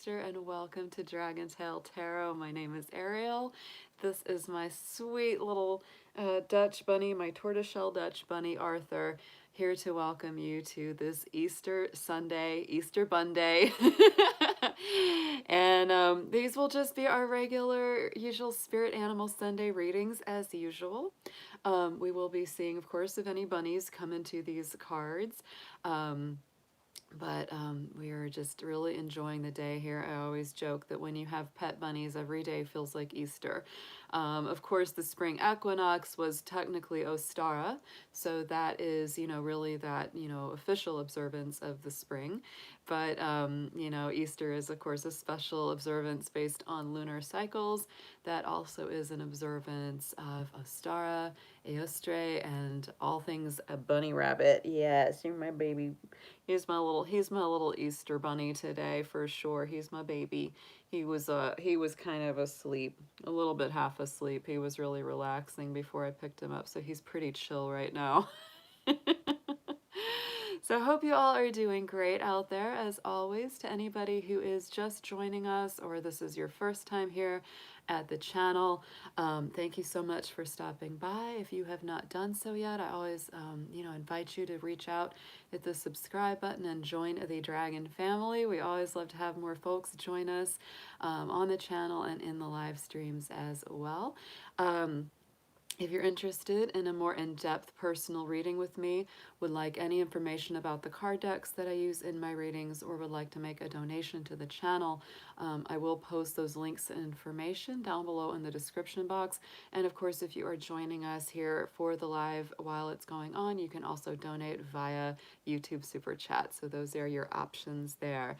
And welcome to Dragon Tail Tarot. My name is Ariel. This is my sweet little Dutch bunny, my tortoiseshell Dutch bunny Arthur, here to welcome you to this Easter Sunday, Easter Bunday. And these will just be our regular, usual Spirit Animal Sunday readings as usual. We will be seeing, of course, if any bunnies come into these cards. But we are just really enjoying the day here. I always joke that when you have pet bunnies, every day feels like Easter. Of course, the spring equinox was technically Ostara, so that is, really that, official observance of the spring. But Easter is, of course, a special observance based on lunar cycles. That also is an observance of Ostara, Eostre, and all things a bunny rabbit. Yes, you're my baby. He's my little Easter bunny today for sure. He's my baby. He was kind of asleep, a little bit half asleep. He was really relaxing before I picked him up, so he's pretty chill right now. So I hope you all are doing great out there. As always, to anybody who is just joining us or this is your first time here at the channel, thank you so much for stopping by. If you have not done so yet, I always invite you to reach out, hit the subscribe button, and join the Dragon family. We always love to have more folks join us on the channel and in the live streams as well. If you're interested in a more in-depth personal reading with me, would like any information about the card decks that I use in my readings, or would like to make a donation to the channel, I will post those links and information down below in the description box. And of course, if you are joining us here for the live while it's going on, you can also donate via YouTube Super Chat. So those are your options there.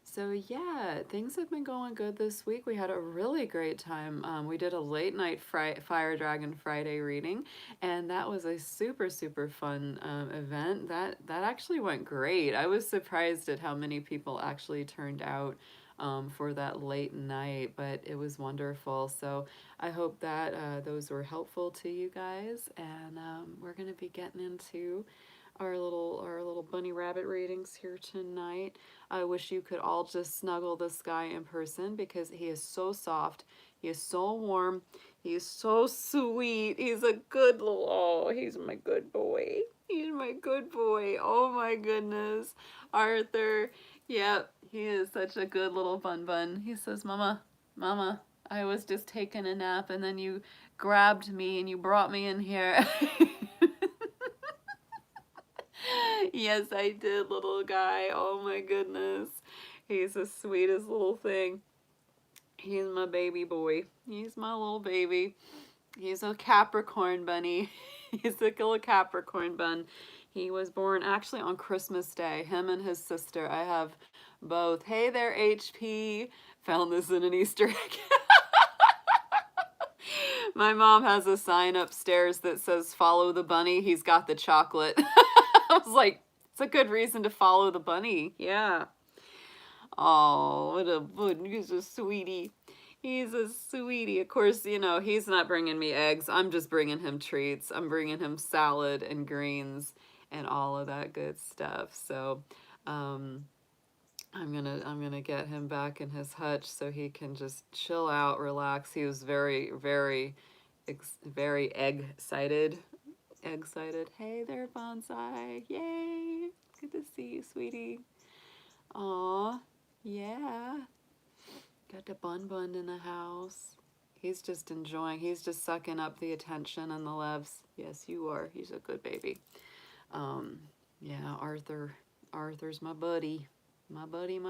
So yeah, things have been going good this week. We had a really great time. We did a late night Fire Dragon Friday reading, and that was a super, super fun event. That actually went great. I was surprised at how many people actually turned out for that late night, but it was wonderful. So I hope that those were helpful to you guys, and we're gonna be getting into our little bunny rabbit readings here tonight. I wish you could all just snuggle this guy in person because he is so soft. He is so warm. He is so sweet. He's a good little, oh, he's my good boy. He's my good boy. Oh my goodness. Arthur. Yep, he is such a good little bun. He says, Mama, Mama, I was just taking a nap and then you grabbed me and you brought me in here. Yes, I did, little guy. Oh my goodness. He's the sweetest little thing. He's my baby boy. He's my little baby. He's a Capricorn bunny. He's a little Capricorn bun. He was born actually on Christmas Day. Him and his sister. I have both. Hey there, HP. Found this in an Easter egg. My mom has a sign upstairs that says, follow the bunny. He's got the chocolate. I was like, it's a good reason to follow the bunny. Yeah. Oh, he's a sweetie. He's a sweetie. Of course, he's not bringing me eggs. I'm just bringing him treats. I'm bringing him salad and greens and all of that good stuff. So, I'm gonna get him back in his hutch so he can just chill out, relax. He was very, very, very egg-cited. Egg-cited. Hey there, Bonsai. Yay! Good to see you, sweetie. Aw, yeah. Got the bun in the house. He's just enjoying. He's just sucking up the attention and the loves. Yes, you are. He's a good baby. Yeah, Arthur's my buddy. My buddy.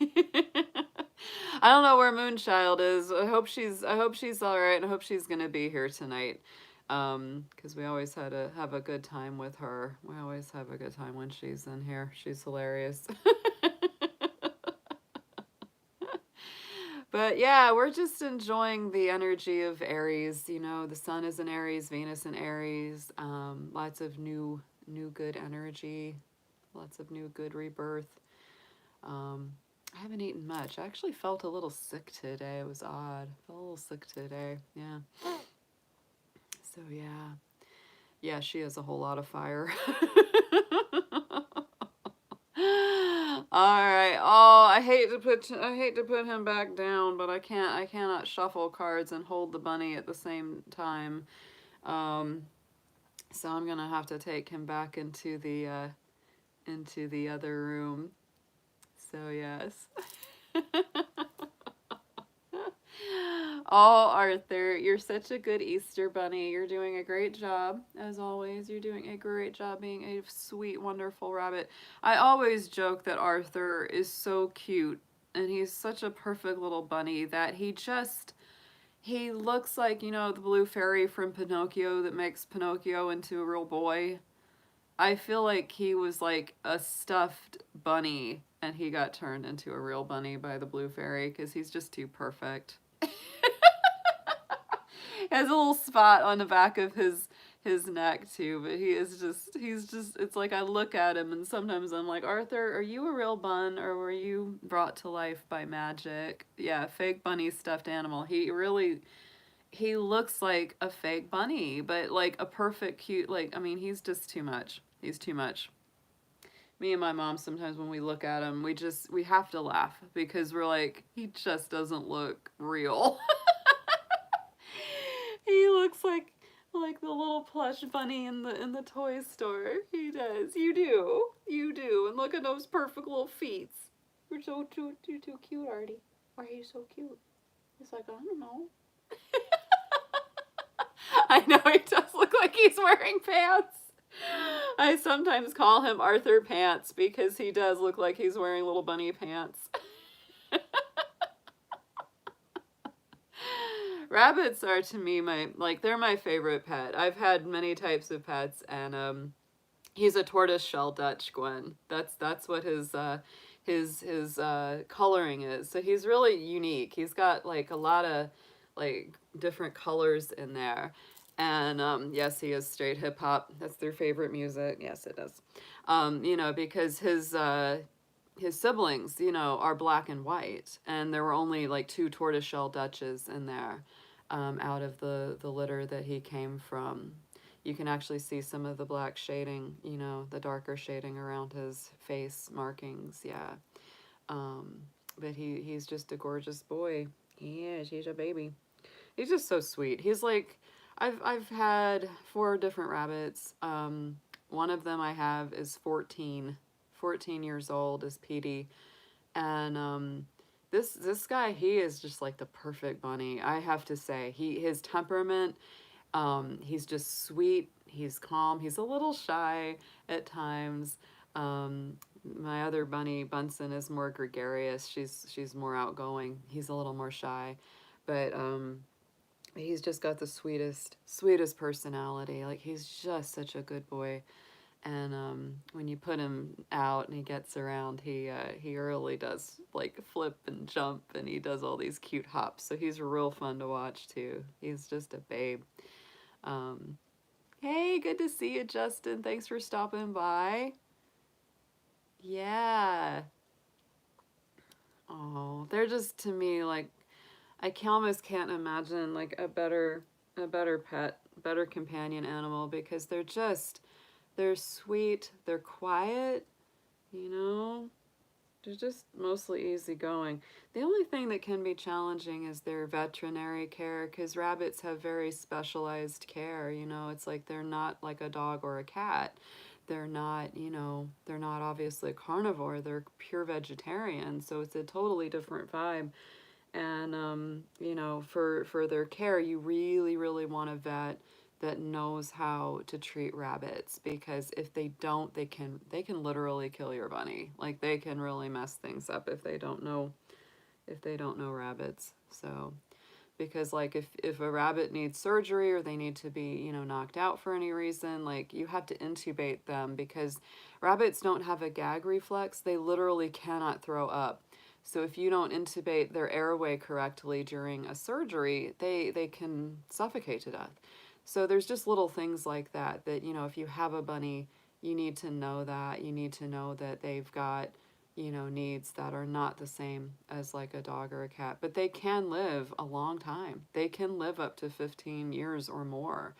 I don't know where Moonchild is. I hope she's all right, and I hope she's gonna be here tonight. Because we always have a good time with her. We always have a good time when she's in here. She's hilarious. But yeah, we're just enjoying the energy of Aries. The sun is in Aries, Venus in Aries. Lots of new good energy, lots of new good rebirth. I haven't eaten much. I actually felt a little sick today. It was odd. I felt a little sick today. Yeah. So yeah. Yeah, she has a whole lot of fire. All right. Oh, I hate to put him back down, but I cannot shuffle cards and hold the bunny at the same time. Um, so I'm gonna have to take him back into the other room. So yes. Oh, Arthur, you're such a good Easter bunny. You're doing a great job, as always. You're doing a great job being a sweet, wonderful rabbit. I always joke that Arthur is so cute, and he's such a perfect little bunny that he looks like, you know, the blue fairy from Pinocchio that makes Pinocchio into a real boy. I feel like he was like a stuffed bunny and he got turned into a real bunny by the blue fairy because he's just too perfect. He has a little spot on the back of his neck too, but he's just it's like I look at him and sometimes I'm like, Arthur, are you a real bun or were you brought to life by magic? Yeah, fake bunny stuffed animal. He looks like a fake bunny, but like a perfect cute, like I mean he's just too much. He's too much. Me and my mom sometimes when we look at him, we have to laugh because we're like, he just doesn't look real. He looks like the little plush bunny in the toy store. He does. You do. You do. And look at those perfect little feet. You're too cute, Artie. Why are you so cute? He's like, I don't know. I know he does look like he's wearing pants. I sometimes call him Arthur Pants because he does look like he's wearing little bunny pants. Rabbits are to me they're my favorite pet. I've had many types of pets and he's a tortoise shell Dutch, Gwen. That's what his coloring is. So he's really unique. He's got like a lot of like different colors in there. And yes, he is straight hip hop. That's their favorite music. Yes, it is. You know, because his siblings, you know, are black and white, and there were only like two tortoiseshell Dutches in there, out of the litter that he came from. You can actually see some of the black shading, you know, the darker shading around his face markings. Yeah, um, but he's just a gorgeous boy. He is. He's a baby. He's just so sweet. He's like, I've had four different rabbits. One of them I have is 14 years old, is Petey, and this guy, he is just like the perfect bunny. I have to say, his temperament, he's just sweet. He's calm. He's a little shy at times. My other bunny, Bunsen, is more gregarious. She's more outgoing. He's a little more shy, but he's just got the sweetest personality. Like he's just such a good boy. And when you put him out and he gets around, he really does like flip and jump, and he does all these cute hops. So he's real fun to watch too. He's just a babe. Um, hey, good to see you, Justin. Thanks for stopping by. Yeah. Oh, they're just to me like almost can't imagine like a better pet, better companion animal because they're sweet, they're quiet, you know. They're just mostly easygoing. The only thing that can be challenging is their veterinary care because rabbits have very specialized care. You know, it's like they're not like a dog or a cat. They're not, you know, they're not obviously a carnivore. They're pure vegetarian. So it's a totally different vibe. And, you know, for their care, you really want a vet that knows how to treat rabbits because if they don't they can literally kill your bunny. Like they can really mess things up if they don't know rabbits. So because like if a rabbit needs surgery or they need to be, you know, knocked out for any reason, like you have to intubate them because rabbits don't have a gag reflex. They literally cannot throw up. So if you don't intubate their airway correctly during a surgery, they can suffocate to death. So there's just little things like that, you know, if you have a bunny, you need to know that. You need to know that they've got, you know, needs that are not the same as like a dog or a cat, but they can live a long time. They can live up to 15 years or more.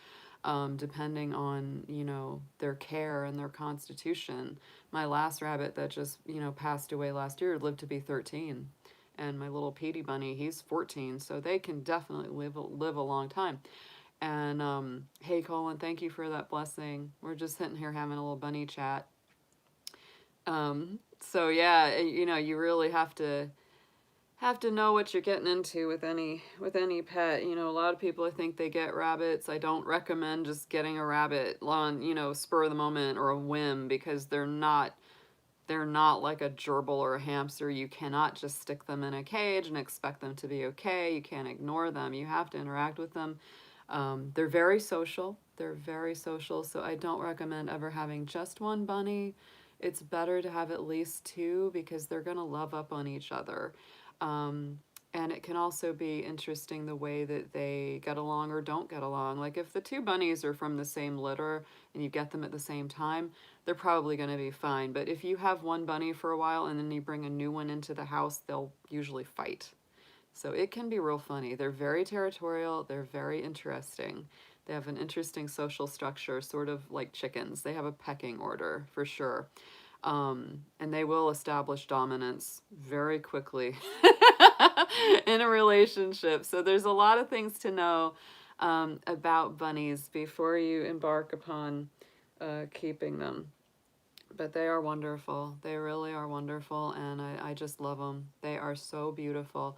depending on, you know, their care and their constitution. My last rabbit that just, you know, passed away last year lived to be 13. And my little Petey bunny, he's 14, so they can definitely live a long time. And hey, Colin, thank you for that blessing. We're just sitting here having a little bunny chat. So yeah, you know, you really have to know what you're getting into with any pet. You know, a lot of people, I think they get rabbits. I don't recommend just getting a rabbit on, you know, spur of the moment or a whim, because they're not like a gerbil or a hamster. You cannot just stick them in a cage and expect them to be okay. You can't ignore them. You have to interact with them. They're very social. They're very social. So I don't recommend ever having just one bunny. It's better to have at least two, because they're going to love up on each other. And it can also be interesting the way that they get along or don't get along. Like if the two bunnies are from the same litter and you get them at the same time, they're probably going to be fine. But if you have one bunny for a while and then you bring a new one into the house, they'll usually fight. So it can be real funny. They're very territorial. They're very interesting. They have an interesting social structure, sort of like chickens. They have a pecking order for sure. And they will establish dominance very quickly in a relationship. So there's a lot of things to know about bunnies before you embark upon keeping them. But they are wonderful. They really are wonderful, and I just love them. They are so beautiful.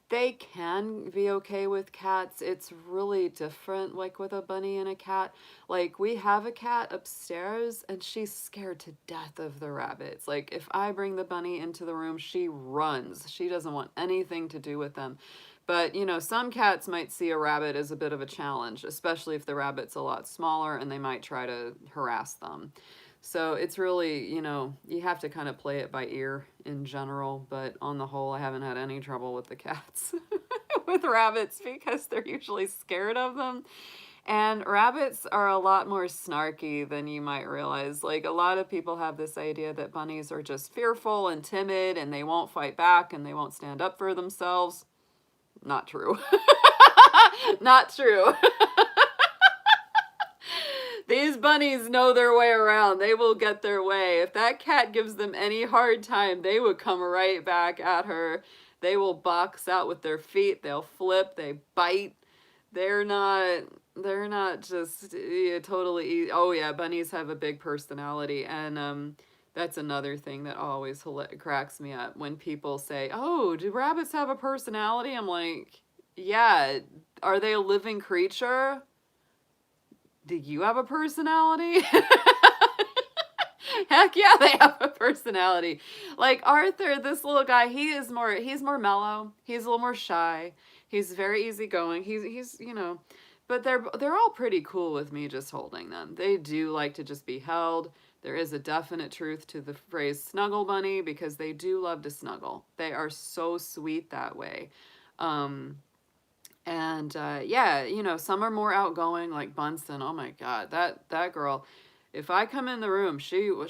They can be okay with cats. It's really different, like with a bunny and a cat. Like we have a cat upstairs and she's scared to death of the rabbits. Like if I bring the bunny into the room, she runs. She doesn't want anything to do with them. But, you know, some cats might see a rabbit as a bit of a challenge, especially if the rabbit's a lot smaller, and they might try to harass them. So it's really, you know, you have to kind of play it by ear in general, but on the whole, I haven't had any trouble with the cats, with rabbits, because they're usually scared of them. And rabbits are a lot more snarky than you might realize. Like a lot of people have this idea that bunnies are just fearful and timid and they won't fight back and they won't stand up for themselves. Not true. Not true. These bunnies know their way around. They will get their way. If that cat gives them any hard time, they would come right back at her. They will box out with their feet. They'll flip. They bite. They're not just totally. Oh yeah, bunnies have a big personality, and that's another thing that always cracks me up when people say, "Oh, do rabbits have a personality?" I'm like, "Yeah. Are they a living creature? Do you have a personality?" Heck yeah, they have a personality. Like Arthur, this little guy, he's more mellow. He's a little more shy. He's very easygoing. He's you know, but they're all pretty cool with me just holding them. They do like to just be held. There is a definite truth to the phrase snuggle bunny, because they do love to snuggle. They are so sweet that way. Um, and yeah, you know, some are more outgoing, like Bunsen. Oh my God, that girl. If I come in the room,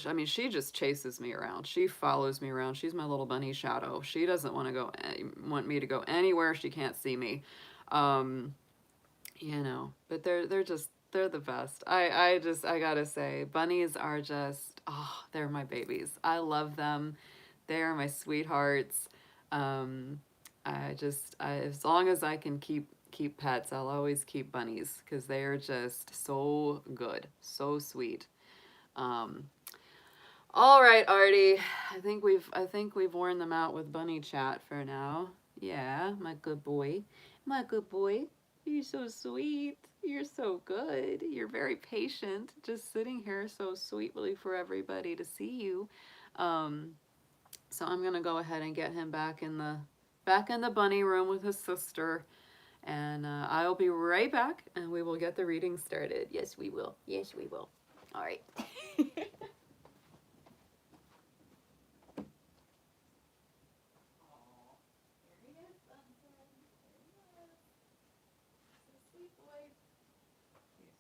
I mean, she just chases me around. She follows me around. She's my little bunny shadow. She doesn't want me to go anywhere she can't see me. Um, you know, but they're the best. I gotta say, bunnies are just, oh, they're my babies. I love them. They are my sweethearts. Um, as long as I can keep pets, I'll always keep bunnies, because they are just so good, so sweet. Um, all right, Artie. I think we've worn them out with bunny chat for now. Yeah, my good boy. My good boy. You're so sweet. You're so good. You're very patient, just sitting here so sweetly for everybody to see you. Um, so I'm gonna go ahead and get him back in the bunny room with his sister, and I'll be right back, and we will get the reading started. Yes, we will. Yes, we will. All right. He's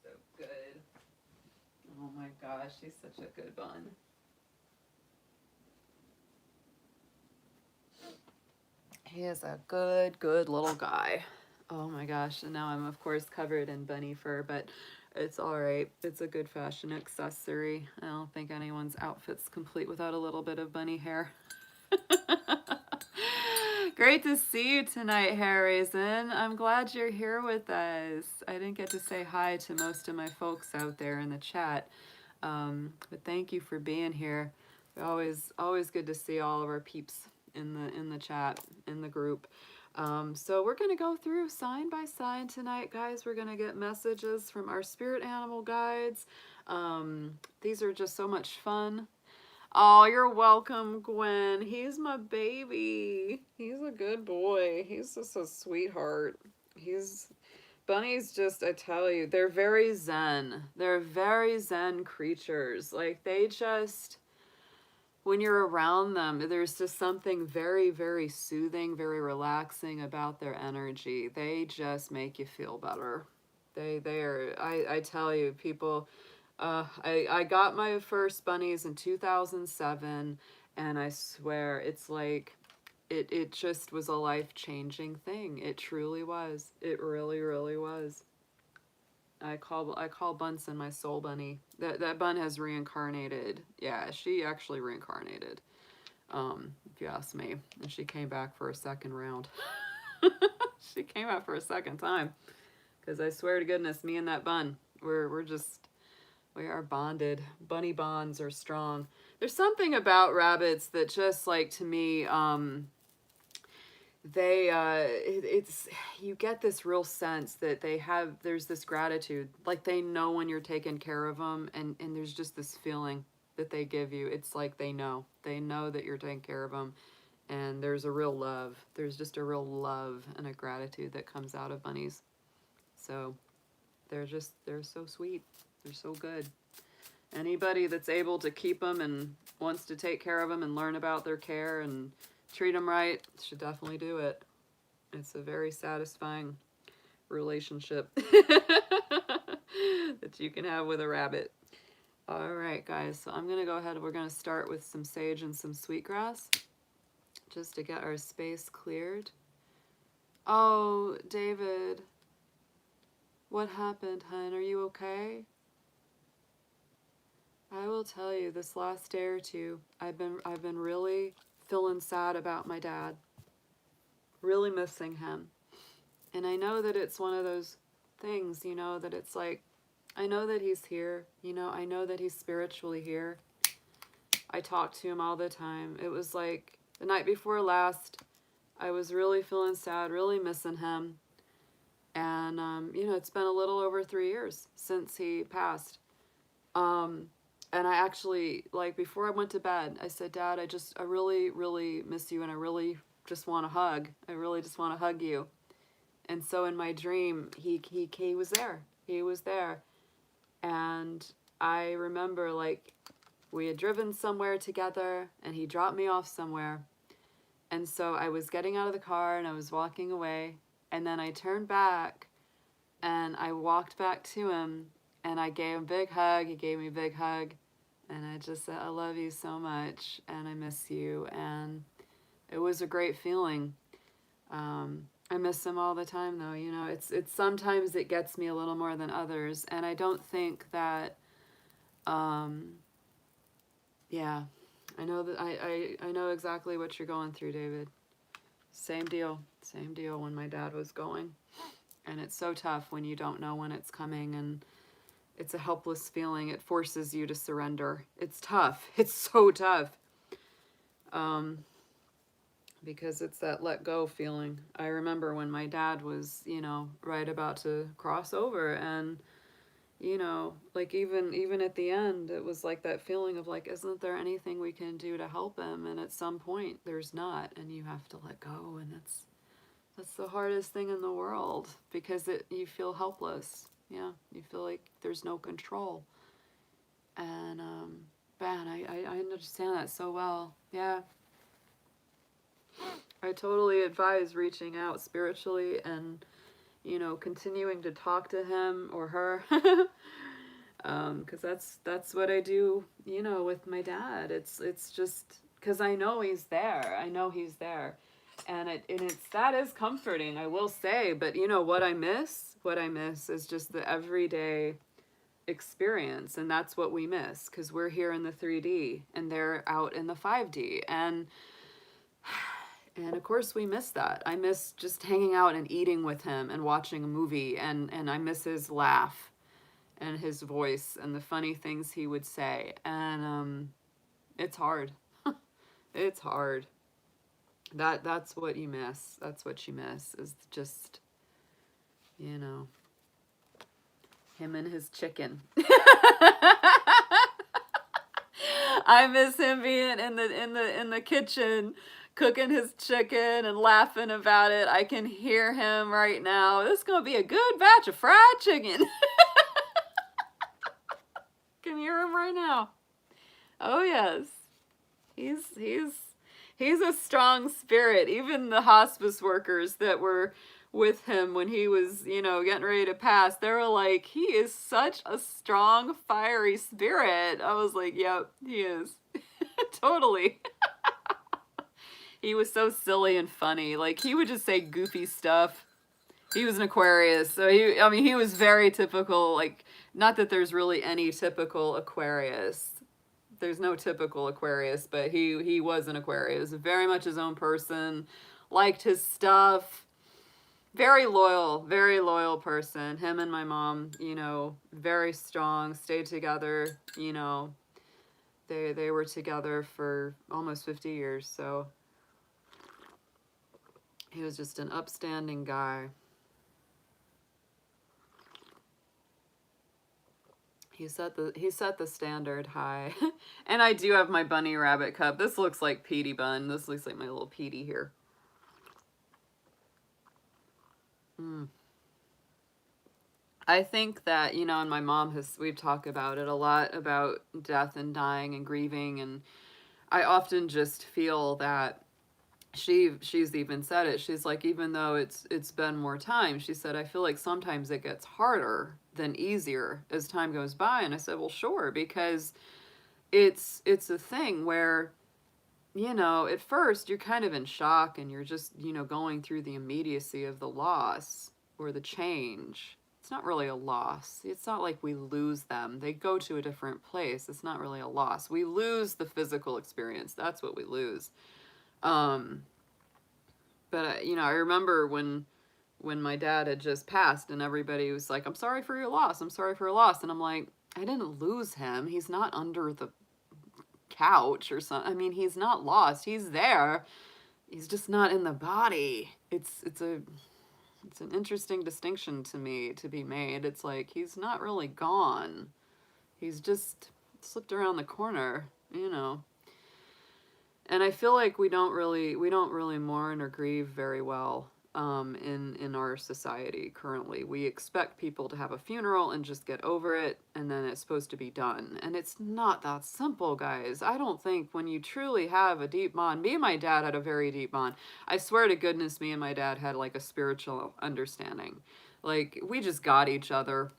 so good. Oh my gosh, he's such a good bun. He is a good little guy. Oh my gosh, and now I'm of course covered in bunny fur, but It's all right. It's a good fashion accessory. I don't think anyone's outfit's complete without a little bit of bunny hair. Great to see you tonight, Hair Raisin. I'm glad you're here with us. I didn't get to say hi to most of my folks out there in the chat, but thank you for being here. Always good to see all of our peeps in the chat, in the group. So we're going to go through sign by sign tonight, guys. We're going to get messages from our spirit animal guides. These are just so much fun. Oh, you're welcome, Gwen. He's my baby. He's a good boy. He's just a sweetheart. Bunnies just, I tell you, they're very zen. They're very zen creatures. Like, they just, when you're around them, there's just something very, very soothing, very relaxing about their energy. They just make you feel better. They are, I tell you, people, I got my first bunnies in 2007, and I swear it's like, it just was a life-changing thing. It truly was. It really, really was. I call Bunsen my soul bunny. That bun has reincarnated. Yeah, she actually reincarnated. If you ask me. And she came back for a second round. She came out for a second time. Because I swear to goodness, me and that bun, we are bonded. Bunny bonds are strong. There's something about rabbits that just, like, to me, it's, you get this real sense that there's this gratitude. Like, they know when you're taking care of them, and there's just this feeling that they give you. It's like they know that you're taking care of them, and there's a real love. There's just a real love and a gratitude that comes out of bunnies. So they're so sweet. They're so good. Anybody that's able to keep them and wants to take care of them and learn about their care and treat them right should definitely do it. It's a very satisfying relationship that you can have with a rabbit. All right, guys, so I'm going to go ahead and we're going to start with some sage and some sweetgrass just to get our space cleared. Oh, David, what happened, hon? Are you okay? I will tell you, this last day or two, I've been really feeling sad about my dad. Really missing him. And I know that it's one of those things, you know, that it's like, I know that he's here. You know, I know that he's spiritually here. I talk to him all the time. It was like the night before last, I was really feeling sad, really missing him. And, you know, it's been a little over 3 years since he passed. And I actually, like, before I went to bed, I said, Dad, I really, really miss you, and I really just want a hug. I really just want to hug you. And so in my dream, he was there. He was there. And I remember, like, we had driven somewhere together, and he dropped me off somewhere. And so I was getting out of the car, and I was walking away. And then I turned back, and I walked back to him, and I gave him a big hug. He gave me a big hug. And I just said, I love you so much, and I miss you. And it was a great feeling. I miss him all the time, though. You know, it's sometimes it gets me a little more than others. And I don't think that, yeah, I know that I know exactly what you're going through, David. Same deal when my dad was going. And it's so tough when you don't know when it's coming, and it's a helpless feeling. It forces you to surrender. It's tough. It's so tough. Because it's that let go feeling. I remember when my dad was, you know, right about to cross over, and, you know, like even at the end, it was like that feeling of like, isn't there anything we can do to help him? And at some point there's not, and you have to let go. And that's the hardest thing in the world, because you feel helpless. Yeah, you feel like there's no control. And, man, I understand that so well. Yeah. I totally advise reaching out spiritually and, you know, continuing to talk to him or her. Because that's what I do, you know, with my dad. It's just because I know he's there. I know he's there. And that is comforting, I will say. But you know what I miss? What I miss is just the everyday experience, and that's what we miss because we're here in the 3D and they're out in the 5D. And of course we miss that. I miss just hanging out and eating with him and watching a movie, and I miss his laugh and his voice and the funny things he would say. And it's hard. It's hard. That's what you miss. That's what you miss, is just, you know, him and his chicken. I miss him being in the kitchen cooking his chicken and laughing about it. I can hear him right now. This is gonna be a good batch of fried chicken. Can hear him right now. Oh yes. He's a strong spirit. Even the hospice workers that were with him when he was, you know, getting ready to pass, they were like, he is such a strong, fiery spirit. I was like, yep, he is. Totally. He was so silly and funny. Like, he would just say goofy stuff. He was an Aquarius, so he was very typical. Like, not that there's really any typical Aquarius. There's no typical Aquarius, but he was an Aquarius. Very much his own person. Liked his stuff. Very loyal person. Him and my mom, you know, very strong. Stayed together, you know. They were together for almost 50 years, so he was just an upstanding guy. He set the standard high. And I do have my bunny rabbit cup. This looks like Petey Bun. This looks like my little Petey here. I think that, you know, and my mom we've talked about it a lot, about death and dying and grieving, and I often just feel that she's even said it. She's like, even though it's been more time, she said, I feel like sometimes it gets harder than easier as time goes by. And I said, well, sure, because it's a thing where, you know, at first you're kind of in shock and you're just, you know, going through the immediacy of the loss or the change. It's not really a loss. It's not like we lose them. They go to a different place. It's not really a loss. We lose the physical experience. That's what we lose. But you know, I remember when my dad had just passed and everybody was like, I'm sorry for your loss. I'm sorry for your loss. And I'm like, I didn't lose him. He's not under the couch or something. I mean, he's not lost. He's there. He's just not in the body. It's an interesting distinction to me to be made. It's like, he's not really gone. He's just slipped around the corner, you know. And I feel like we don't really mourn or grieve very well in our society currently. We expect people to have a funeral and just get over it, and then it's supposed to be done. And it's not that simple, guys. I don't think when you truly have a deep bond, me and my dad had a very deep bond. I swear to goodness, me and my dad had like a spiritual understanding. Like, we just got each other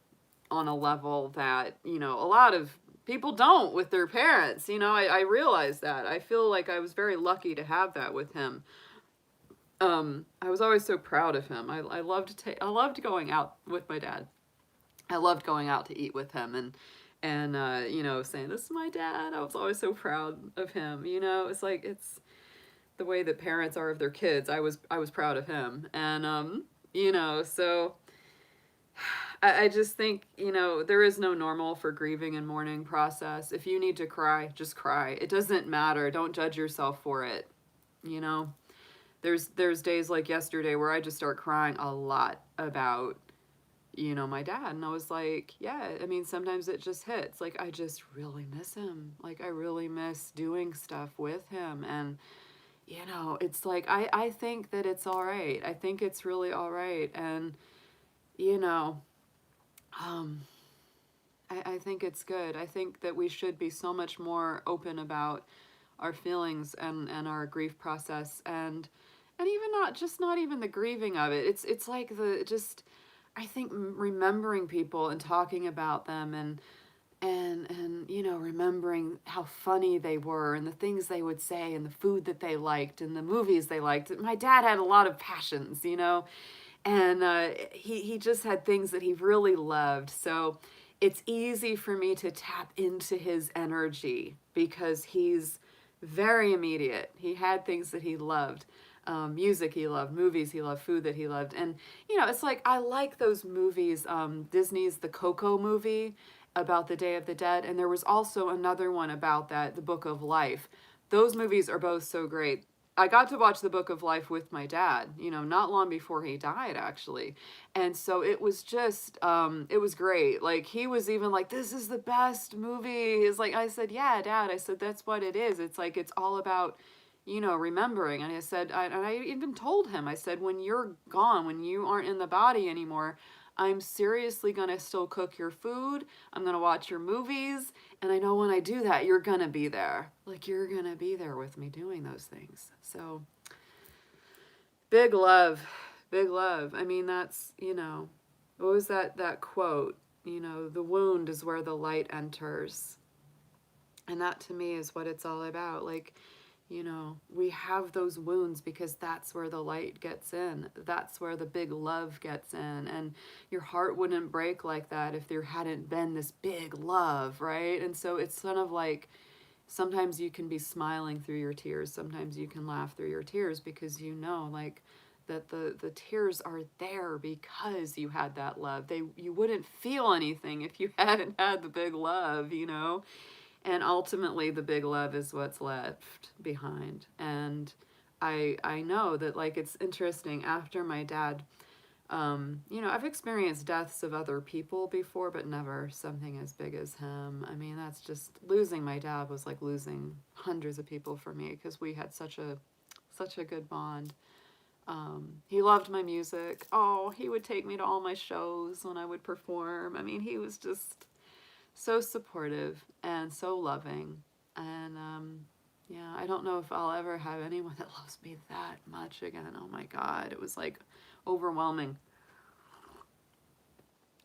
on a level that, you know, a lot of people don't with their parents. You know, I realize that. I feel like I was very lucky to have that with him. I was always so proud of him. I loved going out with my dad. I loved going out to eat with him and you know, saying, this is my dad. I was always so proud of him. You know, it's like, it's the way that parents are of their kids. I was proud of him. And you know, so I just think, you know, there is no normal for grieving and mourning process. If you need to cry, just cry. It doesn't matter. Don't judge yourself for it. You know, there's days like yesterday where I just start crying a lot about, you know, my dad. And I was like, yeah, I mean, sometimes it just hits. Like, I just really miss him. Like, I really miss doing stuff with him. And, you know, it's like, I think that it's all right. I think it's really all right. And, you know, I think it's good. I think that we should be so much more open about our feelings and our grief process and even not even the grieving of it. It's like I think remembering people and talking about them and you know, remembering how funny they were and the things they would say and the food that they liked and the movies they liked. My dad had a lot of passions, you know, and he just had things that he really loved. So it's easy for me to tap into his energy because he's very immediate. He had things that he loved. Music he loved, movies he loved, food that he loved. And, you know, it's like, I like those movies. Disney's The Coco movie about the Day of the Dead. And there was also another one about that, The Book of Life. Those movies are both so great. I got to watch The Book of Life with my dad, you know, not long before he died, actually. And so it was just, it was great. Like, he was even like, this is the best movie. It's like, I said, yeah, Dad. I said, that's what it is. It's like, it's all about, you know, remembering. And I said, and I even told him, I said, when you're gone, when you aren't in the body anymore, I'm seriously going to still cook your food. I'm going to watch your movies. And I know when I do that, you're going to be there. Like, you're going to be there with me doing those things. So, big love. Big love. I mean, that's, you know, what was that quote? You know, the wound is where the light enters. And that to me is what it's all about. Like, you know, we have those wounds because that's where the light gets in. That's where the big love gets in. And your heart wouldn't break like that if there hadn't been this big love, right? And so it's kind of like, sometimes you can be smiling through your tears. Sometimes you can laugh through your tears because you know, like, that the tears are there because you had that love. You wouldn't feel anything if you hadn't had the big love, you know? And ultimately the big love is what's left behind. And I know that, like, it's interesting, after my dad, you know, I've experienced deaths of other people before, but never something as big as him. I mean, that's just, losing my dad was like losing hundreds of people for me because we had such a good bond. He loved my music. Oh, he would take me to all my shows when I would perform. I mean, he was just so supportive and so loving. And yeah, I don't know if I'll ever have anyone that loves me that much again. Oh my God, it was like overwhelming.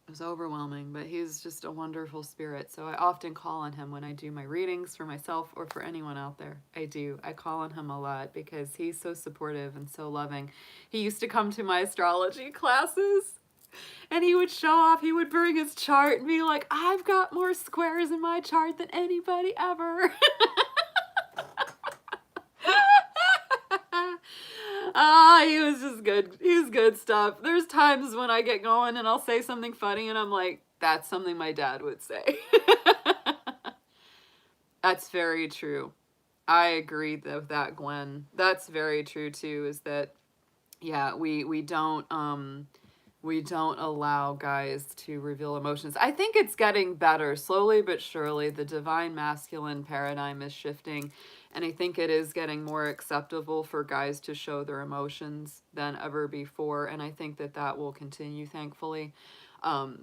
It was overwhelming, but he's just a wonderful spirit. So I often call on him when I do my readings for myself or for anyone out there. I call on him a lot because he's so supportive and so loving. He used to come to my astrology classes and he would show off. He would bring his chart and be like, I've got more squares in my chart than anybody ever. He was just good. He was good stuff. There's times when I get going and I'll say something funny and I'm like, that's something my dad would say. That's very true. I agree with that, Gwen. That's very true too, is that, yeah, we don't allow guys to reveal emotions. I think it's getting better slowly but surely. The divine masculine paradigm is shifting, and I think it is getting more acceptable for guys to show their emotions than ever before, and I think that that will continue, thankfully.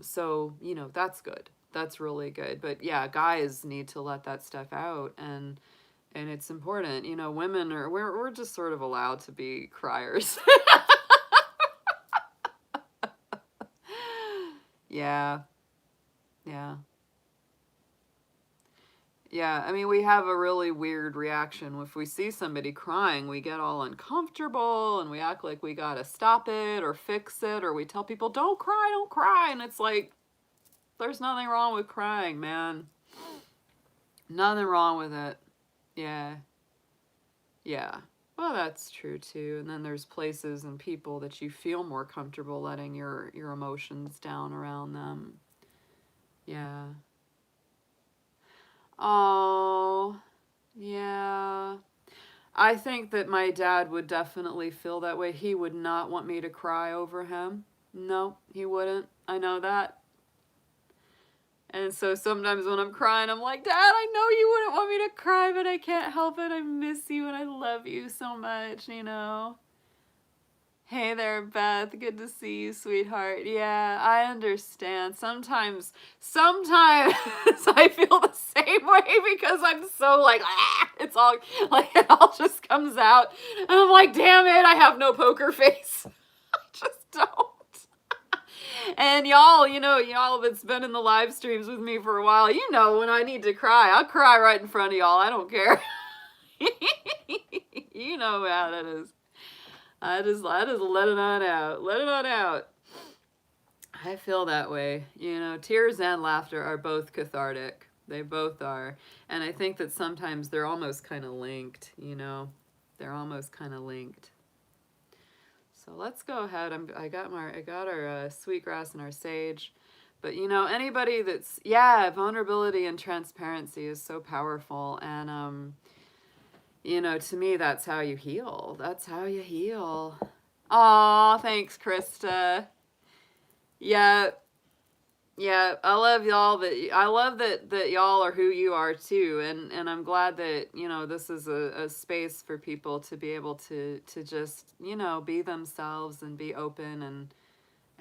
So, you know, that's good. That's really good. But yeah, guys need to let that stuff out, and it's important. You know, women are, we're just sort of allowed to be criers. Yeah. Yeah. Yeah, I mean, we have a really weird reaction. If we see somebody crying, we get all uncomfortable and we act like we gotta stop it or fix it, or we tell people, don't cry, don't cry. And it's like, there's nothing wrong with crying, man. Nothing wrong with it. Yeah. Yeah. Well, that's true too. And then there's places and people that you feel more comfortable letting your emotions down around them. Yeah. Oh, yeah. I think that my dad would definitely feel that way. He would not want me to cry over him. No, he wouldn't. I know that. And so sometimes when I'm crying, I'm like, Dad, I know you wouldn't want me to cry, but I can't help it. I miss you and I love you so much, you know? Hey there, Beth. Good to see you, sweetheart. Yeah, I understand. Sometimes I feel the same way because I'm so like, it's all like, it all just comes out. And I'm like, damn it, I have no poker face. I just don't. And y'all, you know, y'all that's been in the live streams with me for a while, you know, when I need to cry, I'll cry right in front of y'all. I don't care. You know how that is. I just let it on out. Let it on out. I feel that way. You know, tears and laughter are both cathartic. They both are. And I think that sometimes they're almost kind of linked, you know. They're almost kind of linked. So let's go ahead. I got our sweetgrass and our sage. But you know, anybody that's, yeah, vulnerability and transparency is so powerful. And you know, to me that's how you heal. That's how you heal. Aw, thanks, Krista. Yeah, yeah, I love y'all. I love that y'all are who you are too, and I'm glad that you know this is a space for people to be able to just you know be themselves and be open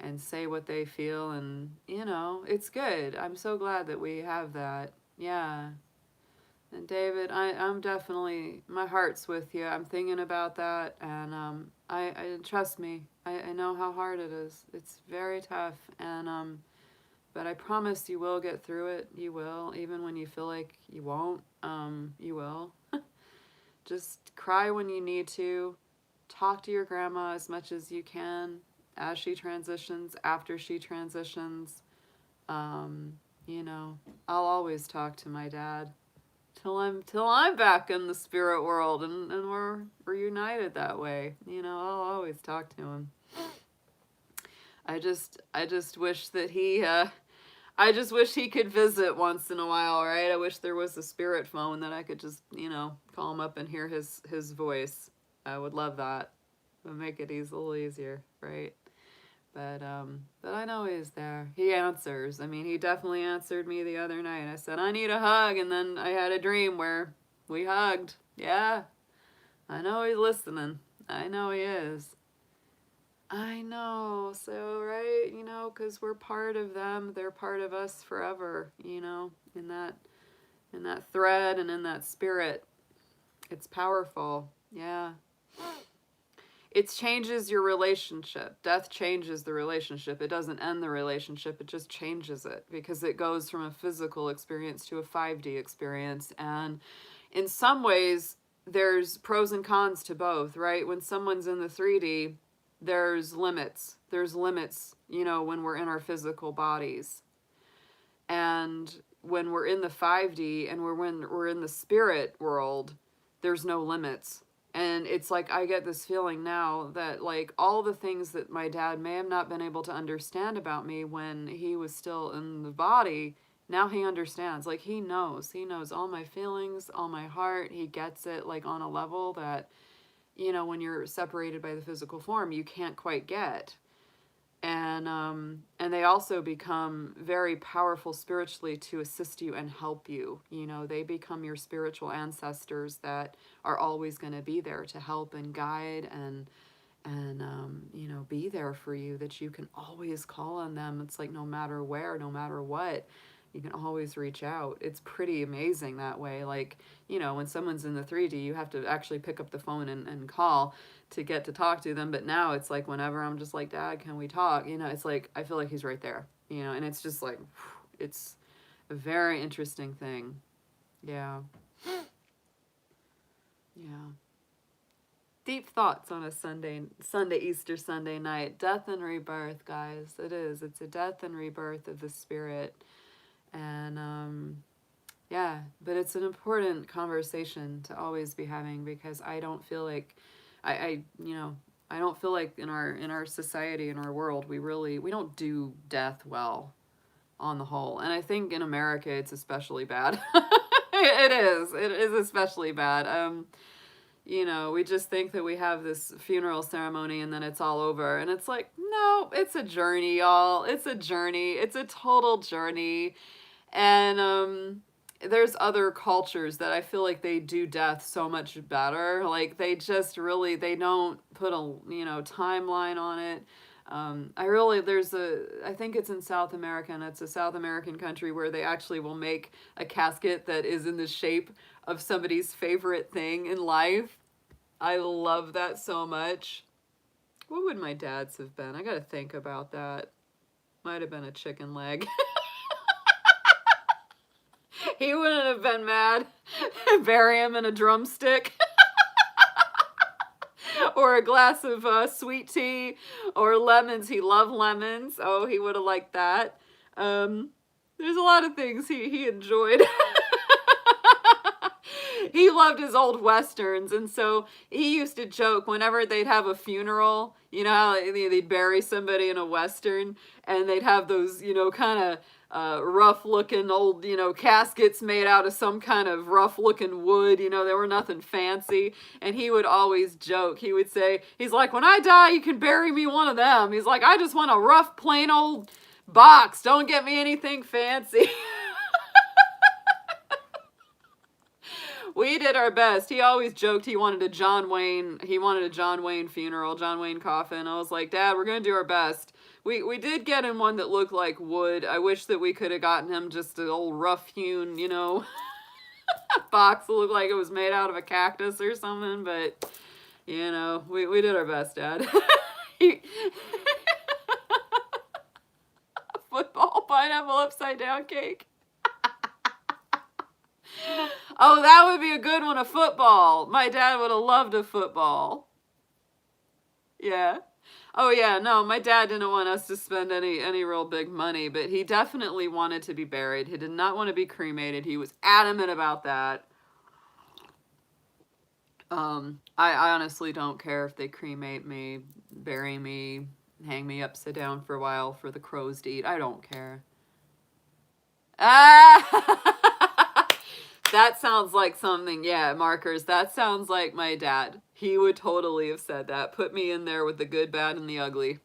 and say what they feel, and you know it's good. I'm so glad that we have that. Yeah. And David, I'm definitely, my heart's with you. I'm thinking about that, and I trust me. I know how hard it is. It's very tough, and but I promise you will get through it. You will, even when you feel like you won't. You will. Just cry when you need to. Talk to your grandma as much as you can as she transitions, after she transitions. Um, you know, I'll always talk to my dad till I'm back in the spirit world and we're reunited that way. You know, I'll always talk to him. I just wish that he I just wish he could visit once in a while, right? I wish there was a spirit phone that I could just, you know, call him up and hear his voice. I would love that. It would make it a little easier, right? But I know he's there. He answers. I mean, he definitely answered me the other night. I said, I need a hug, and then I had a dream where we hugged. Yeah, I know he's listening. I know he is. I know. So, right, you know, because we're part of them, they're part of us forever, you know, in that thread and in that spirit. It's powerful. Yeah. It changes your relationship. Death changes the relationship. It doesn't end the relationship, it just changes it because it goes from a physical experience to a 5D experience. And in some ways, there's pros and cons to both, right? When someone's in the 3D, there's limits. There's limits, you know, when we're in our physical bodies. And when we're in the 5D and when we're in the spirit world, there's no limits. And it's like I get this feeling now that like all the things that my dad may have not been able to understand about me when he was still in the body, now he understands. Like he knows all my feelings, all my heart. He gets it like on a level that, you know, when you're separated by the physical form, you can't quite get. And they also become very powerful spiritually to assist you and help you. You know, they become your spiritual ancestors that are always going to be there to help and guide and you know, be there for you, that you can always call on them. It's like no matter where, no matter what, you can always reach out. It's pretty amazing that way. Like, you know, when someone's in the 3D, you have to actually pick up the phone and call to get to talk to them. But now it's like whenever I'm just like, Dad, can we talk? You know, it's like I feel like he's right there, you know, and it's just like, it's a very interesting thing. Yeah. Yeah. Deep thoughts on a Easter Sunday night. Death and rebirth, guys. It is. It's a death and rebirth of the spirit. And yeah, but it's an important conversation to always be having because I don't feel like I you know, I don't feel like in our society, in our world, we don't do death well on the whole. And I think in America it's especially bad. It is especially bad. You know, we just think that we have this funeral ceremony and then it's all over. And it's like, no, it's a journey, y'all. It's a journey. It's a total journey. And there's other cultures that I feel like they do death so much better. Like they just really, they don't put a, you know, timeline on it. I think it's in South America, and it's a South American country where they actually will make a casket that is in the shape of somebody's favorite thing in life. I love that so much. What would my dad's have been? I gotta think about that. Might have been a chicken leg. He wouldn't have been mad. Bury him in a drumstick. or a glass of sweet tea, or lemons. He loved lemons. Oh, he would have liked that. There's a lot of things he enjoyed. He loved his old westerns, and so he used to joke whenever they'd have a funeral, you know how they'd bury somebody in a western, and they'd have those, you know, kind of rough looking old, you know, caskets made out of some kind of rough looking wood, you know, they were nothing fancy. And he would always joke. He would say, he's like, when I die, you can bury me one of them. He's like, I just want a rough, plain old box. Don't get me anything fancy. We did our best. He always joked he wanted a John Wayne funeral, John Wayne coffin. I was like, Dad, we're going to do our best. We did get him one that looked like wood. I wish that we could have gotten him just an old rough hewn, you know, box that looked like it was made out of a cactus or something. But, you know, we did our best, Dad. Football pineapple upside down cake. Oh, that would be a good one, a football. My dad would have loved a football. Yeah. Oh yeah, no, my dad didn't want us to spend any real big money, but he definitely wanted to be buried. He did not want to be cremated. He was adamant about that. I honestly don't care if they cremate me, bury me, hang me upside down for a while for the crows to eat. I don't care. Ah! That sounds like something, yeah, Markers. That sounds like my dad. He would totally have said that. Put me in there with the good, bad, and the ugly.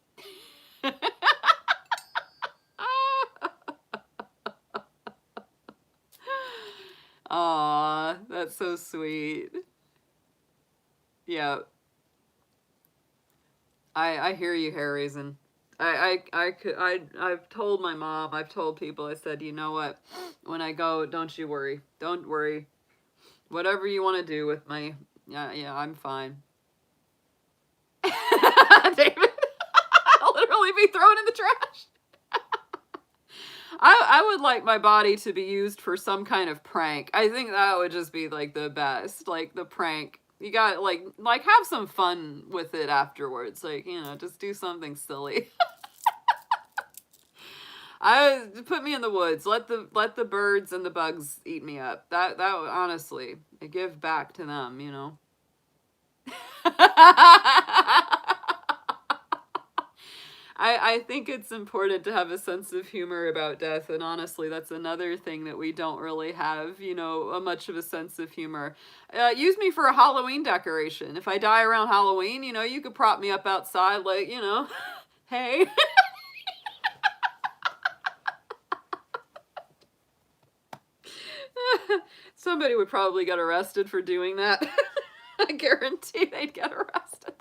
Aw, that's so sweet. Yeah. I hear you, Harrison. I've told my mom, I've told people, I said, you know what, when I go, don't you worry. Don't worry. Whatever you want to do with me, yeah, I'm fine. David, I'll literally be thrown in the trash. I would like my body to be used for some kind of prank. I think that would just be like the best, like the prank. You got like have some fun with it afterwards. Like, you know, just do something silly. Put me in the woods. Let the birds and the bugs eat me up. That would honestly, I give back to them, you know. I think it's important to have a sense of humor about death, and honestly, that's another thing that we don't really have, you know, much of a sense of humor. Use me for a Halloween decoration. If I die around Halloween, you know, you could prop me up outside, like, you know, hey. Somebody would probably get arrested for doing that. I guarantee they'd get arrested.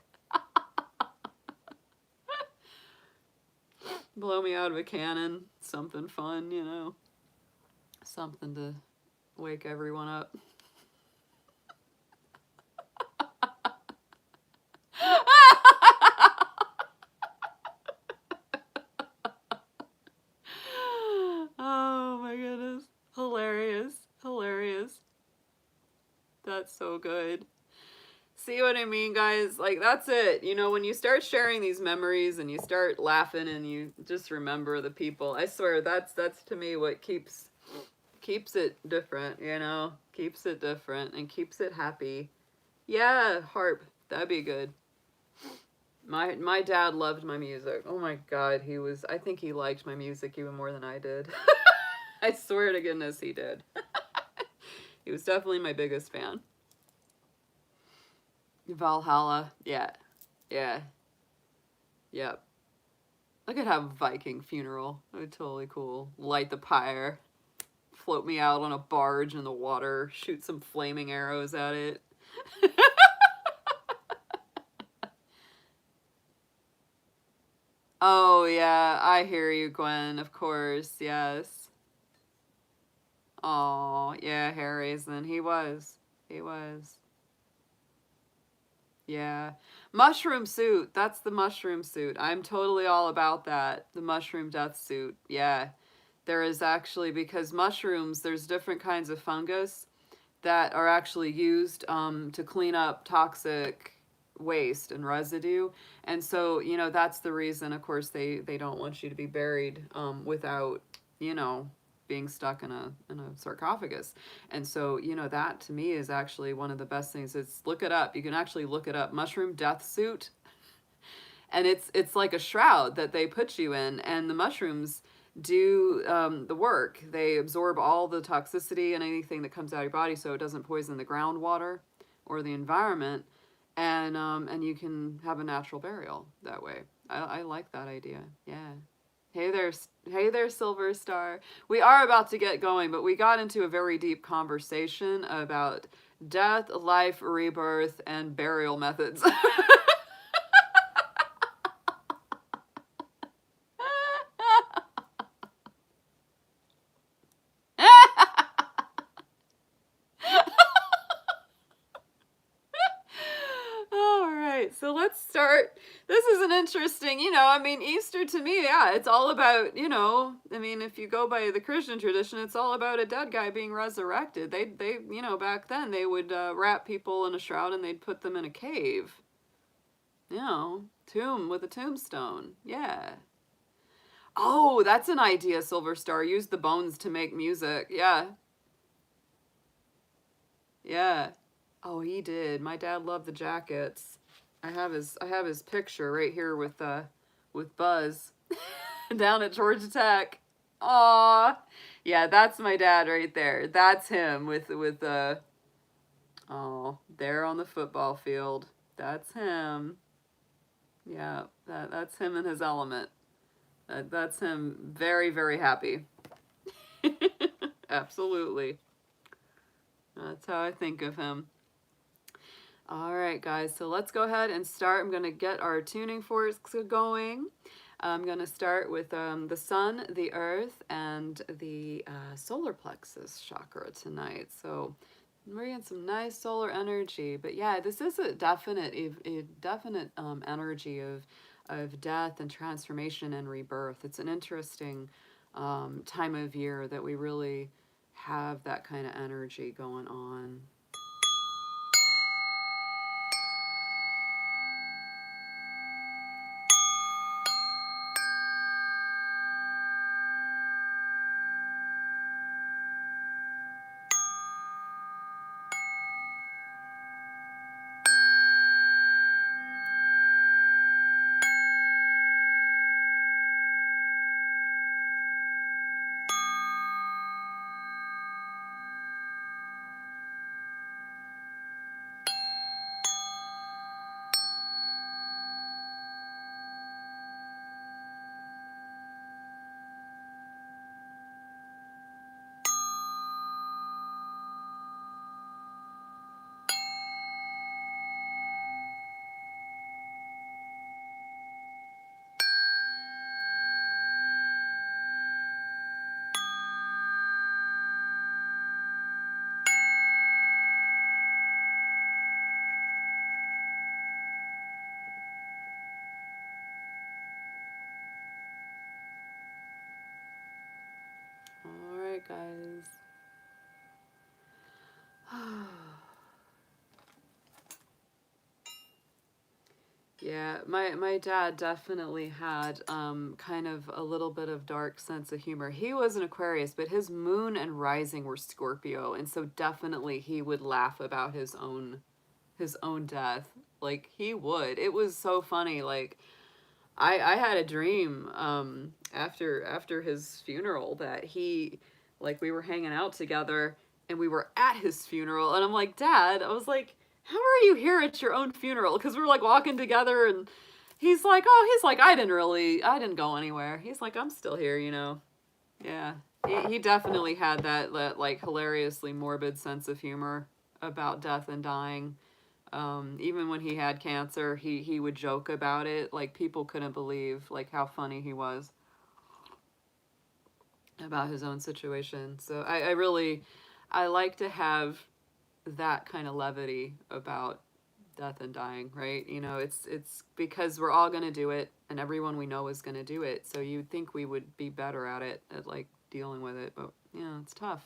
Blow me out of a cannon. Something fun, you know. Something to wake everyone up. Oh my goodness. Hilarious. Hilarious. That's so good. See what I mean, guys? Like, that's it. You know, when you start sharing these memories and you start laughing and you just remember the people, I swear that's to me what keeps it different, you know? Keeps it different and keeps it happy. Yeah, harp. That'd be good. My dad loved my music. Oh my God, I think he liked my music even more than I did. I swear to goodness he did. He was definitely my biggest fan. Valhalla, yeah. Yep. I could have a Viking funeral. It would be totally cool. Light the pyre. Float me out on a barge in the water. Shoot some flaming arrows at it. Oh, yeah. I hear you, Gwen. Of course. Yes. Oh, yeah, Harrison. He was. Yeah. Mushroom suit. That's the mushroom suit. I'm totally all about that. The mushroom death suit. Yeah. There is actually, because mushrooms, there's different kinds of fungus that are actually used to clean up toxic waste and residue. And so, you know, that's the reason, of course, they don't want you to be buried without, you know, being stuck in a sarcophagus. And so, you know, that to me is actually one of the best things. It's, look it up. You can actually look it up. Mushroom death suit. And it's like a shroud that they put you in, and the mushrooms do the work. They absorb all the toxicity and anything that comes out of your body, so it doesn't poison the groundwater or the environment, and you can have a natural burial that way. I like that idea. Yeah. Hey there, Silver Star. We are about to get going, but we got into a very deep conversation about death, life, rebirth, and burial methods. All right, so let's start. This is an interesting, you know, I mean, Easter to me, yeah, it's all about, you know, I mean, if you go by the Christian tradition, it's all about a dead guy being resurrected. They, you know, back then they would wrap people in a shroud and they'd put them in a cave. You know, tomb with a tombstone. Yeah. Oh, that's an idea, Silver Star. Use the bones to make music. Yeah. Yeah. Oh, he did. My dad loved the jackets. I have his picture right here with Buzz down at Georgia Tech. Aw. Yeah, that's my dad right there. That's him with oh, there on the football field. That's him. Yeah, that's him in his element. That's him very, very happy. Absolutely. That's how I think of him. All right, guys, so let's go ahead and start. I'm going to get our tuning forks going. I'm going to start with the sun, the earth, and the solar plexus chakra tonight. So we're getting some nice solar energy. But yeah, this is a definite energy of death and transformation and rebirth. It's an interesting time of year that we really have that kind of energy going on. All right, guys. Yeah, my dad definitely had kind of a little bit of dark sense of humor. He was an Aquarius, but his moon and rising were Scorpio, and so definitely he would laugh about his own death. Like he would. It was so funny. Like I had a dream after his funeral that he, like, we were hanging out together and we were at his funeral, and I'm like, Dad, I was like, how are you here at your own funeral? Because we were like walking together, and he's like, I didn't go anywhere. He's like, I'm still here, you know. Yeah, he definitely had that like hilariously morbid sense of humor about death and dying. Even when he had cancer, he would joke about it. Like people couldn't believe like how funny he was about his own situation. So I really, I like to have that kind of levity about death and dying, right? You know, it's because we're all gonna do it, and everyone we know is gonna do it. So you'd think we would be better at it, at like dealing with it, but you know, it's tough.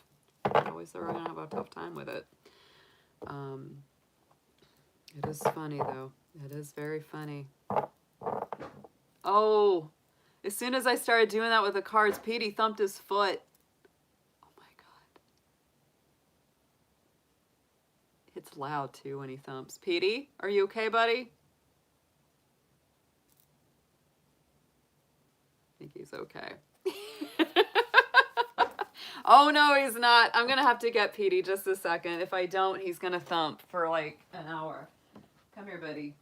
Always are gonna have a tough time with it. Um, It is funny, though. It is very funny. Oh, as soon as I started doing that with the cards, Petey thumped his foot. Oh my God. It's loud too when he thumps. Petey, are you okay, buddy? I think he's okay. Oh no, he's not. I'm gonna have to get Petey just a second. If I don't, he's gonna thump for like an hour. Come here, buddy.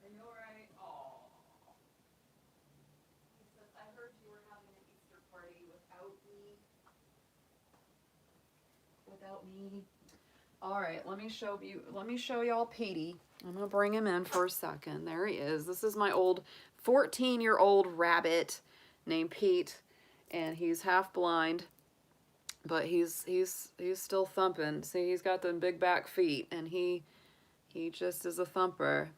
Are you alright? Oh. He says, I heard you were having an Easter party without me. Without me. Alright, let me show y'all Petey. I'm gonna bring him in for a second. There he is. This is my old 14-year-old rabbit named Pete, and he's half blind, but he's still thumping. See, he's got them big back feet, and he just is a thumper.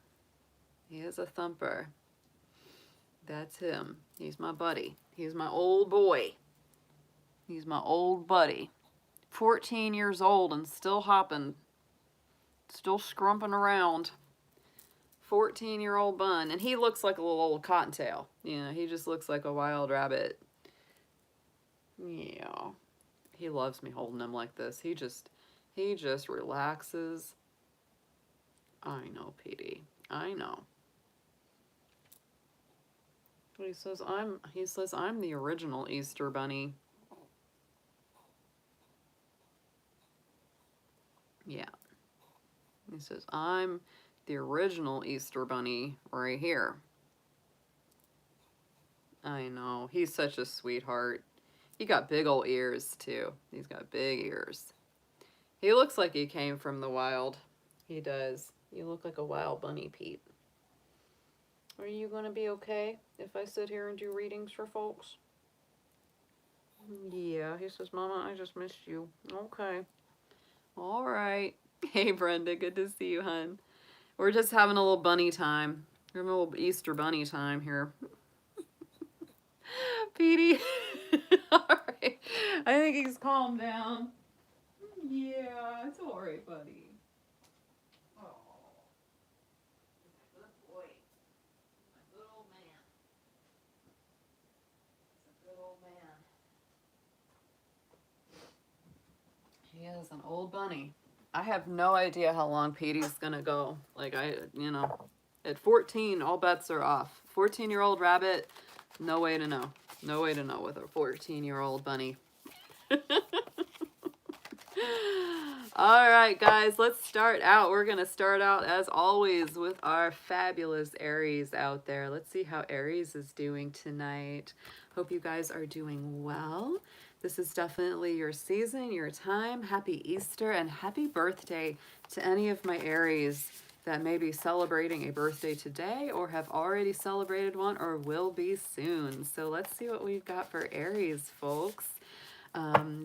He is a thumper. That's him. He's my buddy. He's my old boy. He's my old buddy. 14 years old and still hopping. Still scrumping around. 14-year-old bun. And he looks like a little old cottontail. You know, he just looks like a wild rabbit. Yeah. He loves me holding him like this. He just relaxes. I know, Petey. I know. He says I'm the original Easter bunny. Yeah. He says I'm the original Easter bunny right here. I know. He's such a sweetheart. He got big old ears too. He's got big ears. He looks like he came from the wild. He does. You look like a wild bunny, Pete. Are you going to be okay if I sit here and do readings for folks? Yeah, he says, Mama, I just missed you. Okay. All right. Hey, Brenda, good to see you, hun. We're just having a little bunny time. We're having a little Easter bunny time here. Petey. All right. I think he's calmed down. Yeah, it's all right, buddy. Oh, good boy. My good old man. He's a good old man. He is an old bunny. I have no idea how long Petey's gonna go. Like, at 14, all bets are off. 14-year-old rabbit, no way to know. No way to know with a 14-year-old bunny. All right, guys, let's start out. We're going to start out, as always, with our fabulous Aries out there. Let's see how Aries is doing tonight. Hope you guys are doing well. This is definitely your season, your time. Happy Easter and happy birthday to any of my Aries that may be celebrating a birthday today or have already celebrated one or will be soon. So let's see what we've got for Aries, folks.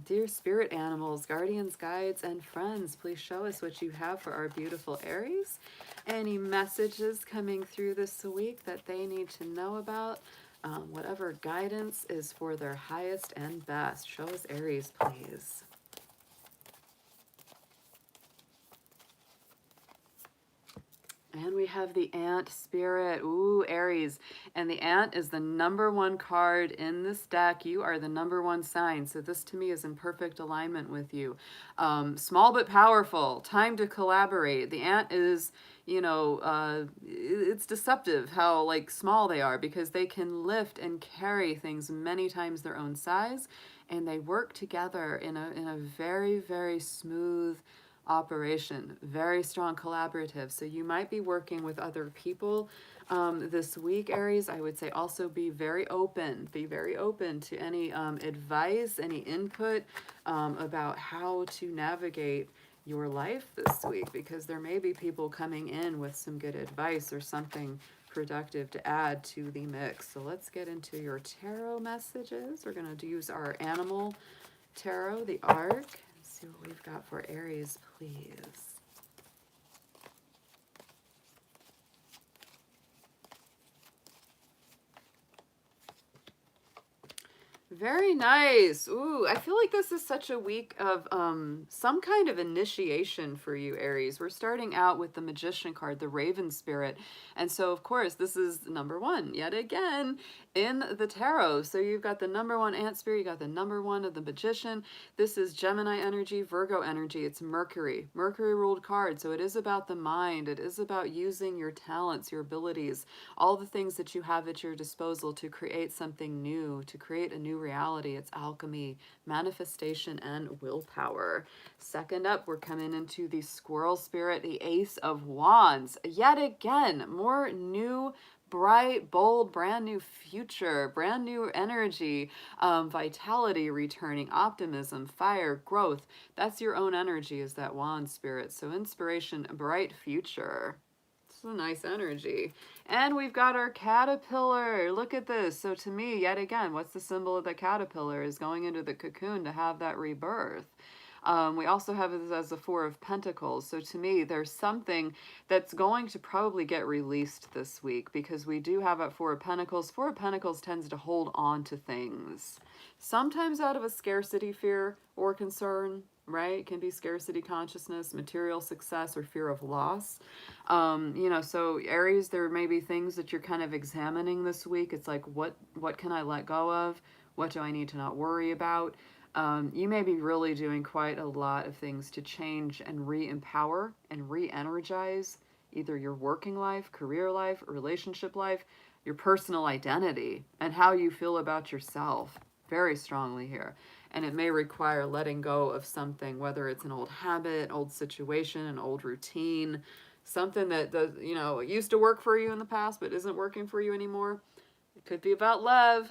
Dear spirit animals, guardians, guides, and friends, please show us what you have for our beautiful Aries. Any messages coming through this week that they need to know about. Whatever guidance is for their highest and best. Show us Aries, please. And we have the Ant Spirit. Ooh, Aries. And the Ant is the #1 card in this deck. You are the #1 sign. So this to me is in perfect alignment with you. Small but powerful. Time to collaborate. The Ant is, it's deceptive how like small they are because they can lift and carry things many times their own size. And they work together in a very, very smooth operation, very strong collaborative. So you might be working with other people this week, Aries. I would say also be very open to any advice, any input about how to navigate your life this week, because there may be people coming in with some good advice or something productive to add to the mix. So let's get into your tarot messages. We're going to use our animal tarot, the Ark. See what we've got for Aries, please. Very nice. Ooh, I feel like this is such a week of some kind of initiation for you, Aries. We're starting out with the Magician card, the Raven Spirit. And so, of course, this is number one, yet again, in the tarot. So you've got the number one Ant Spirit, you got the number one of the Magician. This is Gemini energy, Virgo energy. It's Mercury. Mercury ruled card. So it is about the mind. It is about using your talents, your abilities, all the things that you have at your disposal to create something new, to create a new reality. It's alchemy, manifestation, and willpower. Second up, we're coming into the Squirrel Spirit, the Ace of Wands. Yet again, more new, bright, bold, brand new future, brand new energy, vitality returning, optimism, fire, growth. That's your own energy, is that Wand Spirit. So inspiration, bright future. It's a nice energy. And we've got our caterpillar. Look at this. So to me, yet again, what's the symbol of the caterpillar? Is going into the cocoon to have that rebirth. We also have it as the Four of Pentacles. So to me, there's something that's going to probably get released this week, because we do have at Four of Pentacles. Four of Pentacles tends to hold on to things, sometimes out of a scarcity fear or concern, right? It can be scarcity consciousness, material success, or fear of loss. You know, so Aries, there may be things that you're kind of examining this week. It's like, what can I let go of? What do I need to not worry about? You may be really doing quite a lot of things to change and re-empower and re-energize either your working life, career life, relationship life, your personal identity, and how you feel about yourself very strongly here. And it may require letting go of something, whether it's an old habit, old situation, an old routine, something that does, you know, used to work for you in the past but isn't working for you anymore. It could be about love.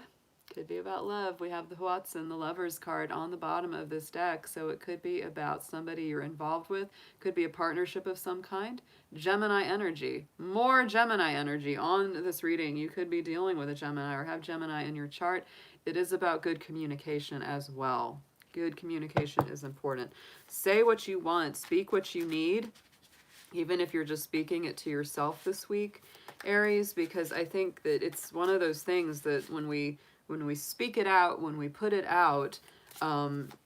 Could be about love. We have the Watson, the Lovers card on the bottom of this deck. So it could be about somebody you're involved with. Could be a partnership of some kind. Gemini energy. More Gemini energy on this reading. You could be dealing with a Gemini or have Gemini in your chart. It is about good communication as well. Good communication is important. Say what you want. Speak what you need. Even if you're just speaking it to yourself this week, Aries, because I think that it's one of those things that when we speak it out, when we put it out,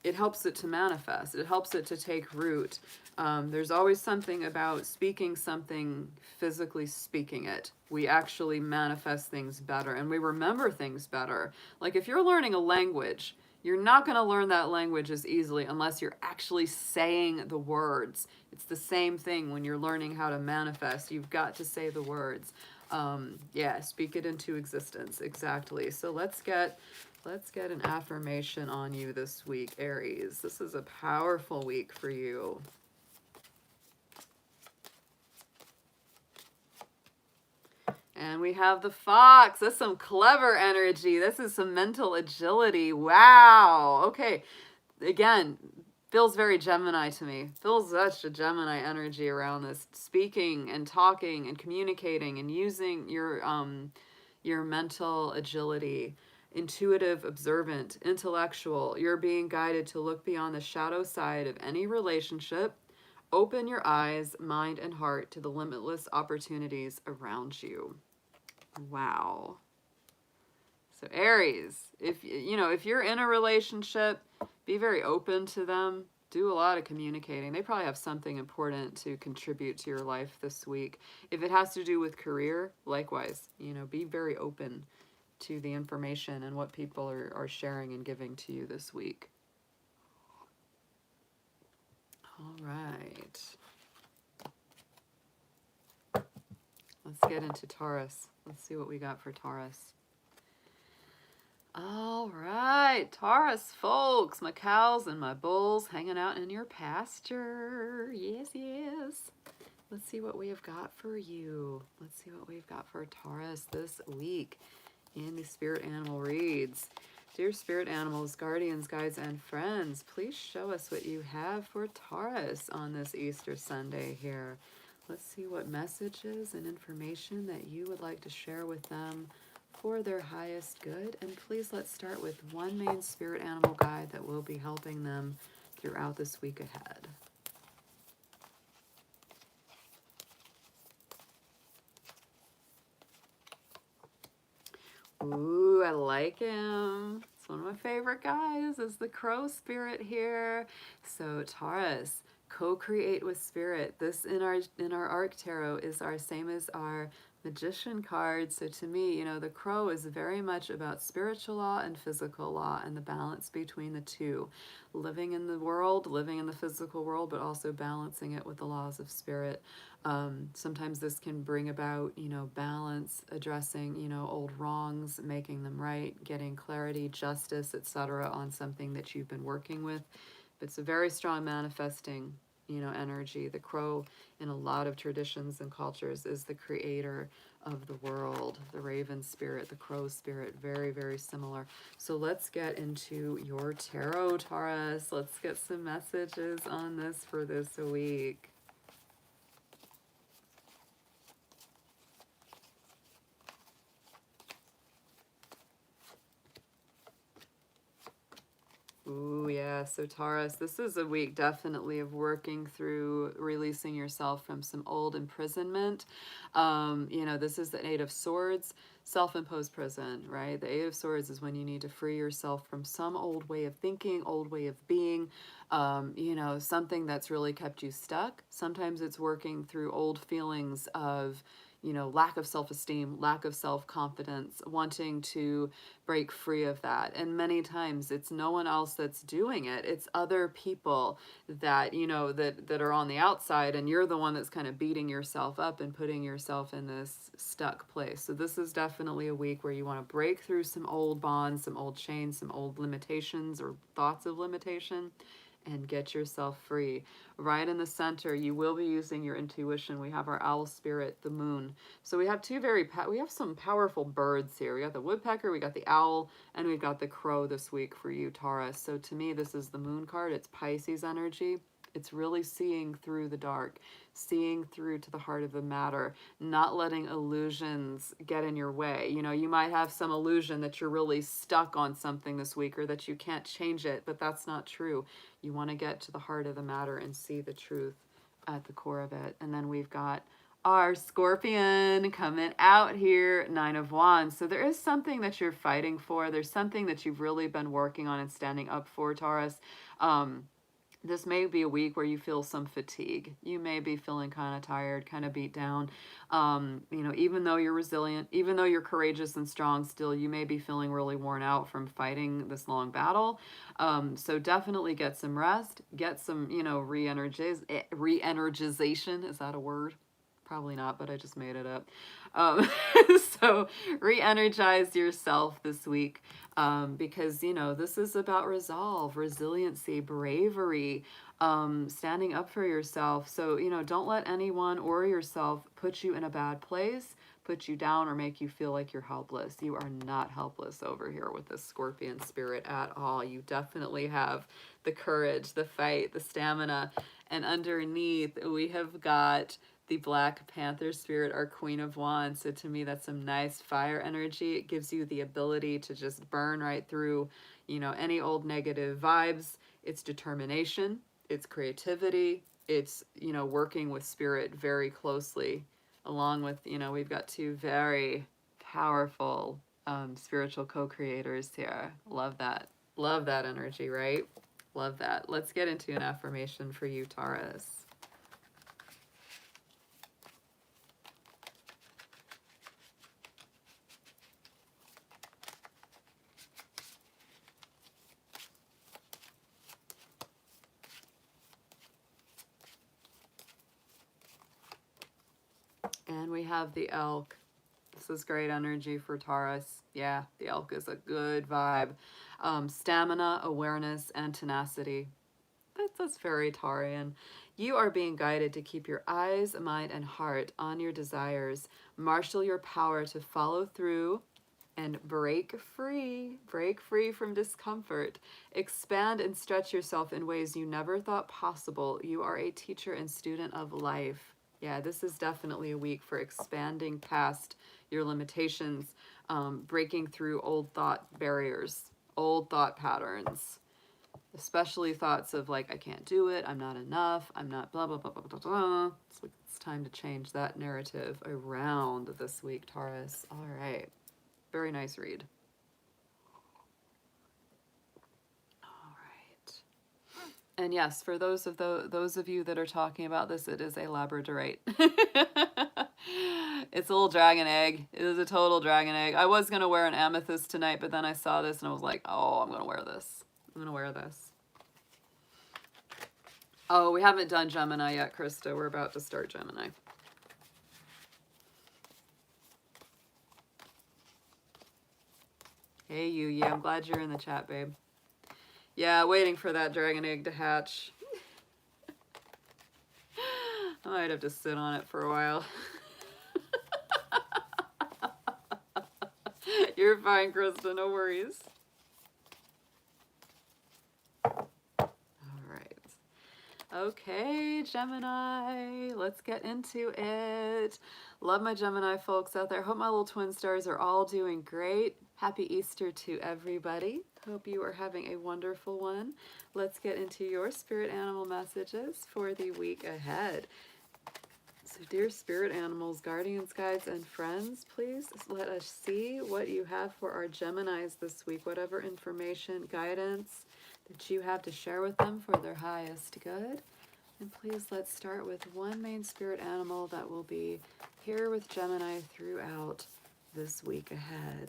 it helps it to manifest. It helps it to take root. There's always something about speaking something, physically speaking it. We actually manifest things better and we remember things better. Like if you're learning a language, you're not going to learn that language as easily unless you're actually saying the words. It's the same thing when you're learning how to manifest. You've got to say the words. Yeah, speak it into existence. Exactly. So let's get an affirmation on you this week, Aries. This is a powerful week for you. And we have the Fox. That's some clever energy. This is some mental agility. Wow. Okay. Again, feels very Gemini to me. Feels such a Gemini energy around this. Speaking and talking and communicating and using your mental agility. Intuitive, observant, intellectual. You're being guided to look beyond the shadow side of any relationship. Open your eyes, mind, and heart to the limitless opportunities around you. Wow. So Aries, if you're in a relationship, be very open to them. Do a lot of communicating. They probably have something important to contribute to your life this week. If it has to do with career, likewise, be very open to the information and what people are sharing and giving to you this week. All right. Let's get into Taurus. Let's see what we got for Taurus. All right, Taurus folks, my cows and my bulls hanging out in your pasture. Yes, yes. Let's see what we have got for you. Let's see what we've got for Taurus this week in the Spirit Animal Reads. Dear Spirit Animals, Guardians, Guides, and Friends, please show us what you have for Taurus on this Easter Sunday here. Let's see what messages and information that you would like to share with them for their highest good. And please let's start with one main spirit animal guide that will be helping them throughout this week ahead. Ooh, I like him. It's one of my favorite guys is the crow spirit here. So Taurus, co-create with spirit. This in our arc tarot is our same as our magician card. So to me, you know, the crow is very much about spiritual law and physical law and the balance between the two. Living in the world, living in the physical world, but also balancing it with the laws of spirit. Sometimes this can bring about, you know, balance, addressing, you know, old wrongs, making them right, getting clarity, justice, etc. on something that you've been working with. It's a very strong manifesting, you know, energy. The crow in a lot of traditions and cultures is the creator of the world. The raven spirit, the crow spirit, very, very similar. So let's get into your tarot, Taurus. Let's get some messages on this for this week. Ooh, yeah. So Taurus, this is a week definitely of working through releasing yourself from some old imprisonment. You know, this is the Eight of Swords, self-imposed prison, right? The Eight of Swords is when you need to free yourself from some old way of thinking, old way of being, you know, something that's really kept you stuck. Sometimes it's working through old feelings of, you know, lack of self-esteem, lack of self-confidence, wanting to break free of that. And many times it's no one else that's doing it. It's other people that, you know, that are on the outside, and you're the one that's kind of beating yourself up and putting yourself in this stuck place. So this is definitely a week where you want to break through some old bonds, some old chains, some old limitations or thoughts of limitation, and get yourself free. Right in the center, you will be using your intuition. We have our owl spirit, the moon. So we have we have some powerful birds here. We got the woodpecker, we got the owl, and we've got the crow this week for you, Taurus. So to me, this is the moon card. It's Pisces energy. It's really seeing through the dark, seeing through to the heart of the matter, not letting illusions get in your way. You know, you might have some illusion that you're really stuck on something this week or that you can't change it, but that's not true. You want to get to the heart of the matter and see the truth at the core of it. And then we've got our Scorpion coming out here, Nine of Wands. So there is something that you're fighting for. There's something that you've really been working on and standing up for, Taurus. This may be a week where you feel some fatigue. You may be feeling kind of tired, kind of beat down. You know, even though you're resilient, even though you're courageous and strong still, you may be feeling really worn out from fighting this long battle. So definitely get some rest, get some, you know, re-energization. Is that a word? Probably not, but I just made it up. Um, so re-energize yourself this week, because, you know, this is about resolve, resiliency, bravery, standing up for yourself. So, you know, don't let anyone or yourself put you in a bad place, put you down, or make you feel like you're helpless. You are not helpless over here with this Scorpion spirit at all. You definitely have the courage, the fight, the stamina. And underneath, we have got the Black Panther spirit, our Queen of Wands. So to me, that's some nice fire energy. It gives you the ability to just burn right through, you know, any old negative vibes. It's determination, it's creativity, it's, you know, working with spirit very closely, along with, you know, we've got two very powerful spiritual co-creators here. Love that. Love that energy, right? Love that. Let's get into an affirmation for you, Taurus. And we have the elk. This is great energy for Taurus. Yeah, the elk is a good vibe. Stamina, awareness, and tenacity. That's very Taurian. You are being guided to keep your eyes, mind, and heart on your desires. Marshal your power to follow through and break free. Break free from discomfort. Expand and stretch yourself in ways you never thought possible. You are a teacher and student of life. Yeah, this is definitely a week for expanding past your limitations, breaking through old thought barriers, old thought patterns, especially thoughts of like, I can't do it, I'm not enough, I'm not blah, blah, blah, blah, blah, blah. It's time to change that narrative around this week, Taurus. All right. Very nice read. And yes, for those of you that are talking about this, it is a labradorite. It's a little dragon egg. It is a total dragon egg. I was gonna wear an amethyst tonight, but then I saw this and I was like, oh, I'm gonna wear this. I'm gonna wear this. Oh, we haven't done Gemini yet, Krista. We're about to start Gemini. Hey, Yu, I'm glad you're in the chat, babe. Yeah, waiting for that dragon egg to hatch. I might have to sit on it for a while. You're fine, Krista, no worries. All right. Okay, Gemini, let's get into it. Love my Gemini folks out there. Hope my little twin stars are all doing great. Happy Easter to everybody. Hope you are having a wonderful one. Let's get into your spirit animal messages for the week ahead. So dear spirit animals, guardians, guides, and friends, please let us see what you have for our Geminis this week. Whatever information, guidance that you have to share with them for their highest good. And please let's start with one main spirit animal that will be here with Gemini throughout this week ahead.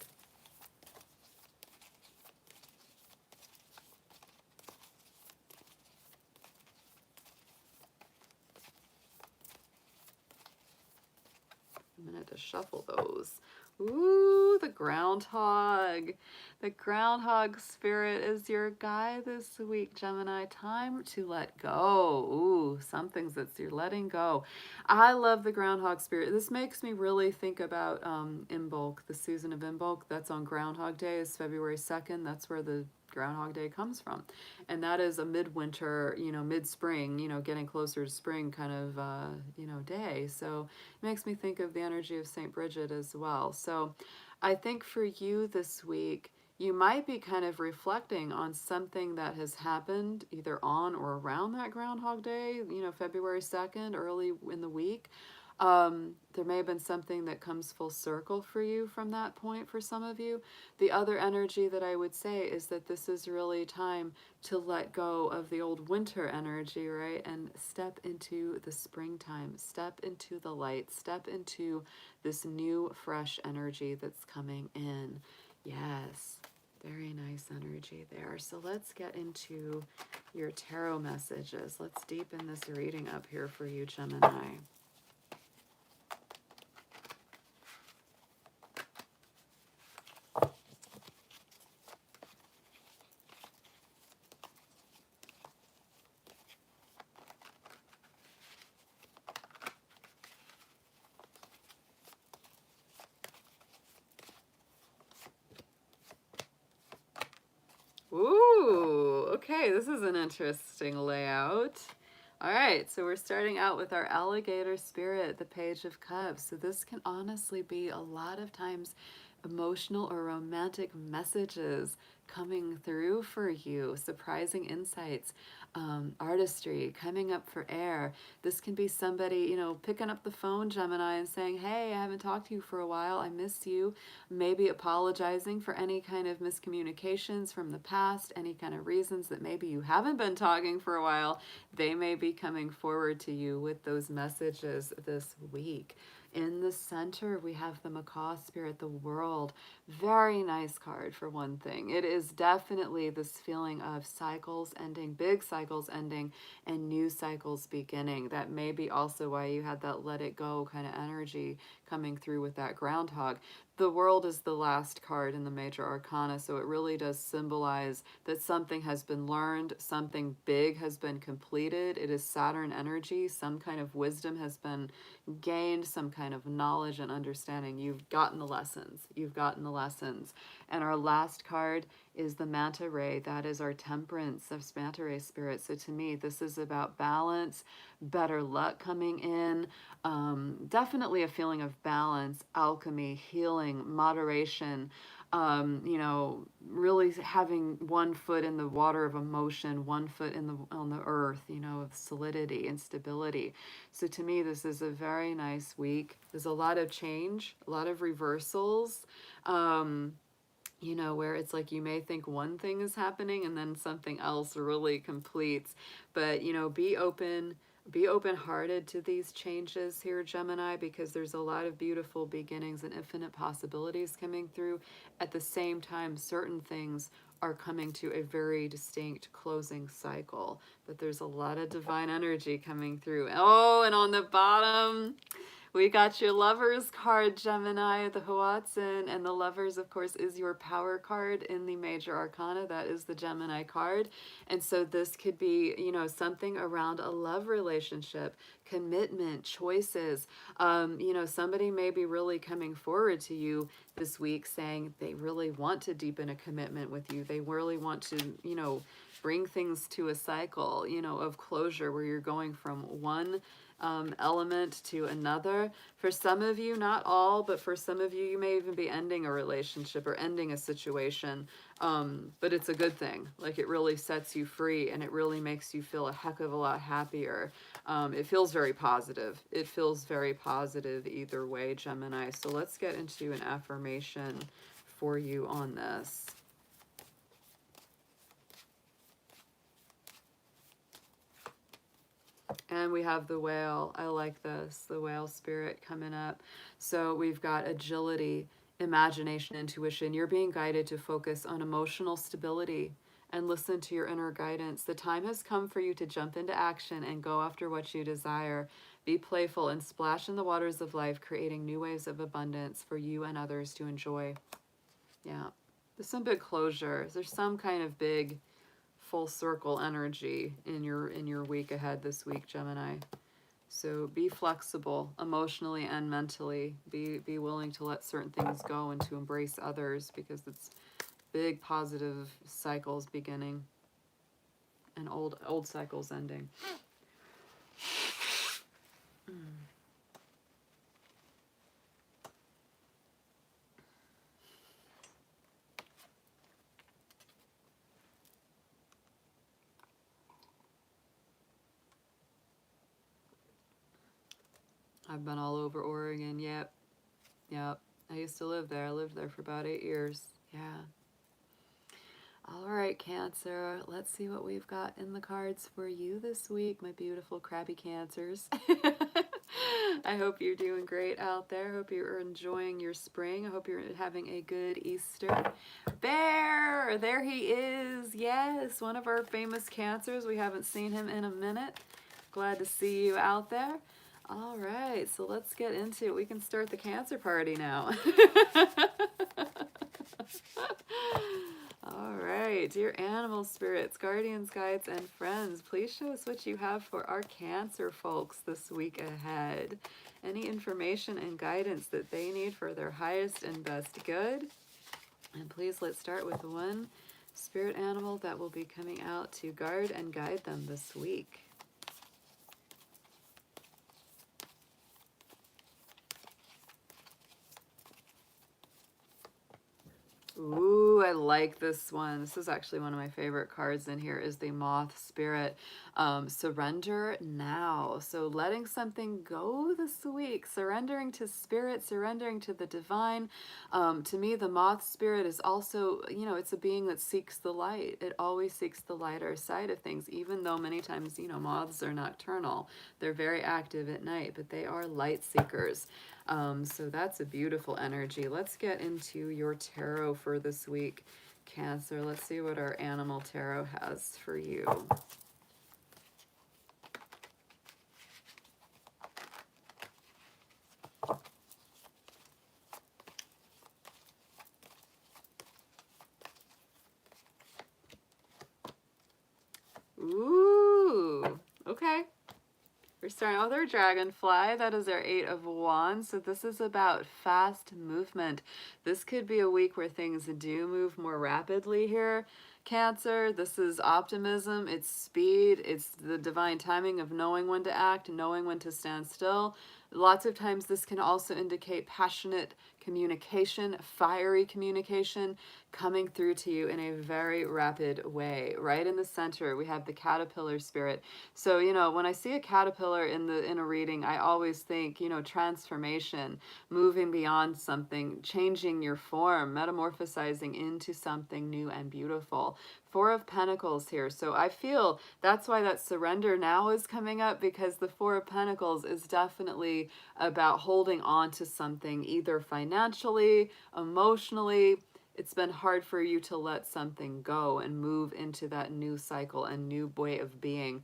A minute to shuffle those. Ooh, the groundhog. The groundhog spirit is your guide this week, Gemini. Time to let go. Ooh, some things that you're letting go. I love the groundhog spirit. This makes me really think about Imbolc, the season of Imbolc. That's on Groundhog Day, is February 2nd. That's where the Groundhog Day comes from. And that is a midwinter, mid-spring, getting closer to spring kind of, day. So it makes me think of the energy of St. Bridget as well. So I think for you this week, you might be kind of reflecting on something that has happened either on or around that Groundhog Day, February 2nd, early in the week. There may have been something that comes full circle for you from that point for some of you. The other energy that I would say is that this is really time to let go of the old winter energy, right? And step into the springtime, step into the light, step into this new, fresh energy that's coming in. Yes, very nice energy there. So let's get into your tarot messages. Let's deepen this reading up here for you, Gemini. Ooh, okay, this is an interesting layout. All right, so we're starting out with our alligator spirit, the Page of Cups. So this can honestly be a lot of times emotional or romantic messages coming through for you, surprising insights, artistry, coming up for air. This can be somebody, picking up the phone, Gemini, and saying, hey, I haven't talked to you for a while. I miss you. Maybe apologizing for any kind of miscommunications from the past, any kind of reasons that maybe you haven't been talking for a while. They may be coming forward to you with those messages this week. In the center, we have the Macaw spirit, the world. Very nice card for one thing. It is definitely this feeling of cycles ending, big cycles ending, and new cycles beginning. That may be also why you had that let it go kind of energy coming through with that groundhog. The world is the last card in the major arcana, so it really does symbolize that something has been learned, something big has been completed. It is Saturn energy. Some kind of wisdom has been gained, some kind of knowledge and understanding. You've gotten the lessons. You've gotten the lessons. And our last card is the Manta Ray. That is our temperance of Manta Ray spirit. So to me, this is about balance, better luck coming in, definitely a feeling of balance, alchemy, healing, moderation, really having one foot in the water of emotion, one foot on the earth, of solidity and stability. So to me, this is a very nice week. There's a lot of change, a lot of reversals. you know, where it's like you may think one thing is happening and then something else really completes. But, you know, be open-hearted to these changes here, Gemini, because there's a lot of beautiful beginnings and infinite possibilities coming through. At the same time, certain things are coming to a very distinct closing cycle, but there's a lot of divine energy coming through. Oh, and on the bottom, we got your Lovers card, Gemini, the Huatzin, and the Lovers, of course, is your power card in the Major Arcana. That is the Gemini card. And so this could be, you know, something around a love relationship, commitment, choices. You know, somebody may be really coming forward to you this week saying they really want to deepen a commitment with you. They really want to, you know, bring things to a cycle, you know, of closure where you're going from one element to another. For some of you, not all, but for some of you, you may even be ending a relationship or ending a situation. But it's a good thing. Like, it really sets you free and it really makes you feel a heck of a lot happier. It feels very positive. It feels very positive either way, Gemini. So let's get into an affirmation for you on this. And we have the whale. I like this, the whale spirit coming up. So we've got agility, imagination, intuition. You're being guided to focus on emotional stability and listen to your inner guidance. The time has come for you to jump into action and go after what you desire. Be playful and splash in the waters of life, creating new waves of abundance for you and others to enjoy. Yeah. There's some big closure. There's some kind of big full circle energy in your week ahead this week, Gemini. So be flexible emotionally and mentally. Be willing to let certain things go and to embrace others, because it's big positive cycles beginning and old cycles ending. I've been all over Oregon. Yep. I used to live there. I lived there for about 8 years. Yeah. All right, Cancer. Let's see what we've got in the cards for you this week, my beautiful crabby Cancers. I hope you're doing great out there. I hope you're enjoying your spring. I hope you're having a good Easter. Bear! There he is. Yes, one of our famous Cancers. We haven't seen him in a minute. Glad to see you out there. All right, so let's get into it. We can start the Cancer party now. All right, dear animal spirits, guardians, guides, and friends, please show us what you have for our Cancer folks this week ahead. Any information and guidance that they need for their highest and best good. And please, let's start with one spirit animal that will be coming out to guard and guide them this week. Ooh, I like this one. This is actually one of my favorite cards in here, is the Moth Spirit. Surrender now. So letting something go this week, surrendering to spirit, surrendering to the divine. To me, the Moth Spirit is also, you know, it's a being that seeks the light. It always seeks the lighter side of things, even though many times, you know, moths are nocturnal. They're very active at night, but they are light seekers. So that's a beautiful energy. Let's get into your tarot for this week, Cancer. Let's see what our animal tarot has for you. Ooh, okay. We're starting with our dragonfly. That is our 8 of Wands. So this is about fast movement. This could be a week where things do move more rapidly here, Cancer. This is optimism. It's speed. It's the divine timing of knowing when to act, knowing when to stand still. Lots of times this can also indicate passionate communication, fiery communication coming through to you in a very rapid way. Right in the center, we have the caterpillar spirit. So, you know, when I see a caterpillar in a reading, I always think, you know, transformation, moving beyond something, changing your form, metamorphosizing into something new and beautiful. Four of Pentacles here. So I feel that's why that surrender now is coming up, because the Four of Pentacles is definitely about holding on to something, either financially, emotionally. It's been hard for you to let something go and move into that new cycle and new way of being.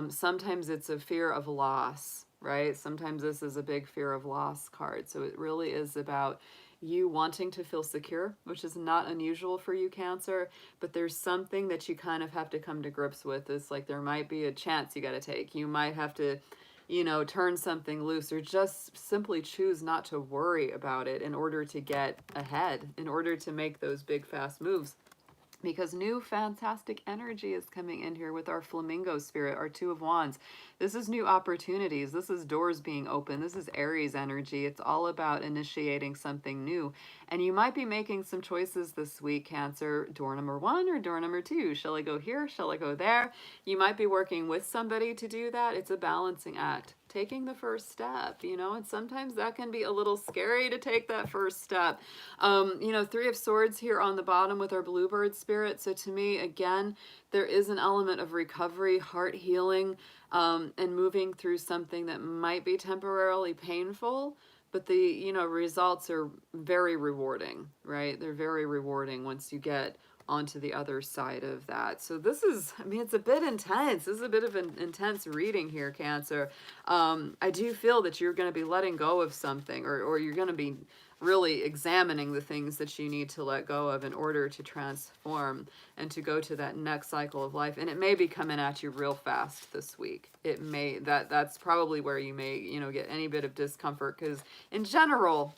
Sometimes it's a fear of loss, right? Sometimes this is a big fear of loss card. So it really is about you wanting to feel secure, which is not unusual for you, Cancer, but there's something that you kind of have to come to grips with. It's like there might be a chance you got to take. You might have to, you know, turn something loose, or just simply choose not to worry about it in order to get ahead, in order to make those big, fast moves. Because new fantastic energy is coming in here with our flamingo spirit, our Two of Wands. This is new opportunities. This is doors being open. This is Aries energy. It's all about initiating something new. And you might be making some choices this week, Cancer. Door number 1 or door number 2? Shall I go here? Shall I go there? You might be working with somebody to do that. It's a balancing act. Taking the first step, you know, and sometimes that can be a little scary to take that first step. You know, Three of Swords here on the bottom with our bluebird spirit. So to me, again, there is an element of recovery, heart healing, and moving through something that might be temporarily painful, but the, you know, results are very rewarding, right? They're very rewarding once you get onto the other side of that. So this is, I mean, it's a bit intense. This is a bit of an intense reading here, Cancer. I do feel that you're going to be letting go of something, or you're going to be really examining the things that you need to let go of in order to transform and to go to that next cycle of life. And it may be coming at you real fast this week. It may, that's probably where you may, you know, get any bit of discomfort, because in general,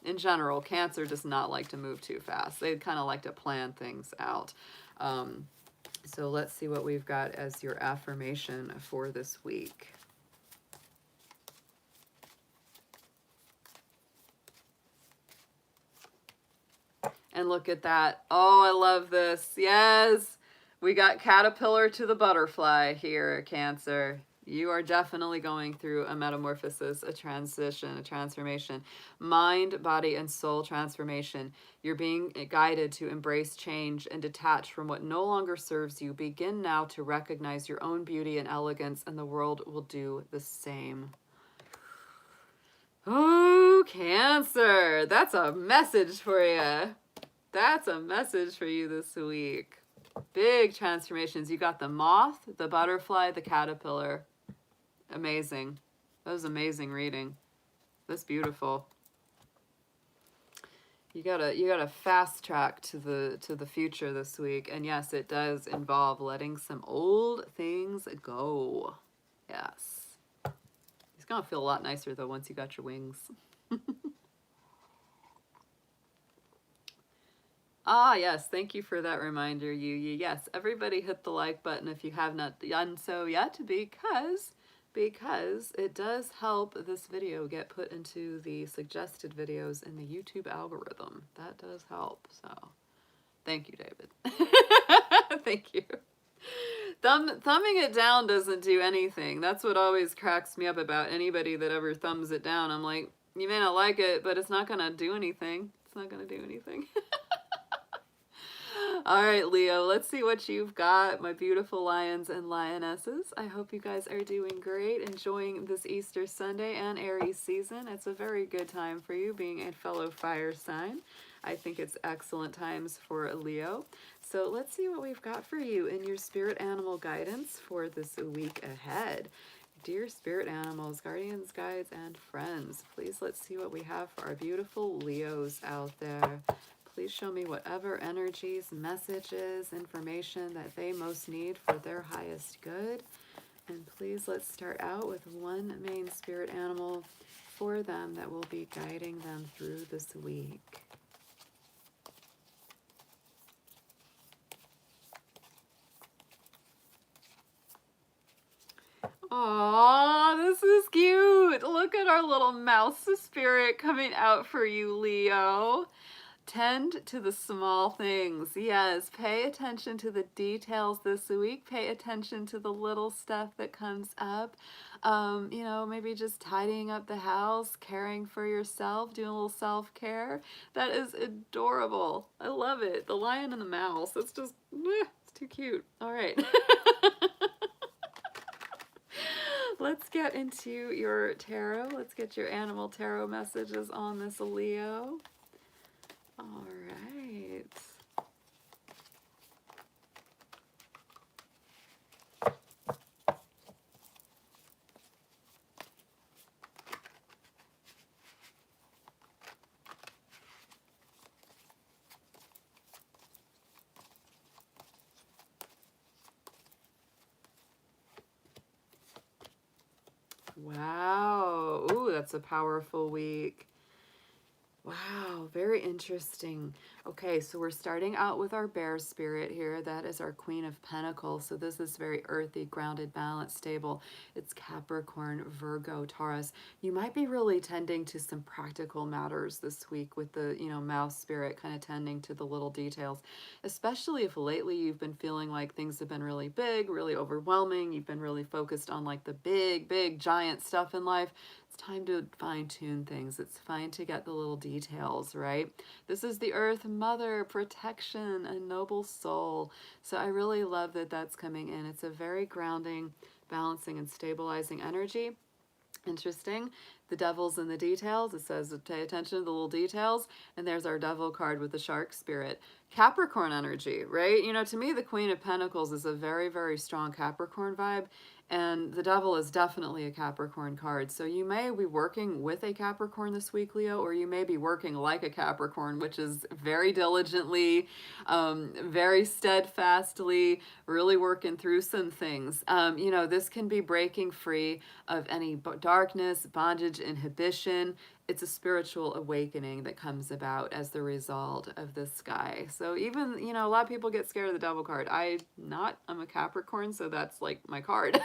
Cancer does not like to move too fast. They kind of like to plan things out. So let's see what we've got as your affirmation for this week. And look at that. Oh, I love this. Yes. We got caterpillar to the butterfly here, Cancer. You are definitely going through a metamorphosis, a transition, a transformation. Mind, body, and soul transformation. You're being guided to embrace change and detach from what no longer serves you. Begin now to recognize your own beauty and elegance, and the world will do the same. Oh, Cancer. That's a message for you. That's a message for you this week. Big transformations. You got the moth, the butterfly, the caterpillar. Amazing. That was amazing reading. That's beautiful. You gotta fast track to the future this week. And yes, it does involve letting some old things go. Yes. It's gonna feel a lot nicer though once you got your wings. Ah, yes. Thank you for that reminder, Yu. Yes, everybody hit the like button if you have not done so yet, because it does help this video get put into the suggested videos in the YouTube algorithm. That does help. So thank you, David. Thank you. Thumbing it down doesn't do anything. That's what always cracks me up about anybody that ever thumbs it down. I'm like, you may not like it, but it's not going to do anything. It's not going to do anything. All right, Leo, let's see what you've got, my beautiful lions and lionesses. I hope you guys are doing great, enjoying this Easter Sunday and Aries season. It's a very good time for you, being a fellow fire sign. I think it's excellent times for Leo. So let's see what we've got for you in your spirit animal guidance for this week ahead. Dear spirit animals, guardians, guides, and friends, please let's see what we have for our beautiful Leos out there. Please show me whatever energies, messages, information that they most need for their highest good. And please let's start out with one main spirit animal for them that will be guiding them through this week. Aw, this is cute. Look at our little mouse mouse spirit coming out for you, Leo. Tend to the small things. Yes, pay attention to the details this week. Pay attention to the little stuff that comes up. You know, maybe just tidying up the house, caring for yourself, doing a little self-care. That is adorable. I love it. The lion and the mouse. It's just, it's too cute. All right. Let's get into your tarot. Let's get your animal tarot messages on this Leo. All right. Wow. Ooh, that's a powerful week. Wow, very interesting. Okay, so we're starting out with our bear spirit here. That is our Queen of Pentacles. So this is very earthy, grounded, balanced, stable. It's Capricorn, Virgo, Taurus. You might be really tending to some practical matters this week with the, you know, mouse spirit, kind of tending to the little details, especially if lately you've been feeling like things have been really big, really overwhelming. You've been really focused on like the big, giant stuff in life. It's time to fine-tune things. It's fine to get the little details, right? This is the Earth Mother, protection, a noble soul. So I really love that that's coming in. It's a very grounding, balancing, and stabilizing energy. Interesting. The devil's in the details. It says pay attention to the little details. And there's our devil card with the shark spirit. Capricorn energy, right? You know, to me, the Queen of Pentacles is a very strong Capricorn vibe. And the devil is definitely a Capricorn card. So you may be working with a Capricorn this week, Leo, or you may be working like a Capricorn, which is very diligently, very steadfastly, really working through some things. You know, this can be breaking free of any darkness, bondage, inhibition. It's a spiritual awakening that comes about as the result of this sky. So even, you know, a lot of people get scared of the devil card. I'm a Capricorn, so that's like my card.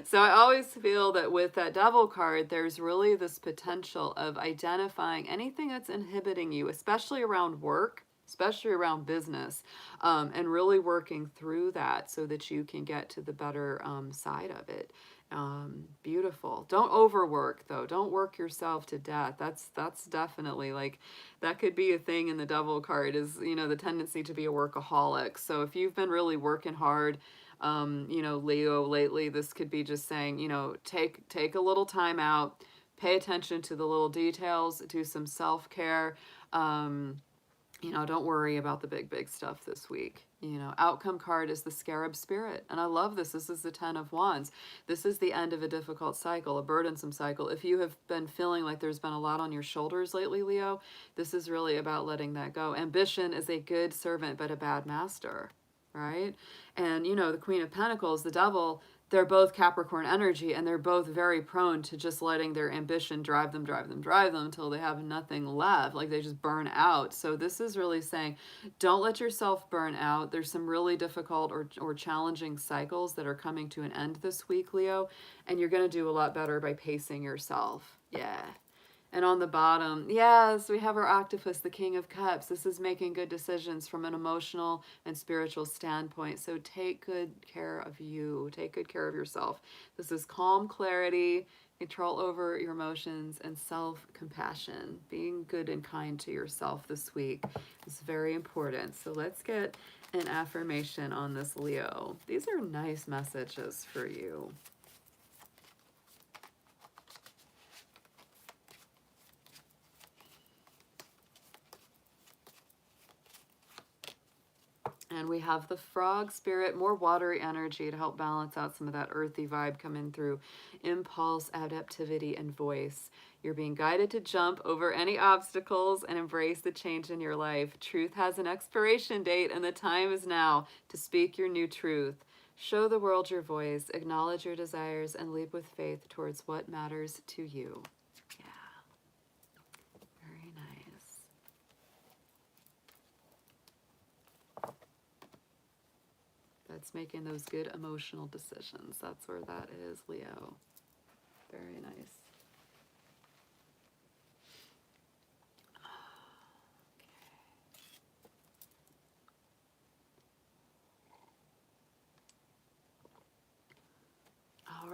So I always feel that with that devil card, there's really this potential of identifying anything that's inhibiting you, especially around work, especially around business, and really working through that so that you can get to the better side of it. Beautiful. Don't overwork though. Don't work yourself to death. That's definitely like, that could be a thing in the devil card is, you know, the tendency to be a workaholic. So if you've been really working hard, you know, Leo, lately, this could be just saying, you know, take a little time out, pay attention to the little details, do some self-care. You know, don't worry about the big stuff this week. You know, outcome card is the Scarab Spirit. And I love this. This is the 10 of Wands. This is the end of a difficult cycle, a burdensome cycle. If you have been feeling like there's been a lot on your shoulders lately, Leo, this is really about letting that go. Ambition is a good servant, but a bad master, right? And, you know, the Queen of Pentacles, the devil, they're both Capricorn energy, and they're both very prone to just letting their ambition drive them until they have nothing left, like they just burn out. So this is really saying, don't let yourself burn out. There's some really difficult or challenging cycles that are coming to an end this week, Leo, and you're going to do a lot better by pacing yourself. Yeah. And on the bottom, yes, we have our octopus, the King of Cups. This is making good decisions from an emotional and spiritual standpoint. So take good care of you. Take good care of yourself. This is calm clarity, control over your emotions, and self-compassion. Being good and kind to yourself this week is very important. So let's get an affirmation on this, Leo. These are nice messages for you. And we have the frog spirit, more watery energy to help balance out some of that earthy vibe coming through. Impulse, adaptivity, and voice. You're being guided to jump over any obstacles and embrace the change in your life. Truth has an expiration date, and the time is now to speak your new truth. Show the world your voice, acknowledge your desires, and leap with faith towards what matters to you. Yeah. Very nice. That's making those good emotional decisions. That's where that is, Leo. Very nice.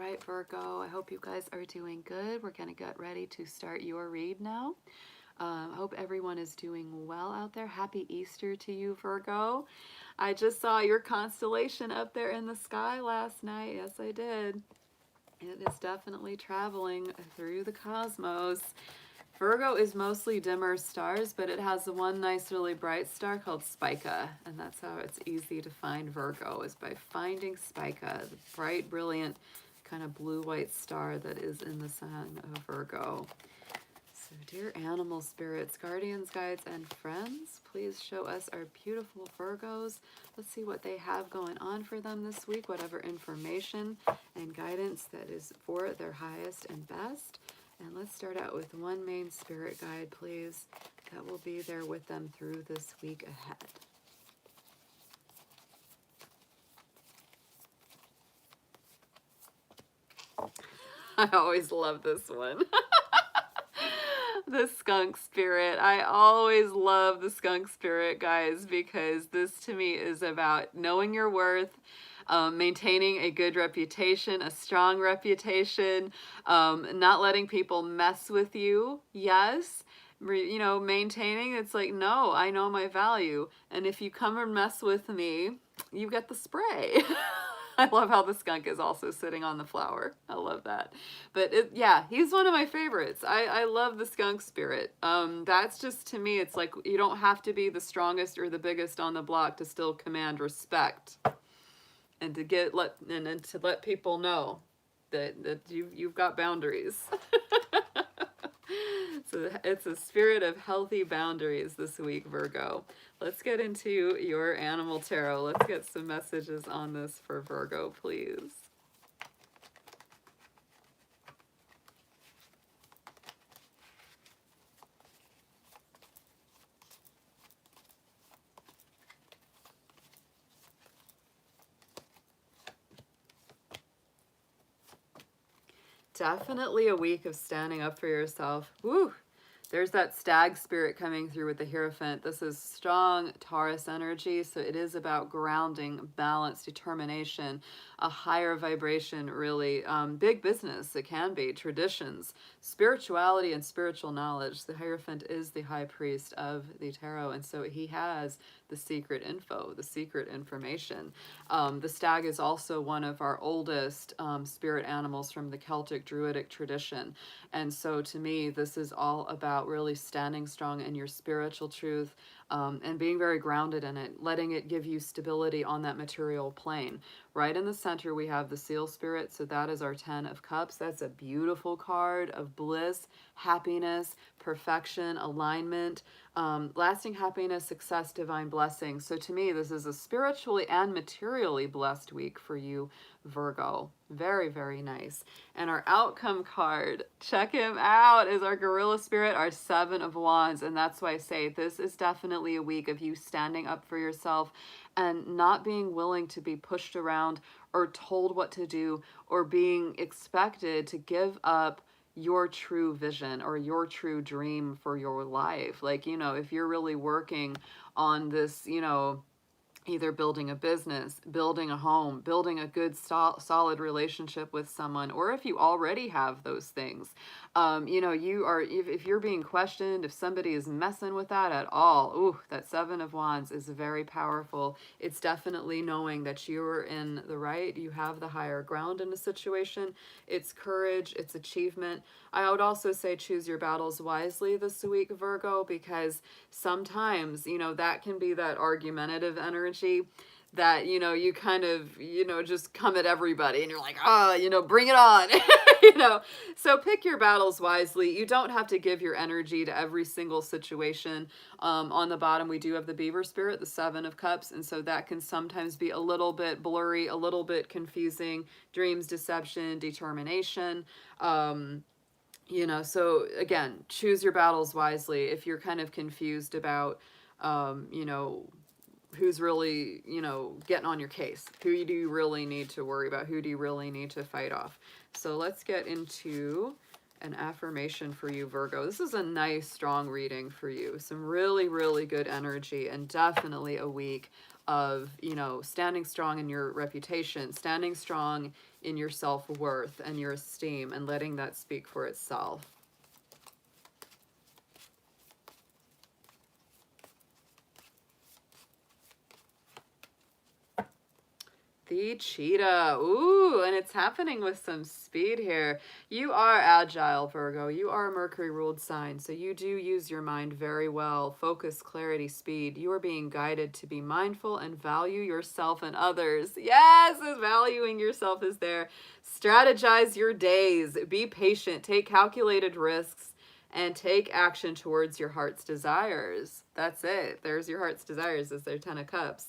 right, Virgo, I hope you guys are doing good. We're going to get ready to start your read now. I hope everyone is doing well out there. Happy Easter to you, Virgo. I just saw your constellation up there in the sky last night. Yes, I did. It is definitely traveling through the cosmos. Virgo is mostly dimmer stars, but it has one nice really bright star called Spica, and that's how it's easy to find Virgo, is by finding Spica, the bright, brilliant, kind of blue-white star that is in the sign of Virgo. So dear animal spirits, guardians, guides, and friends, please show us our beautiful Virgos. Let's see what they have going on for them this week, whatever information and guidance that is for their highest and best. And let's start out with one main spirit guide, please, that will be there with them through this week ahead. I always love this one. The skunk spirit. I always love the skunk spirit, guys, because this to me is about knowing your worth, maintaining a good reputation, a strong reputation, not letting people mess with you. Yes. You know, maintaining, it's like, no, I know my value. And if you come and mess with me, you get the spray. I love how the skunk is also sitting on the flower. I love that. But yeah, he's one of my favorites. I love the skunk spirit. That's just, to me, it's like you don't have to be the strongest or the biggest on the block to still command respect. And to to let people know that you've got boundaries. So it's a spirit of healthy boundaries this week, Virgo. Let's get into your animal tarot. Let's get some messages on this for Virgo, please. Definitely a week of standing up for yourself. Woo! There's that stag spirit coming through with the Hierophant. This is strong Taurus energy, so it is about grounding, balance, determination, a higher vibration, really. Big business, it can be, traditions, spirituality, and spiritual knowledge. The Hierophant is the high priest of the tarot, and so he has the secret info, the secret information. The stag is also one of our oldest spirit animals from the Celtic Druidic tradition. And so to me, this is all about really standing strong in your spiritual truth, and being very grounded in it, letting it give you stability on that material plane. Right in the center, we have the Seal Spirit, so that is our 10 of Cups. That's a beautiful card of bliss, happiness, perfection, alignment, lasting happiness, success, divine blessing. So to me, this is a spiritually and materially blessed week for you, Virgo. Very, very nice. And our outcome card, check him out, is our Gorilla Spirit, our 7 of Wands. And that's why I say this is definitely a week of you standing up for yourself and not being willing to be pushed around or told what to do or being expected to give up your true vision or your true dream for your life. Like, you know, if you're really working on this, you know, either building a business, building a home, building a good solid relationship with someone, or if you already have those things, you know, you are, if you're being questioned, if somebody is messing with that at all, ooh, that 7 of Wands is very powerful. It's definitely knowing that you're in the right, you have the higher ground in a situation. It's courage, it's achievement. I would also say choose your battles wisely this week, Virgo, because sometimes, you know, that can be that argumentative energy that, you know, you kind of, you know, just come at everybody and you're like, ah, you know, bring it on. You know, so pick your battles wisely. You don't have to give your energy to every single situation. On the bottom, we do have the Beaver Spirit, the 7 of Cups, and so that can sometimes be a little bit blurry, a little bit confusing. Dreams, deception, determination. You know, so again, choose your battles wisely. If you're kind of confused about, you know, who's really, you know, getting on your case, who do you really need to worry about, who do you really need to fight off. So let's get into an affirmation for you, Virgo. This is a nice, strong reading for you. Some really, really good energy, and definitely a week of, you know, standing strong in your reputation, standing strong in your self-worth and your esteem, and letting that speak for itself. The cheetah. Ooh, and it's happening with some speed here. You are agile, Virgo. You are a Mercury ruled sign, so you do use your mind very well. Focus, clarity, speed. You are being guided to be mindful and value yourself and others. Yes, valuing yourself is there. Strategize your days. Be patient. Take calculated risks and take action towards your heart's desires. That's it. There's your heart's desires, is their 10 of Cups.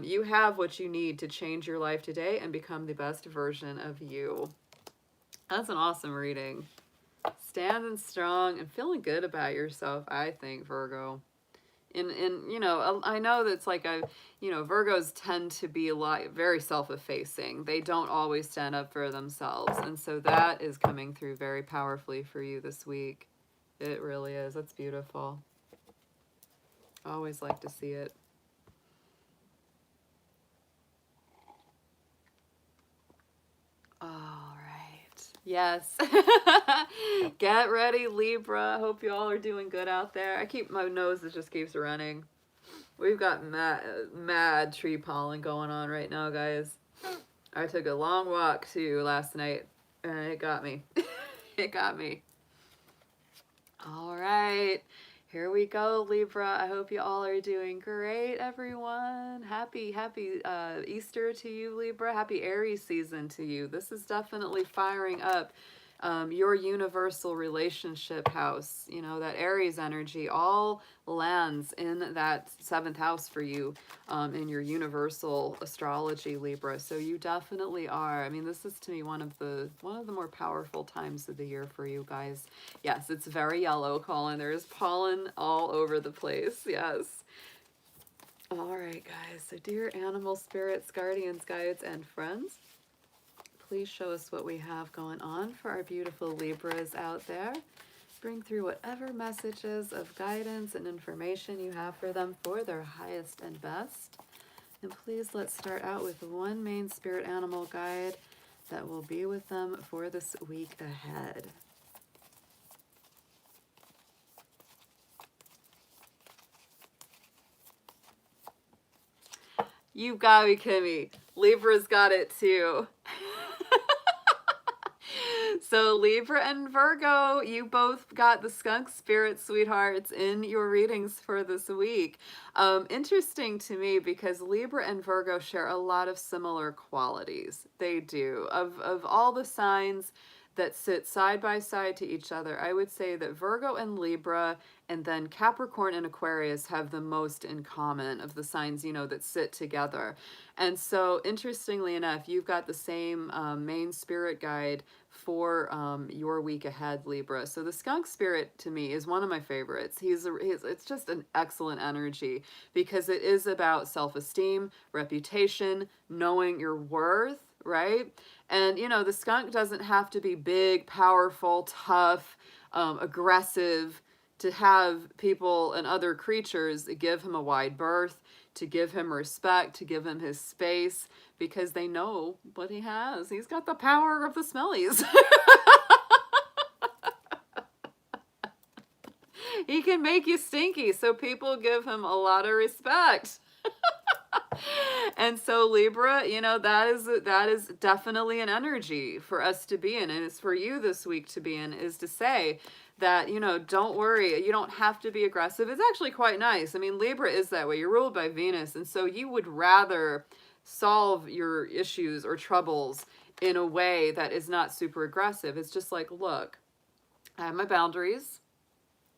You have what you need to change your life today and become the best version of you. That's an awesome reading. Standing strong and feeling good about yourself, I think, Virgo. And you know, I know that's like you know, Virgos tend to be a lot, very self-effacing. They don't always stand up for themselves. And so that is coming through very powerfully for you this week. It really is. That's beautiful. I always like to see it. All right. Yes. Get ready, Libra. Hope you all are doing good out there. My nose just keeps running. We've got mad tree pollen going on right now, guys. I took a long walk too last night and it got me. It got me. All right. Here we go, Libra. I hope you all are doing great, everyone. Happy Easter to you, Libra. Happy Aries season to you. This is definitely firing up your universal relationship house. You know, that Aries energy all lands in that 7th house for you in your universal astrology, Libra. So you definitely are. I mean, this is to me one of the more powerful times of the year for you guys. Yes, it's very yellow, Colin. There's pollen all over the place. Yes. All right, guys. So dear animal spirits, guardians, guides, and friends, please show us what we have going on for our beautiful Libras out there. Bring through whatever messages of guidance and information you have for them for their highest and best. And please let's start out with one main spirit animal guide that will be with them for this week ahead. You got me, Kimmy. Libra's got it too. So Libra and Virgo, you both got the skunk spirit sweethearts in your readings for this week. Interesting to me because Libra and Virgo share a lot of similar qualities. They do. Of all the signs that sit side by side to each other, I would say that Virgo and Libra and then Capricorn and Aquarius have the most in common of the signs, you know, that sit together. And so interestingly enough, you've got the same main spirit guide for your week ahead, Libra. So the skunk spirit to me is one of my favorites. It's just an excellent energy because it is about self-esteem, reputation, knowing your worth, right? And you know, the skunk doesn't have to be big, powerful, tough, aggressive to have people and other creatures give him a wide berth, to give him respect, to give him his space, because they know what he has. He's got the power of the smellies. He can make you stinky, so people give him a lot of respect. And so Libra, you know, that is definitely an energy for us to be in, and it's for you this week to be in, is to say that, you know, don't worry, you don't have to be aggressive. It's actually quite nice. I mean, Libra is that way. You're ruled by Venus, and so you would rather solve your issues or troubles in a way that is not super aggressive. It's just like, look, I have my boundaries.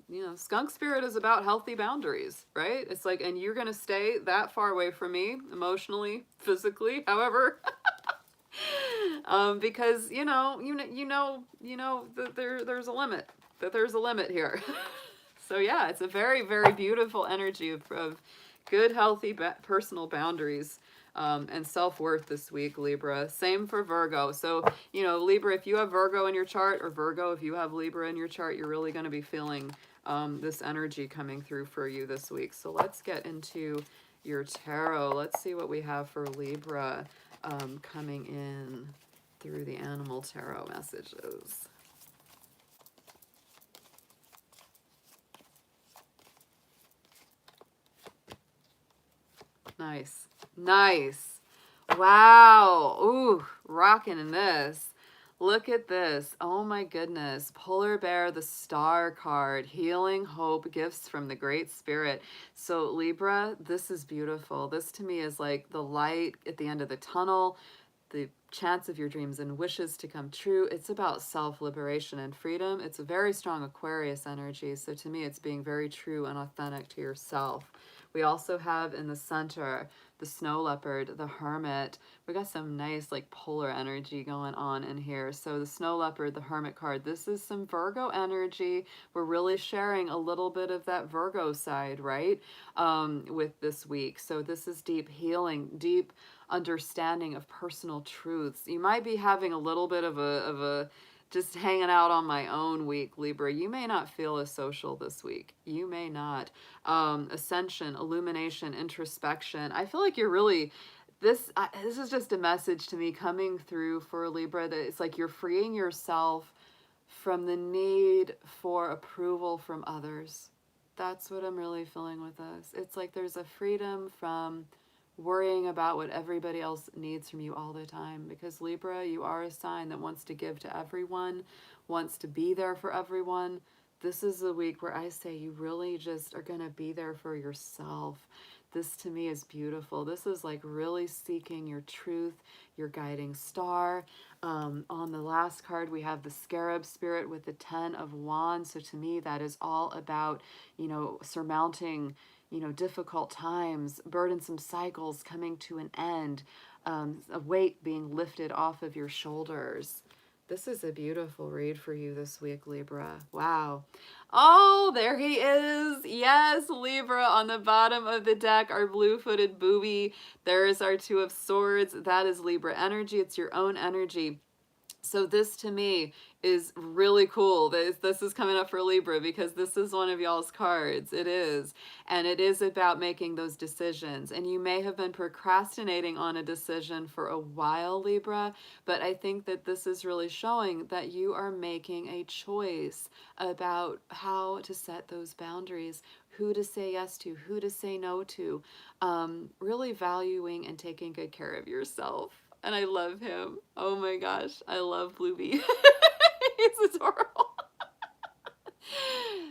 You know, skunk spirit is about healthy boundaries, right? It's like, and you're going to stay that far away from me emotionally, physically, however, because, you know that there's a limit, that there's a limit here. So yeah, it's a very, very beautiful energy of good, healthy personal boundaries and self-worth this week, Libra. Same for Virgo. So, you know, Libra, if you have Virgo in your chart, or Virgo, if you have Libra in your chart, you're really going to be feeling this energy coming through for you this week. So let's get into your tarot. Let's see what we have for Libra coming in through the animal tarot messages. Nice. Nice. Wow. Ooh, rocking in this. Look at this. Oh my goodness. Polar Bear, the Star card. Healing, hope, gifts from the Great Spirit. So Libra, this is beautiful. This to me is like the light at the end of the tunnel, the chance of your dreams and wishes to come true. It's about self-liberation and freedom. It's a very strong Aquarius energy. So to me, it's being very true and authentic to yourself. We also have in the center the snow leopard, the hermit. We got some nice like polar energy going on in here. So the snow leopard, the hermit card, this is some Virgo energy. We're really sharing a little bit of that Virgo side, right? With this week. So this is deep healing, deep understanding of personal truths. You might be having a little bit of a just hanging out on my own week, Libra. You may not feel as social this week. You may not. Ascension, illumination, introspection. I feel like you're really, this is just a message to me coming through for Libra, that it's like you're freeing yourself from the need for approval from others. That's what I'm really feeling with this. It's like there's a freedom from worrying about what everybody else needs from you all the time, because Libra, you are a sign that wants to give to everyone, wants to be there for everyone. This is a week where I say you really just are going to be there for yourself. This to me is beautiful. This is like really seeking your truth, your guiding star. On the last card, we have the Scarab Spirit with the 10 of Wands. So to me, that is all about, you know, surmounting, you know, difficult times, burdensome cycles coming to an end, a weight being lifted off of your shoulders. This is a beautiful read for you this week, Libra. Wow. Oh, there he is. Yes, Libra, on the bottom of the deck, our blue-footed booby. There is our Two of Swords. That is Libra energy. It's your own energy. So this to me is really cool. This is coming up for Libra because this is one of y'all's cards. It is. And it is about making those decisions. And you may have been procrastinating on a decision for a while, Libra, but I think that this is really showing that you are making a choice about how to set those boundaries, who to say yes to, who to say no to, really valuing and taking good care of yourself. And I love him. Oh my gosh, I love Bluebee. He's adorable.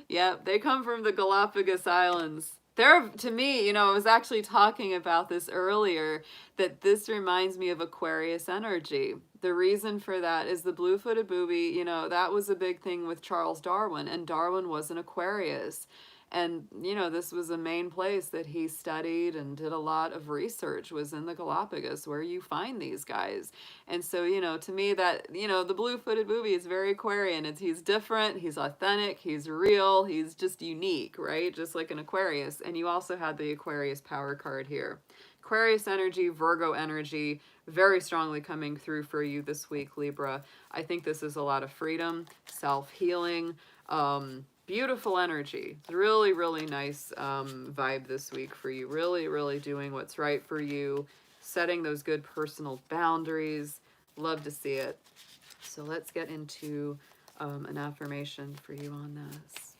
Yeah, they come from the Galapagos Islands. They're, to me, you know, I was actually talking about this earlier, that this reminds me of Aquarius energy. The reason for that is the blue-footed booby, you know, that was a big thing with Charles Darwin, and Darwin was an Aquarius. And, you know, this was a main place that he studied and did a lot of research, was in the Galapagos, where you find these guys. And so, you know, to me that, you know, the blue-footed booby is very Aquarian. He's different, he's authentic, he's real, he's just unique, right? Just like an Aquarius. And you also had the Aquarius power card here. Aquarius energy, Virgo energy, very strongly coming through for you this week, Libra. I think this is a lot of freedom, self-healing, beautiful energy. It's really, really nice vibe this week for you. Really, really doing what's right for you, setting those good personal boundaries. Love to see it. So let's get into an affirmation for you on this.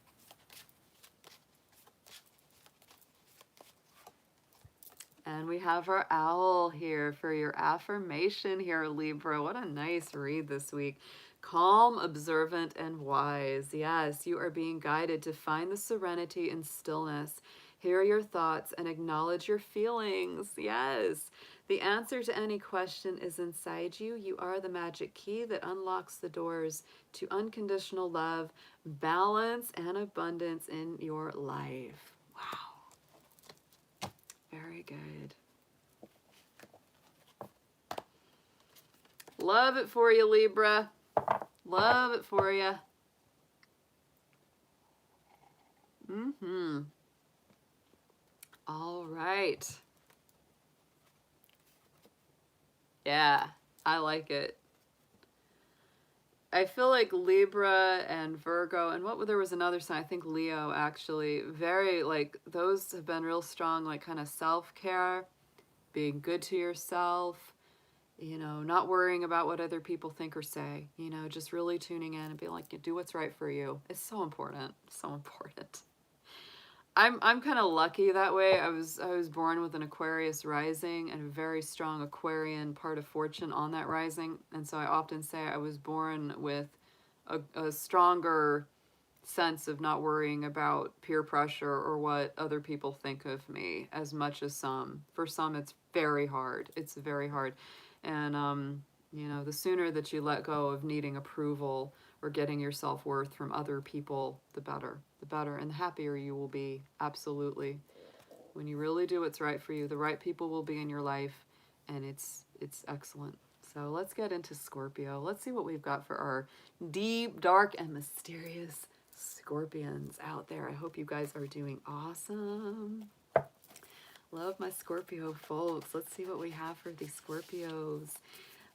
And we have our owl here for your affirmation here, Libra. What a nice read this week. Calm, observant, and wise. Yes, you are being guided to find the serenity and stillness. Hear your thoughts and acknowledge your feelings. Yes. The answer to any question is inside you. You are the magic key that unlocks the doors to unconditional love, balance, and abundance in your life. Wow. Very good. Love it for you, Libra. Love it for you. All right. Yeah, I like it. I feel like Libra and Virgo, and there was another sign, I think Leo actually, very like those have been real strong, like kind of self-care, being good to yourself, you know, not worrying about what other people think or say, you know, just really tuning in and being like, you do what's right for you. It's so important, so important. I'm kind of lucky that way. I was born with an Aquarius rising and a very strong Aquarian part of fortune on that rising, and so I often say I was born with a stronger sense of not worrying about peer pressure or what other people think of me as much as some. For some, it's very hard. It's very hard, and you know, the sooner that you let go of needing approval or getting your self-worth from other people, the better. The better and the happier you will be. Absolutely. When you really do what's right for you, the right people will be in your life, and it's excellent. So let's get into Scorpio. Let's see what we've got for our deep, dark, and mysterious Scorpions out there. I hope you guys are doing awesome. Love my Scorpio folks. Let's see what we have for these Scorpios.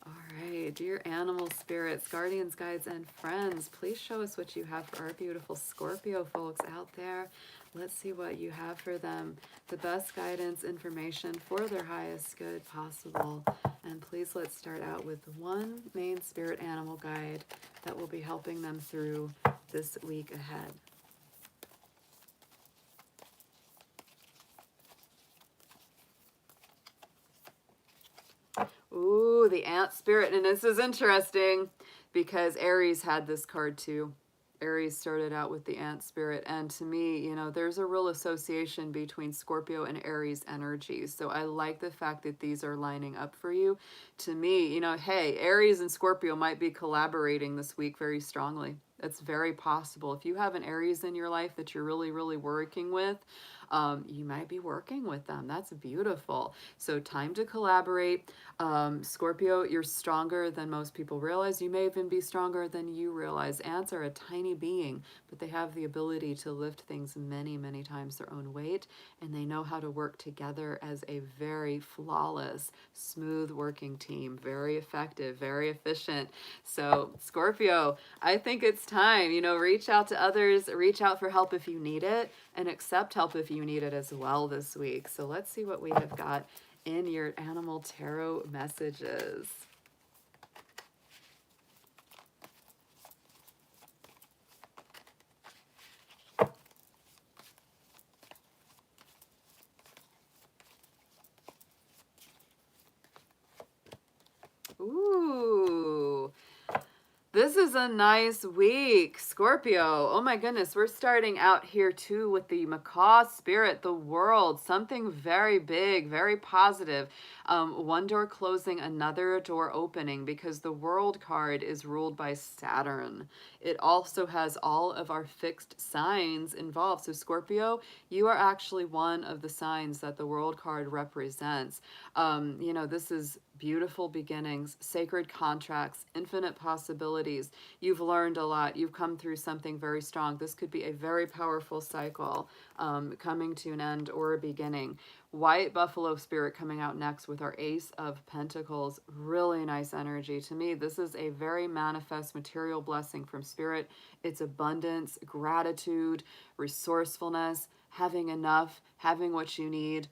All right, dear animal spirits, guardians, guides, and friends, please show us what you have for our beautiful Scorpio folks out there. Let's see what you have for them. The best guidance, information for their highest good possible. And please let's start out with one main spirit animal guide that will be helping them through this week ahead. Ooh, the ant spirit. And this is interesting because Aries had this card too. Aries started out with the ant spirit. And to me, you know, there's a real association between Scorpio and Aries energies. So I like the fact that these are lining up for you. To me, you know, hey, Aries and Scorpio might be collaborating this week very strongly. That's very possible. If you have an Aries in your life that you're really, really working with, you might be working with them. That's beautiful. So time to collaborate. Scorpio, you're stronger than most people realize. You may even be stronger than you realize. Ants are a tiny being, but they have the ability to lift things many, many times their own weight, and they know how to work together as a very flawless, smooth working team. Very effective, very efficient. So Scorpio, I think it's time, you know, reach out to others, reach out for help if you need it, and accept help if you need it as well this week. So let's see what we have got in your animal tarot messages. Ooh, this is a nice week, Scorpio. Oh my goodness, we're starting out here too with the macaw spirit, the world, something very big, very positive. One door closing, another door opening, because the world card is ruled by Saturn. It also has all of our fixed signs involved. So Scorpio, you are actually one of the signs that the world card represents. You know, this is beautiful beginnings, sacred contracts, infinite possibilities. You've learned a lot. You've come through something very strong. This could be a very powerful cycle coming to an end or a beginning. White Buffalo Spirit coming out next with our Ace of Pentacles. Really nice energy. To me, this is a very manifest material blessing from Spirit. It's abundance, gratitude, resourcefulness, having enough, having what you need,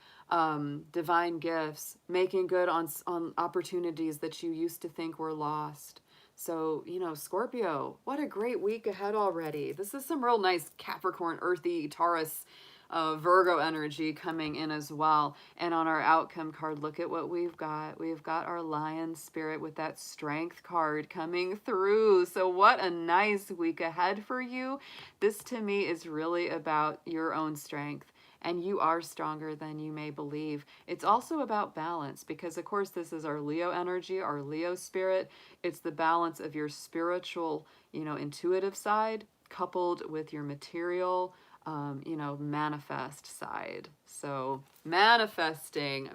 divine gifts, making good on opportunities that you used to think were lost. So, you know, Scorpio, what a great week ahead already. This is some real nice Capricorn, earthy, Taurus, Virgo energy coming in as well. And on our outcome card, look at what we've got. We've got our lion spirit with that strength card coming through. So what a nice week ahead for you. This to me is really about your own strength. And you are stronger than you may believe. It's also about balance because, of course, this is our Leo energy, our Leo spirit. It's the balance of your spiritual, you know, intuitive side coupled with your material, you know, manifest side. So manifesting,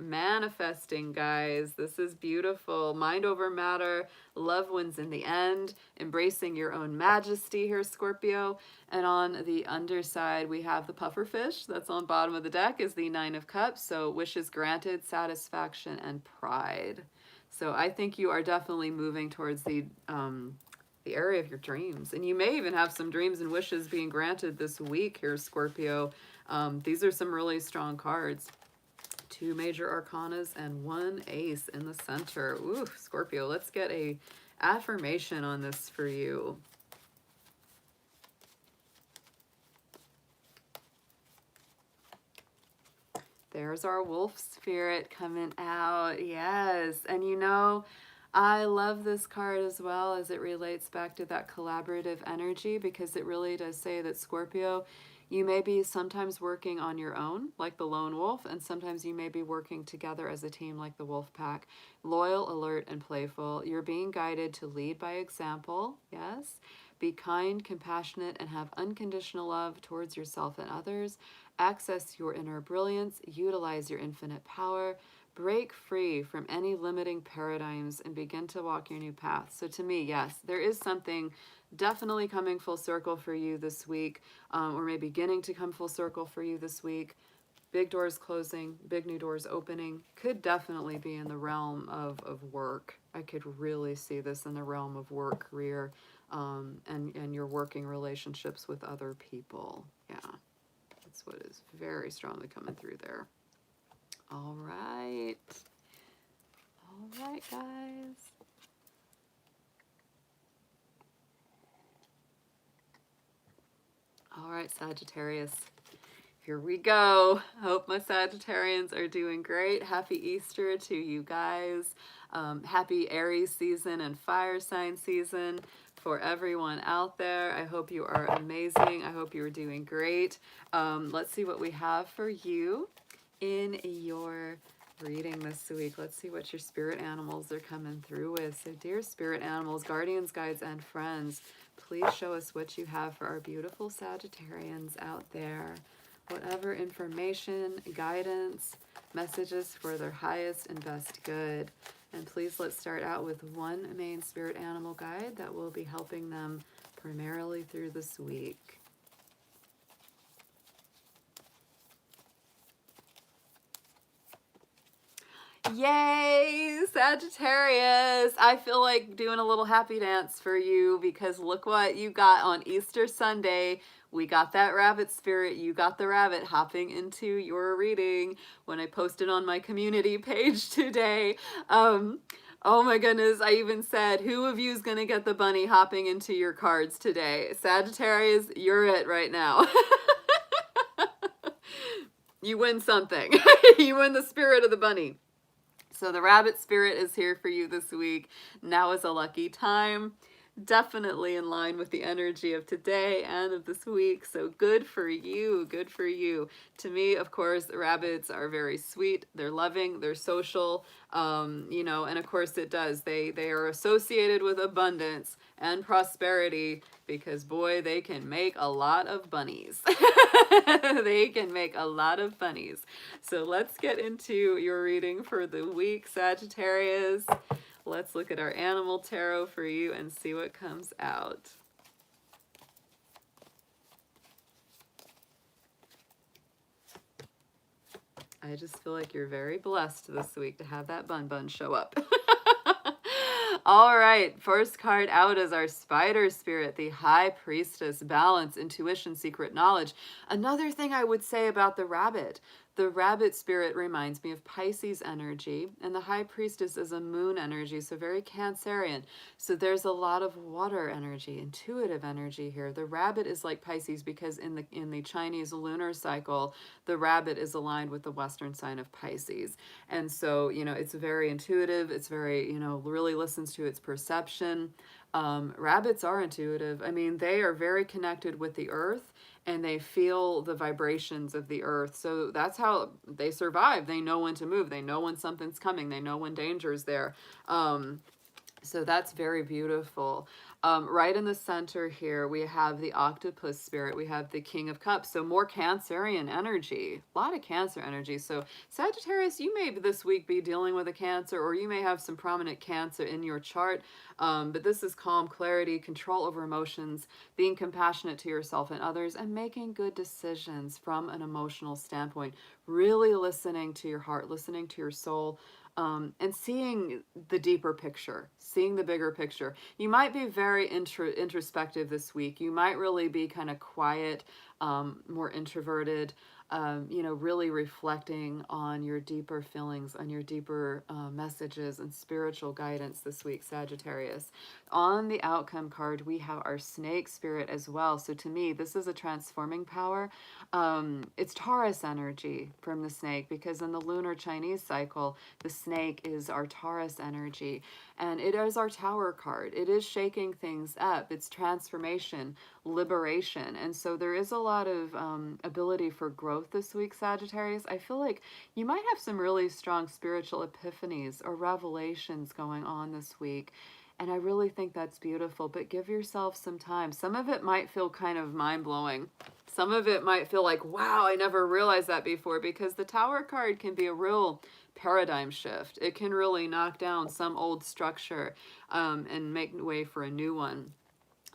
guys. This is beautiful. Mind over matter. Love wins in the end. Embracing your own majesty here, Scorpio. And on the underside, we have the pufferfish. That's on bottom of the deck is the Nine of Cups. So wishes granted, satisfaction, and pride. So I think you are definitely moving towards the area of your dreams. And you may even have some dreams and wishes being granted this week here, Scorpio. These are some really strong cards. 2 major arcanas and 1 ace in the center. Ooh, Scorpio, let's get a affirmation on this for you. There's our wolf spirit coming out. Yes. And you know, I love this card as well as it relates back to that collaborative energy, because it really does say that Scorpio, you may be sometimes working on your own, like the lone wolf, and sometimes you may be working together as a team, like the wolf pack. Loyal, alert, and playful. You're being guided to lead by example. Yes. Be kind, compassionate, and have unconditional love towards yourself and others. Access your inner brilliance, utilize your infinite power, break free from any limiting paradigms, and begin to walk your new path. So to me, yes, there is something definitely coming full circle for you this week, or maybe beginning to come full circle for you this week. Big doors closing, big new doors opening. Could definitely be in the realm of work. I could really see this in the realm of work, career, and your working relationships with other people. Yeah. That's what is very strongly coming through there. All right. All right, guys. All right, Sagittarius. Here we go. Hope my Sagittarians are doing great. Happy Easter to you guys. Happy Aries season and fire sign season for everyone out there. I hope you are amazing. I hope you are doing great. Let's see what we have for you in your reading this week. Let's see what your spirit animals are coming through with. So dear spirit animals, guardians, guides, and friends, please show us what you have for our beautiful Sagittarians out there. Whatever information, guidance, messages for their highest and best good. And please let's start out with one main spirit animal guide that will be helping them primarily through this week. Yay, Sagittarius! I feel like doing a little happy dance for you, because look what you got on Easter Sunday. We got that rabbit spirit. You got the rabbit hopping into your reading when I posted on my community page today. Oh my goodness, I even said, who of you is going to get the bunny hopping into your cards today? Sagittarius, you're it right now. You win something. You win the spirit of the bunny. So the rabbit spirit is here for you this week. Now is a lucky time. Definitely in line with the energy of today and of this week. So good for you. Good for you. To me, of course, rabbits are very sweet. They're loving. They're social. You know, and of course it does. They are associated with abundance and prosperity, because boy, they can make a lot of bunnies. They can make a lot of bunnies. So let's get into your reading for the week, Sagittarius. Let's look at our animal tarot for you and see what comes out. I just feel like you're very blessed this week to have that bun show up. All right, first card out is our spider spirit, the high priestess, balance, intuition, secret knowledge. Another thing I would say about the rabbit spirit reminds me of Pisces energy, and the high priestess is a moon energy, so very Cancerian. So there's a lot of water energy, intuitive energy here. The rabbit is like Pisces because in the Chinese lunar cycle, the rabbit is aligned with the Western sign of Pisces. And so, you know, it's very intuitive. It's very, you know, really listens to its perception. Rabbits are intuitive. I mean, they are very connected with the earth, and they feel the vibrations of the earth. So that's how they survive. They know when to move. They know when something's coming. They know when danger is there. So that's very beautiful. Right in the center here, we have the octopus spirit. We have the King of Cups. So more Cancerian energy, a lot of Cancer energy. So Sagittarius, you may this week be dealing with a Cancer, or you may have some prominent Cancer in your chart. But this is calm, clarity, control over emotions, being compassionate to yourself and others, and making good decisions from an emotional standpoint. Really listening to your heart, listening to your soul. and seeing the deeper picture, seeing the bigger picture. You might be very introspective this week. You might really be kind of quiet, more introverted, really reflecting on your deeper feelings, on your deeper messages and spiritual guidance this week, Sagittarius. On the outcome card, we have our snake spirit as well. So to me, this is a transforming power. It's Taurus energy from the snake, because in the lunar Chinese cycle, the snake is our Taurus energy, and it is our Tower card. It is shaking things up. It's transformation, liberation. And so there is a lot of ability for growth this week, Sagittarius. I feel like you might have some really strong spiritual epiphanies or revelations going on this week. And I really think that's beautiful, but give yourself some time. Some of it might feel kind of mind-blowing. Some of it might feel like, wow, I never realized that before, because the Tower card can be a real paradigm shift. It can really knock down some old structure and make way for a new one.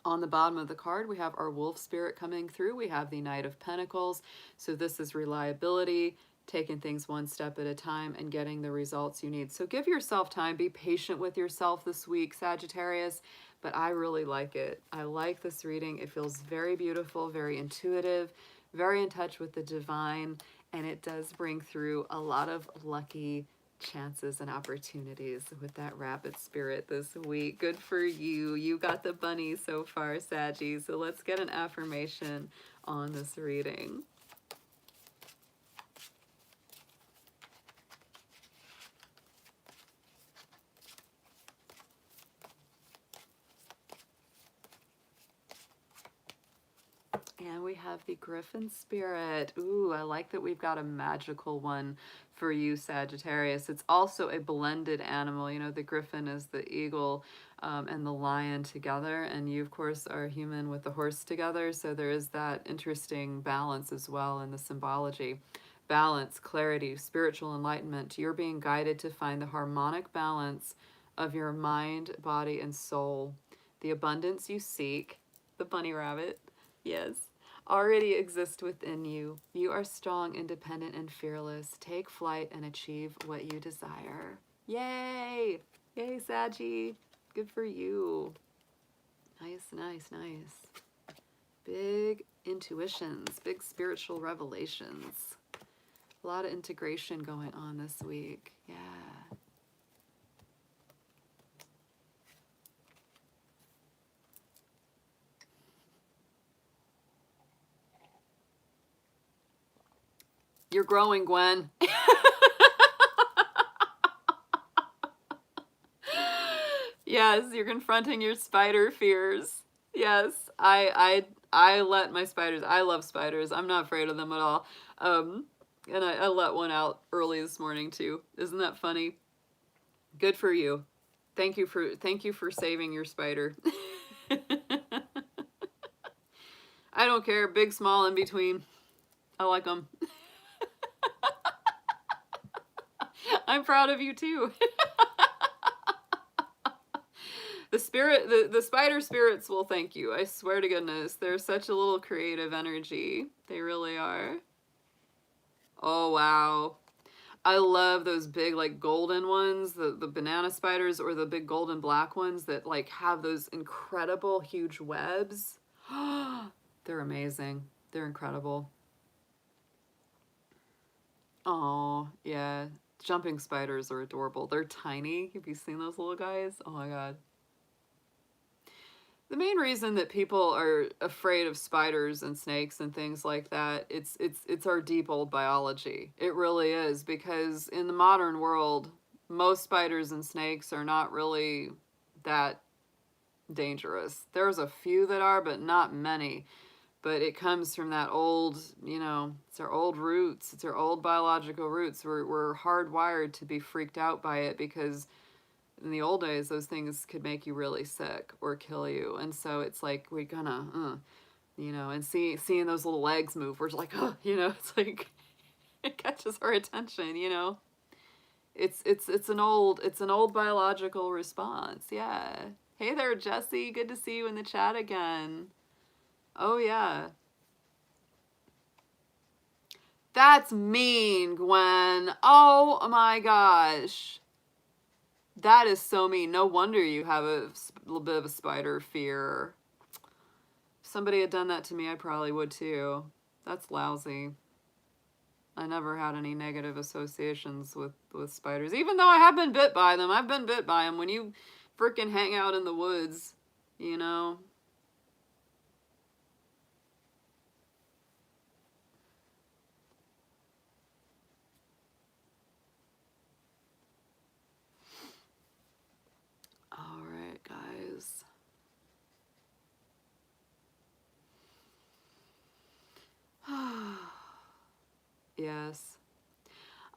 On the bottom of the card, we have our wolf spirit coming through. We have the Knight of Pentacles. So this is reliability, taking things one step at a time and getting the results you need. So give yourself time. Be patient with yourself this week, Sagittarius. But I really like it. I like this reading. It feels very beautiful, very intuitive, very in touch with the divine. And it does bring through a lot of lucky chances and opportunities with that rabbit spirit this week. Good for you. You got the bunny so far, Saggy. So let's get an affirmation on this reading. And we have the Griffin spirit. Ooh, I like that we've got a magical one for you, Sagittarius. It's also a blended animal. You know, the Griffin is the eagle and the lion together. And you, of course, are a human with the horse together. So there is that interesting balance as well in the symbology. Balance, clarity, spiritual enlightenment. You're being guided to find the harmonic balance of your mind, body, and soul. The abundance you seek, the bunny rabbit, yes, already exist within you. You are strong, independent, and fearless. Take flight and achieve what you desire. Yay! Yay, Saggy. Good for you. Nice, nice, nice. Big intuitions, big spiritual revelations. A lot of integration going on this week. Yeah. You're growing, Gwen. Yes, you're confronting your spider fears. Yes, I let my spiders. I love spiders. I'm not afraid of them at all. And I let one out early this morning too. Isn't that funny? Good for you. Thank you for saving your spider. I don't care, big, small, in between. I like them. I'm proud of you too. The spider spirits will thank you. I swear to goodness, they're such a little creative energy. They really are. Oh, wow. I love those big, like, golden ones, the banana spiders, or the big golden black ones that, like, have those incredible huge webs. They're amazing. They're incredible. Oh, yeah. Jumping spiders are adorable. They're tiny. Have you seen those little guys? Oh my God. The main reason that people are afraid of spiders and snakes and things like that, it's our deep old biology. It really is, because in the modern world, most spiders and snakes are not really that dangerous. There's a few that are, but not many. But it comes from that old, it's our old roots. It's our old biological roots. We're hardwired to be freaked out by it, because in the old days, those things could make you really sick or kill you. And so it's like, we're gonna, and seeing those little legs move, we're just like, oh, it's like, it catches our attention, It's an old biological response. Yeah. Hey there, Jesse. Good to see you in the chat again. Oh, yeah. That's mean, Gwen. Oh my gosh. That is so mean. No wonder you have a little bit of a spider fear. If somebody had done that to me, I probably would too. That's lousy. I never had any negative associations with spiders. Even though I have been bit by them. I've been bit by them. When you freaking hang out in the woods, you know. All right, guys. Yes.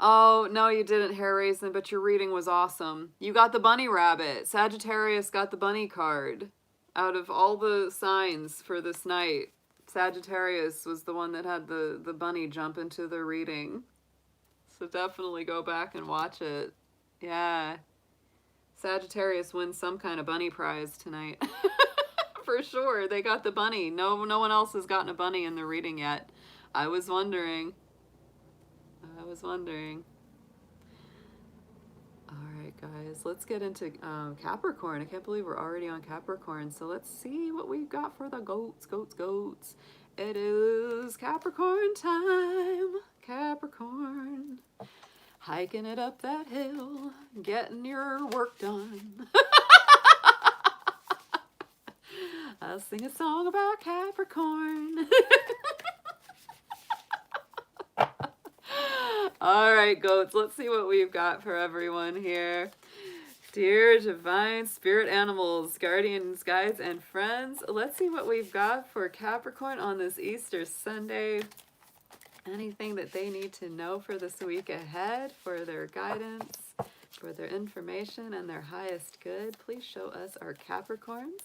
Oh, no, you didn't, Hair Raisin, but your reading was awesome. You got the bunny rabbit. Sagittarius got the bunny card. Out of all the signs for this night, Sagittarius was the one that had the bunny jump into the reading. So definitely go back and watch it. Yeah. Sagittarius wins some kind of bunny prize tonight. For sure. They got the bunny. No one else has gotten a bunny in the reading yet. I was wondering. All right, guys, let's get into Capricorn. I can't believe we're already on Capricorn. So let's see what we've got for the goats. It is Capricorn time. Capricorn. Hiking it up that hill, getting your work done. I'll sing a song about Capricorn. All right, goats, let's see what we've got for everyone here. Dear divine spirit animals, guardians, guides, and friends, let's see what we've got for Capricorn on this Easter Sunday. Anything that they need to know for this week ahead, for their guidance, for their information, and their highest good, please show us our Capricorns.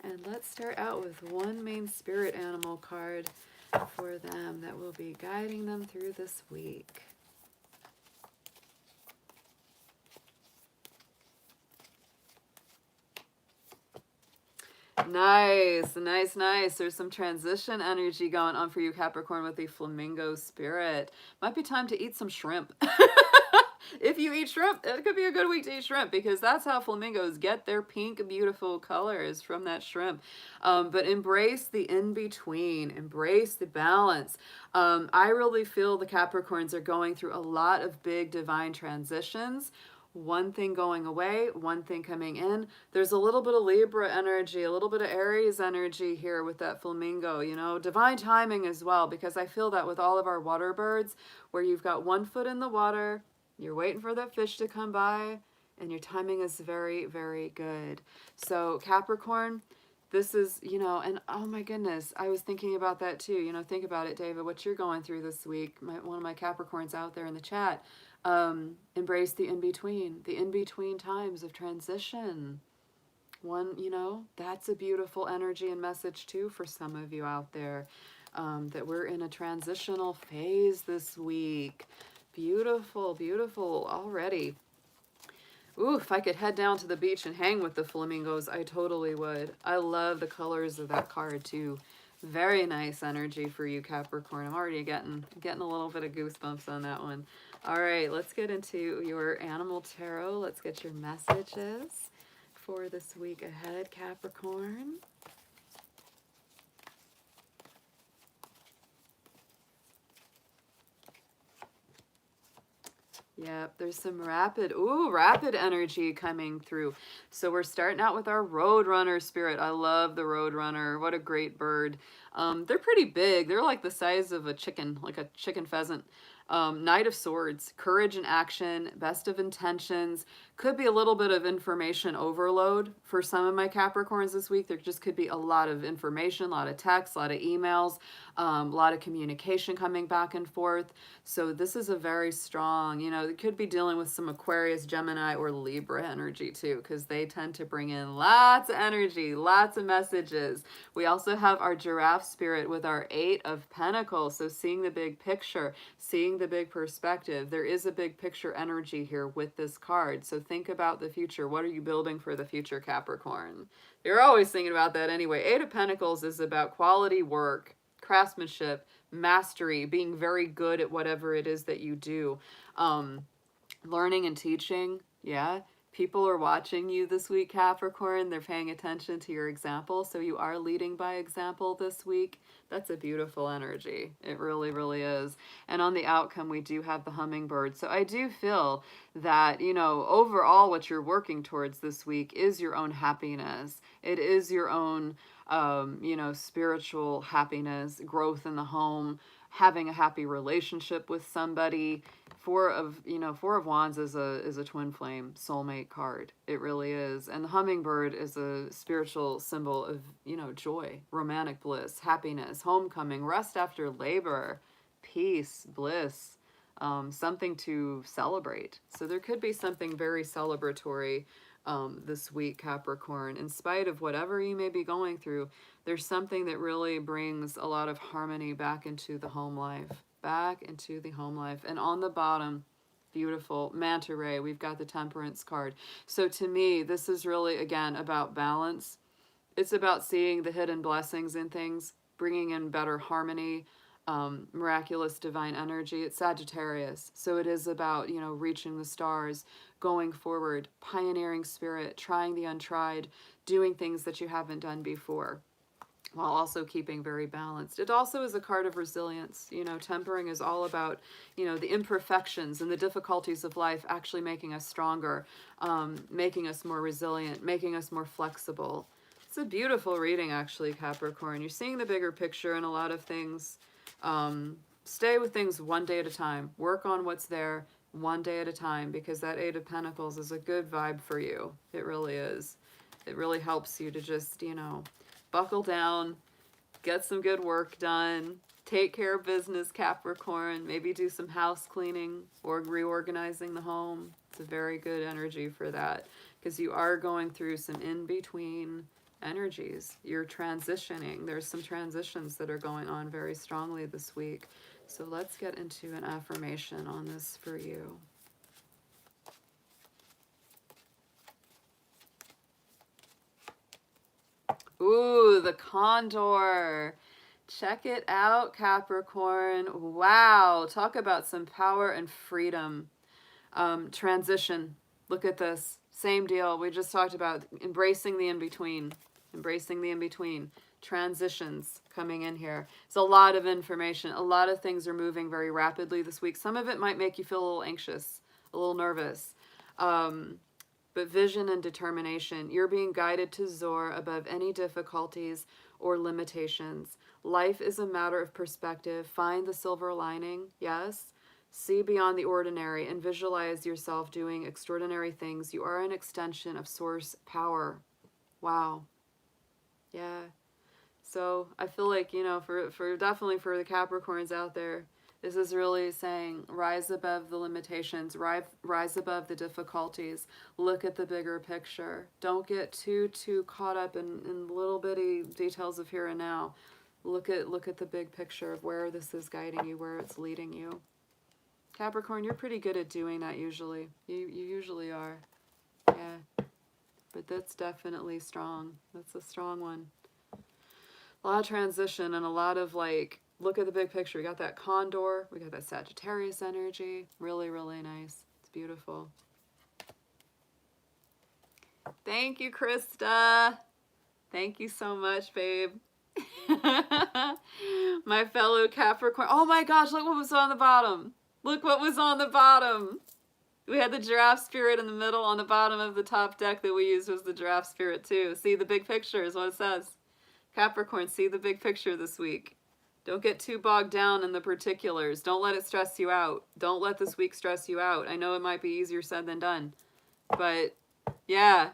And let's start out with one main spirit animal card for them that will be guiding them through this week. Nice. There's some transition energy going on for you, Capricorn, with the flamingo spirit. Might be time to eat some shrimp. If you eat shrimp, it could be a good week to eat shrimp, because that's how flamingos get their pink, beautiful colors, from that shrimp. But embrace the in-between. Embrace the balance. I really feel the Capricorns are going through a lot of big divine transitions. One thing going away, one thing coming in. There's a little bit of Libra energy, a little bit of Aries energy here with that flamingo, you know, divine timing as well, because I feel that with all of our water birds, where you've got one foot in the water, you're waiting for that fish to come by, and your timing is very, very good. So Capricorn, this is, you know, and oh my goodness, I was thinking about that too. You know, think about it, David, what you're going through this week. One of my Capricorns out there in the chat. Embrace the in-between times of transition. One, you know, that's a beautiful energy and message too for some of you out there, that we're in a transitional phase this week. Beautiful, beautiful already. Ooh, if I could head down to the beach and hang with the flamingos, I totally would. I love the colors of that card too. Very nice energy for you, Capricorn. I'm already getting a little bit of goosebumps on that one. All right, let's get into your animal tarot. Let's get your messages for this week ahead, Capricorn. Yep, there's some rapid energy coming through. So we're starting out with our Roadrunner spirit. I love the Roadrunner. What a great bird. They're pretty big. They're like the size of a chicken, like a chicken pheasant. Knight of Swords, courage and action, best of intentions. Could be a little bit of information overload for some of my Capricorns this week. There just could be a lot of information, a lot of text, a lot of emails, a lot of communication coming back and forth. So this is a very strong, you know, it could be dealing with some Aquarius, Gemini, or Libra energy too, because they tend to bring in lots of energy, lots of messages. We also have our Giraffe spirit with our 8 of Pentacles. So seeing the big picture, seeing the big perspective. There is a big picture energy here with this card. So think about the future. What are you building for the future, Capricorn? You're always thinking about that anyway. 8 of Pentacles is about quality work, craftsmanship, mastery, being very good at whatever it is that you do. Learning and teaching, yeah. People are watching you this week, Capricorn. They're paying attention to your example. So you are leading by example this week. That's a beautiful energy. It really, really is. And on the outcome, we do have the hummingbird. So I do feel that, you know, overall, what you're working towards this week is your own happiness. It is your own, you know, spiritual happiness, growth in the home, having a happy relationship with somebody. Four of Wands is a twin flame soulmate card. It really is. And the hummingbird is a spiritual symbol of, you know, joy, romantic bliss, happiness, homecoming, rest after labor, peace, bliss, something to celebrate. So there could be something very celebratory this week, Capricorn. In spite of whatever you may be going through, there's something that really brings a lot of harmony back into the home life. Back into the home life. And on the bottom, beautiful manta ray, we've got the temperance card. So to me, this is really, again, about balance. It's about seeing the hidden blessings in things, bringing in better harmony, miraculous divine energy. It's Sagittarius. So it is about, you know, reaching the stars, going forward, pioneering spirit, trying the untried, doing things that you haven't done before, while also keeping very balanced. It also is a card of resilience. You know, tempering is all about, you know, the imperfections and the difficulties of life actually making us stronger, making us more resilient, making us more flexible. It's a beautiful reading, actually, Capricorn. You're seeing the bigger picture in a lot of things. Stay with things one day at a time. Work on what's there one day at a time, because that Eight of Pentacles is a good vibe for you. It really is. It really helps you to just, you know, buckle down, get some good work done, take care of business, Capricorn, maybe do some house cleaning or reorganizing the home. It's a very good energy for that, because you are going through some in-between energies. You're transitioning. There's some transitions that are going on very strongly this week. So let's get into an affirmation on this for you. Ooh, the condor. Check it out, Capricorn. Wow. Talk about some power and freedom. Transition. Look at this. Same deal. We just talked about embracing the in-between. Embracing the in-between. Transitions coming in here. It's a lot of information. A lot of things are moving very rapidly this week. Some of it might make you feel a little anxious, a little nervous. But vision and determination. You're being guided to soar above any difficulties or limitations. Life is a matter of perspective. Find the silver lining. Yes. See beyond the ordinary and visualize yourself doing extraordinary things. You are an extension of source power. Wow. Yeah. So I feel like, you know, for definitely for the Capricorns out there, this is really saying rise above the limitations, rise above the difficulties, look at the bigger picture. Don't get too caught up in little bitty details of here and now. Look at the big picture of where this is guiding you, where it's leading you. Capricorn, you're pretty good at doing that usually. You usually are. Yeah. But that's definitely strong. That's a strong one. A lot of transition and a lot of like, look at the big picture. We got that condor. We got that Sagittarius energy. Really, really nice. It's beautiful. Thank you, Krista. Thank you so much, babe. My fellow Capricorn. Oh my gosh, look what was on the bottom. Look what was on the bottom. We had the giraffe spirit in the middle. On the bottom of the top deck that we used was the giraffe spirit too. See the big picture is what it says. Capricorn, see the big picture this week. Don't get too bogged down in the particulars. Don't let it stress you out. Don't let this week stress you out. I know it might be easier said than done. But yeah,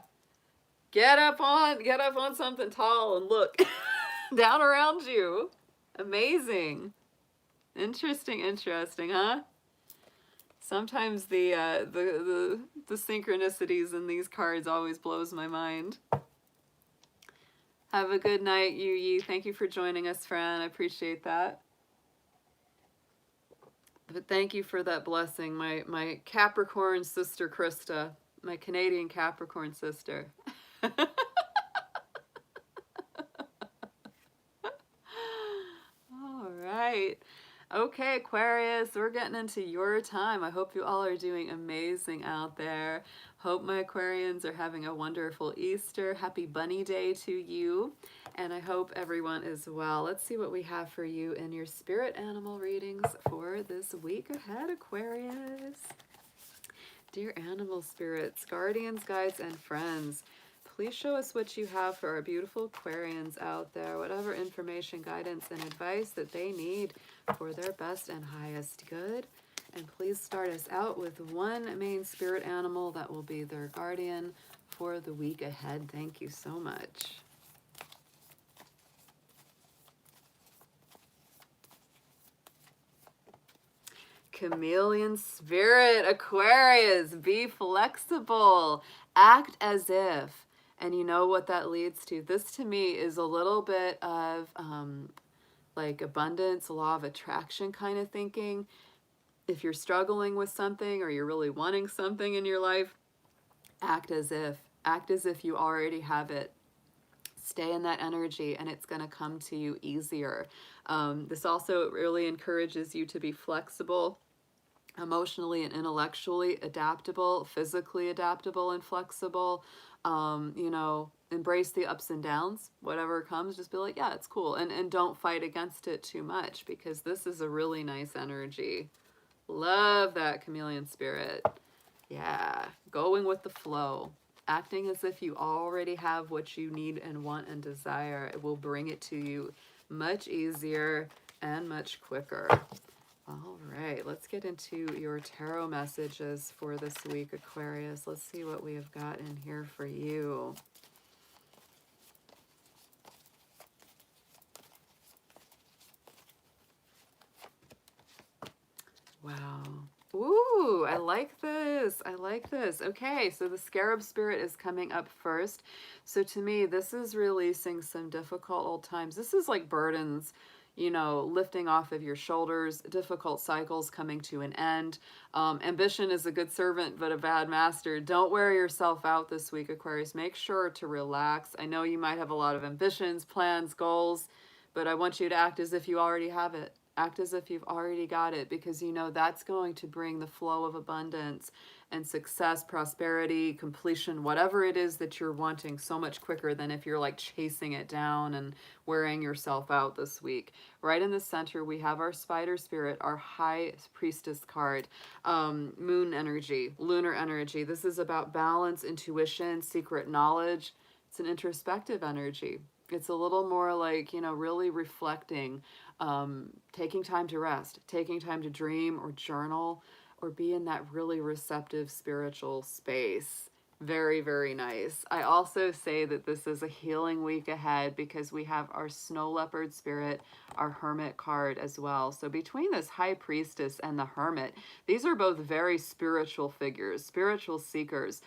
get up on something tall and look down around you. Amazing. Interesting, huh? Sometimes the synchronicities in these cards always blows my mind. Have a good night, Yu Yi. Thank you for joining us, Fran. I appreciate that. But thank you for that blessing, my Capricorn sister, Krista, my Canadian Capricorn sister. All right. Okay, Aquarius, we're getting into your time. I hope you all are doing amazing out there. Hope my Aquarians are having a wonderful Easter. Happy Bunny Day to you. And I hope everyone is well. Let's see what we have for you in your spirit animal readings for this week ahead, Aquarius. Dear animal spirits, guardians, guides, and friends, please show us what you have for our beautiful Aquarians out there, whatever information, guidance, and advice that they need for their best and highest good. And please start us out with one main spirit animal that will be their guardian for the week ahead. Thank you so much. Chameleon spirit, Aquarius, be flexible, act as if. And you know what that leads to? This to me is a little bit of like abundance, law of attraction kind of thinking. If you're struggling with something or you're really wanting something in your life, act as if. Act as if you already have it. Stay in that energy and it's going to come to you easier. This also really encourages you to be flexible, emotionally and intellectually adaptable, physically adaptable and flexible. You know, embrace the ups and downs, whatever comes, just be like, yeah, it's cool. And don't fight against it too much, because this is a really nice energy. Love that chameleon spirit. Yeah, going with the flow. Acting as if you already have what you need and want and desire. It will bring it to you much easier and much quicker. All right, let's get into your tarot messages for this week, Aquarius. Let's see what we have got in here for you. Wow. Ooh, I like this. I like this. Okay, so the Scarab Spirit is coming up first. So to me, this is releasing some difficult old times. This is like burdens, you know, lifting off of your shoulders, difficult cycles coming to an end. Ambition is a good servant, but a bad master. Don't wear yourself out this week, Aquarius. Make sure to relax. I know you might have a lot of ambitions, plans, goals, but I want you to act as if you already have it. Act as if you've already got it, because you know that's going to bring the flow of abundance and success, prosperity, completion, whatever it is that you're wanting, so much quicker than if you're like chasing it down and wearing yourself out this week. Right in the center, we have our spider spirit, our high priestess card, moon energy, lunar energy. This is about balance, intuition, secret knowledge. It's an introspective energy. It's a little more like, you know, really reflecting, taking time to rest, taking time to dream or journal or be in that really receptive spiritual space. Very, very nice. I also say that this is a healing week ahead because we have our snow leopard spirit, our hermit card as well. So between this high priestess and the hermit, these are both very spiritual figures, spiritual seekers.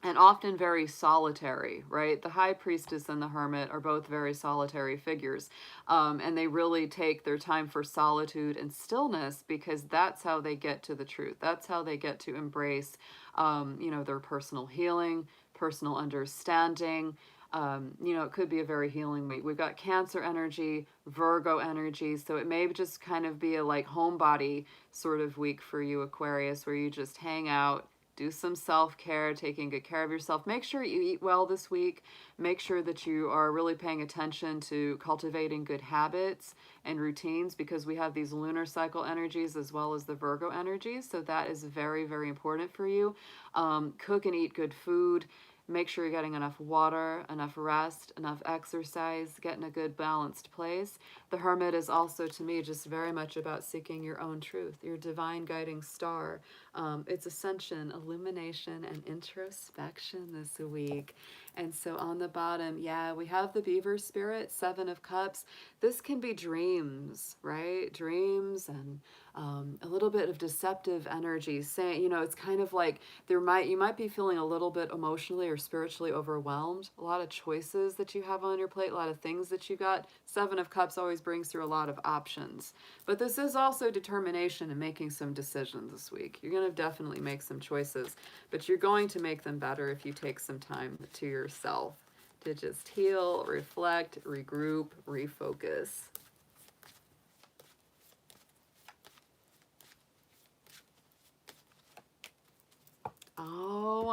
And often very solitary, right? The high priestess and the hermit are both very solitary figures. And they really take their time for solitude and stillness, because that's how they get to the truth. That's how they get to embrace, you know, their personal healing, personal understanding. You know, it could be a very healing week. We've got Cancer energy, Virgo energy. So it may just kind of be a like homebody sort of week for you, Aquarius, where you just hang out, do some self-care, taking good care of yourself. Make sure you eat well this week. Make sure that you are really paying attention to cultivating good habits and routines, because we have these lunar cycle energies as well as the Virgo energies. So that is very, very important for you. Cook and eat good food. Make sure you're getting enough water, enough rest, enough exercise, get in a good balanced place. The Hermit is also, to me, just very much about seeking your own truth, your divine guiding star. It's ascension, illumination, and introspection this week. And so on the bottom, yeah, we have the Beaver Spirit, Seven of Cups. This can be dreams, right? Dreams and a little bit of deceptive energy, saying, you know, it's kind of like you might be feeling a little bit emotionally or spiritually overwhelmed. A lot of choices that you have on your plate, a lot of things that you got. Seven of Cups always brings through a lot of options. But this is also determination and making some decisions this week. You're going to definitely make some choices, but you're going to make them better if you take some time to yourself to just heal, reflect, regroup, refocus.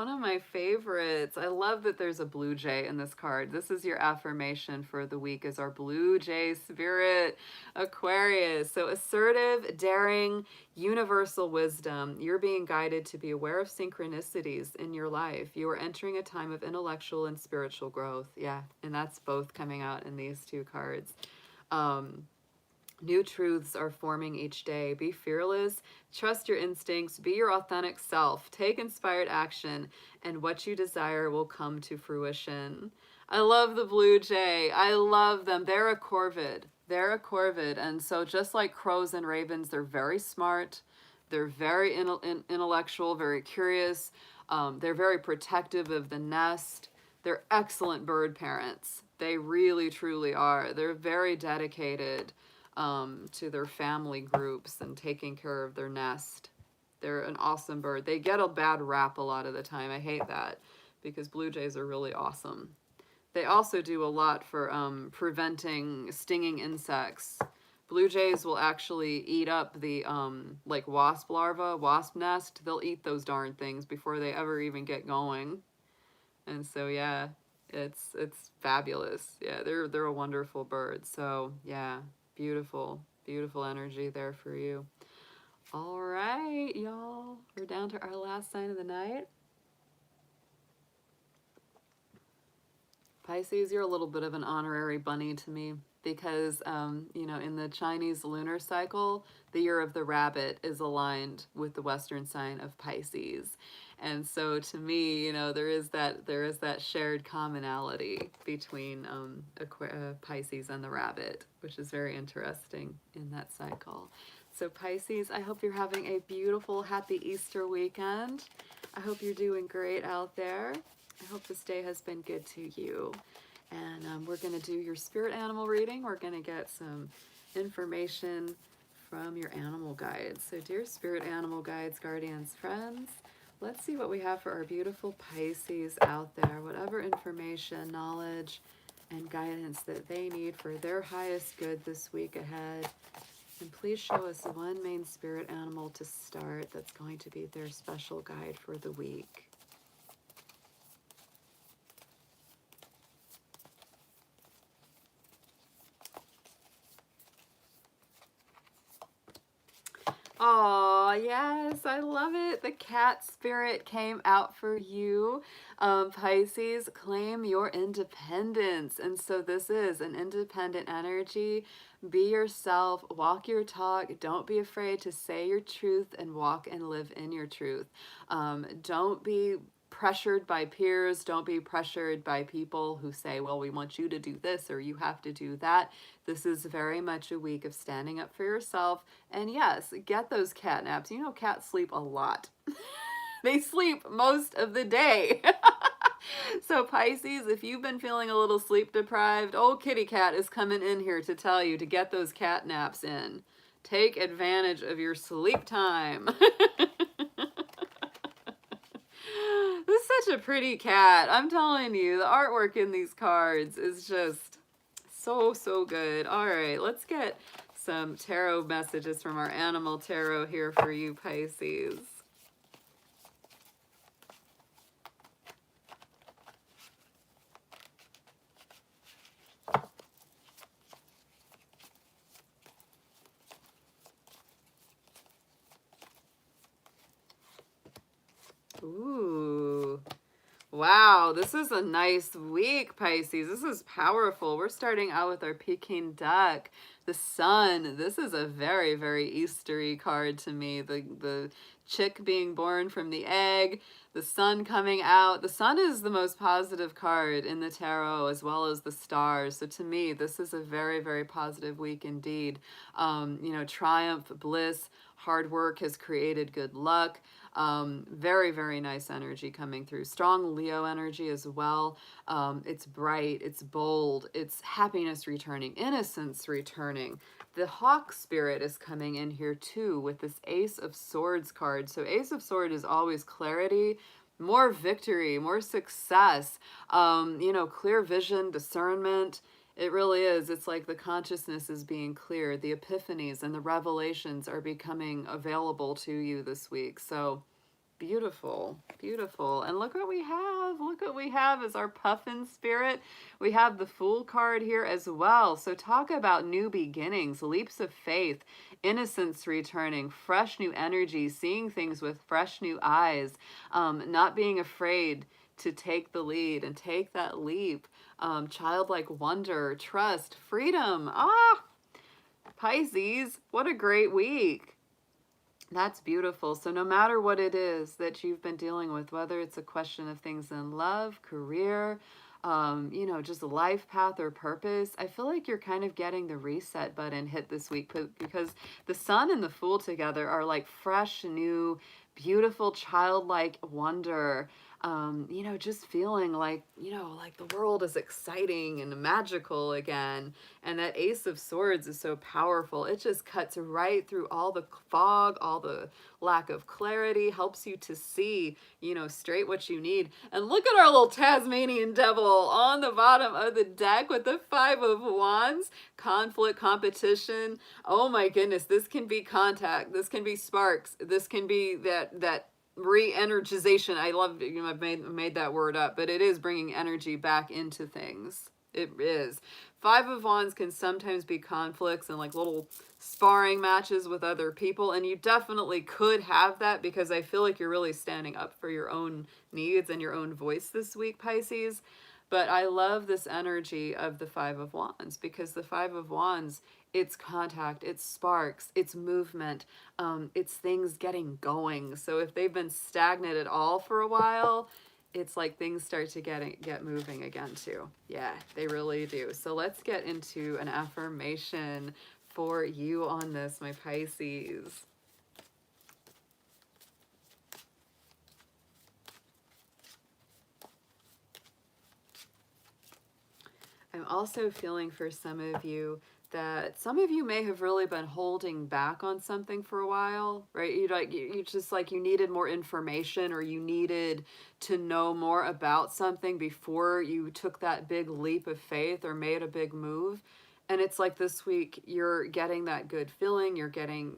one of my favorites. I love that there's a blue jay in this card. This is your affirmation for the week, is our blue jay spirit, Aquarius. So assertive, daring, universal wisdom. You're being guided to be aware of synchronicities in your life. You are entering a time of intellectual and spiritual growth. Yeah, and that's both coming out in these two cards. New truths are forming each day. Be fearless, trust your instincts, be your authentic self, take inspired action, and what you desire will come to fruition. I love the blue jay. I love them. They're a corvid. They're a corvid. And so just like crows and ravens, they're very smart. They're very intellectual, very curious. They're very protective of the nest. They're excellent bird parents. They really, truly are. They're very dedicated to their family groups and taking care of their nest. They're an awesome bird. They get a bad rap a lot of the time. I hate that because blue jays are really awesome. They also do a lot for preventing stinging insects. Blue jays will actually eat up the like wasp larva, wasp nest. They'll eat those darn things before they ever even get going. And so yeah, it's fabulous. Yeah, they're a wonderful bird. So yeah, beautiful, beautiful energy there for you. All right, y'all. We're down to our last sign of the night. Pisces, you're a little bit of an honorary bunny to me because, you know, in the Chinese lunar cycle, the year of the rabbit is aligned with the Western sign of Pisces. And so to me, you know, there is that shared commonality between Pisces and the rabbit, which is very interesting in that cycle. So Pisces, I hope you're having a beautiful, happy Easter weekend. I hope you're doing great out there. I hope this day has been good to you. And we're going to do your spirit animal reading. We're going to get some information from your animal guides. So dear spirit animal guides, guardians, friends, let's see what we have for our beautiful Pisces out there. Whatever information, knowledge, and guidance that they need for their highest good this week ahead. And please show us one main spirit animal to start that's going to be their special guide for the week. Oh, yes, I love it. The cat spirit came out for you. Pisces, claim your independence. And so this is an independent energy. Be yourself, walk your talk. Don't be afraid to say your truth and walk and live in your truth. Don't be pressured by peers. Don't be pressured by people who say, well, we want you to do this or you have to do that. This is very much a week of standing up for yourself. And yes, get those cat naps. You know, cats sleep a lot. They sleep most of the day. So Pisces, if you've been feeling a little sleep deprived, old kitty cat is coming in here to tell you to get those cat naps in. Take advantage of your sleep time. This is such a pretty cat. I'm telling you, the artwork in these cards is just so, so good. All right, let's get some tarot messages from our animal tarot here for you, Pisces. Ooh. Wow, this is a nice week, Pisces. This is powerful. We're starting out with our Peking duck, the sun. This is a very, very Eastery card to me. The chick being born from the egg, the sun coming out. The sun is the most positive card in the tarot, as well as the stars. So to me, this is a very, very positive week indeed. You know, triumph, bliss, hard work has created good luck. Very, very nice energy coming through. Strong Leo energy as well. It's bright, it's bold, it's happiness returning, innocence returning. The hawk spirit is coming in here too with this Ace of Swords card. So Ace of Swords is always clarity, more victory, more success, you know, clear vision, discernment. It really is. It's like the consciousness is being cleared. The epiphanies and the revelations are becoming available to you this week. So Beautiful, beautiful. And look what we have. Look what we have as our puffin spirit. We have the Fool card here as well. So talk about new beginnings, leaps of faith, innocence returning, fresh new energy, seeing things with fresh new eyes, not being afraid to take the lead and take that leap, childlike wonder, trust, freedom. Pisces, what a great week. That's beautiful. So no matter what it is that you've been dealing with, whether it's a question of things in love, career, just life path or purpose, I feel like you're kind of getting the reset button hit this week because the Sun and the Fool together are like fresh, new, beautiful, childlike wonder. Just feeling like the world is exciting and magical again. And that Ace of Swords is so powerful. It just cuts right through all the fog, all the lack of clarity, helps you to see, straight what you need. And look at our little Tasmanian devil on the bottom of the deck with the Five of Wands. Conflict, competition. Oh my goodness, this can be contact. This can be sparks. This can be that re-energization. I love, I've made that word up, but it is bringing energy back into things. It is. Five of Wands can sometimes be conflicts and like little sparring matches with other people, and you definitely could have that because I feel like you're really standing up for your own needs and your own voice this week, Pisces. But I love this energy of the Five of Wands because the Five of Wands, it's contact, it's sparks, it's movement, it's things getting going. So if they've been stagnant at all for a while, it's like things start to get moving again too. Yeah, they really do. So let's get into an affirmation for you on this, my Pisces. I'm also feeling for some of you that some of you may have really been holding back on something for a while, right? You needed more information, or you needed to know more about something before you took that big leap of faith or made a big move. And it's like this week you're getting that good feeling, you're getting,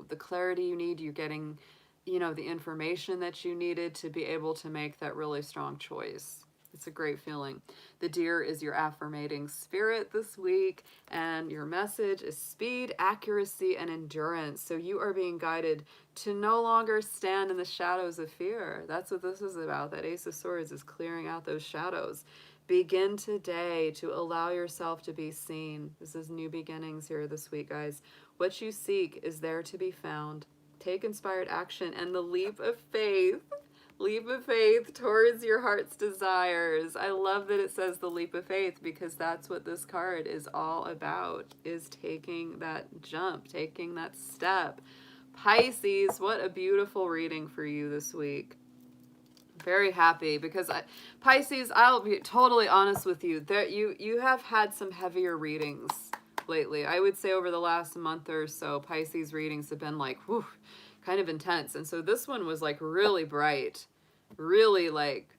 the clarity you need, you're getting, the information that you needed to be able to make that really strong choice. It's a great feeling. The deer is your affirmating spirit this week, and your message is speed, accuracy, and endurance. So you are being guided to no longer stand in the shadows of fear. That's what this is about. That Ace of Swords is clearing out those shadows. Begin today to allow yourself to be seen. This is new beginnings here this week, guys. What you seek is there to be found. Take inspired action and the leap of faith. Leap of faith towards your heart's desires. I love that it says the leap of faith because that's what this card is all about, is taking that jump, taking that step. Pisces, what a beautiful reading for you this week. Very happy because Pisces, I'll be totally honest with you, that you have had some heavier readings lately. I would say over the last month or so, Pisces readings have been like, whew, kind of intense. And so this one was like really bright, really like,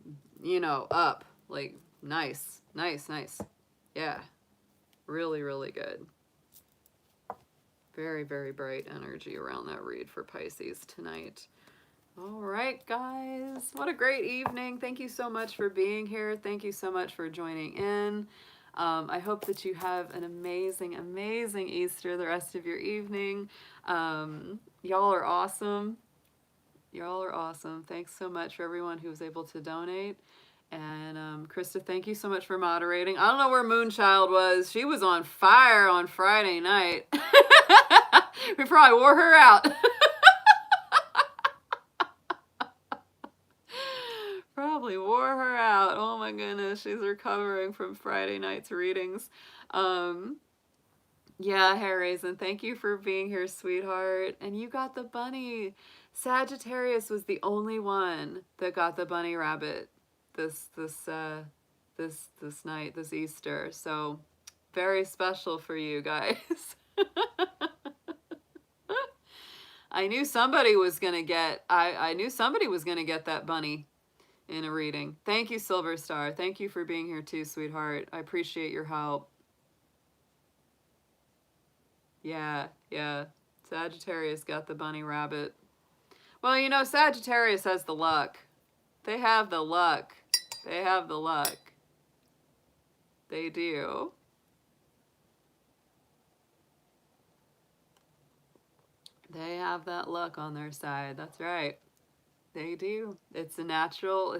up, like nice. Yeah, really, really good. Very, very bright energy around that read for Pisces tonight. All right, guys, what a great evening. Thank you so much for being here. Thank you so much for joining in. I hope that you have an amazing, amazing Easter the rest of your evening. Y'all are awesome. Y'all are awesome. Thanks so much for everyone who was able to donate. And Krista, thank you so much for moderating. I don't know where Moonchild was. She was on fire on Friday night. We probably wore her out. Probably wore her out. Oh my goodness, she's recovering from Friday night's readings. Yeah, Hair Raisin, thank you for being here, sweetheart. And you got the bunny. Sagittarius was the only one that got the bunny rabbit this night, this Easter. So very special for you guys. I knew somebody was gonna get I knew somebody was gonna get that bunny in a reading. Thank you, Silver Star. Thank you for being here too, sweetheart. I appreciate your help. Yeah. Sagittarius got the bunny rabbit. Well, you know, Sagittarius has the luck. They have the luck. They have the luck. They do. They have that luck on their side. That's right. They do. It's a natural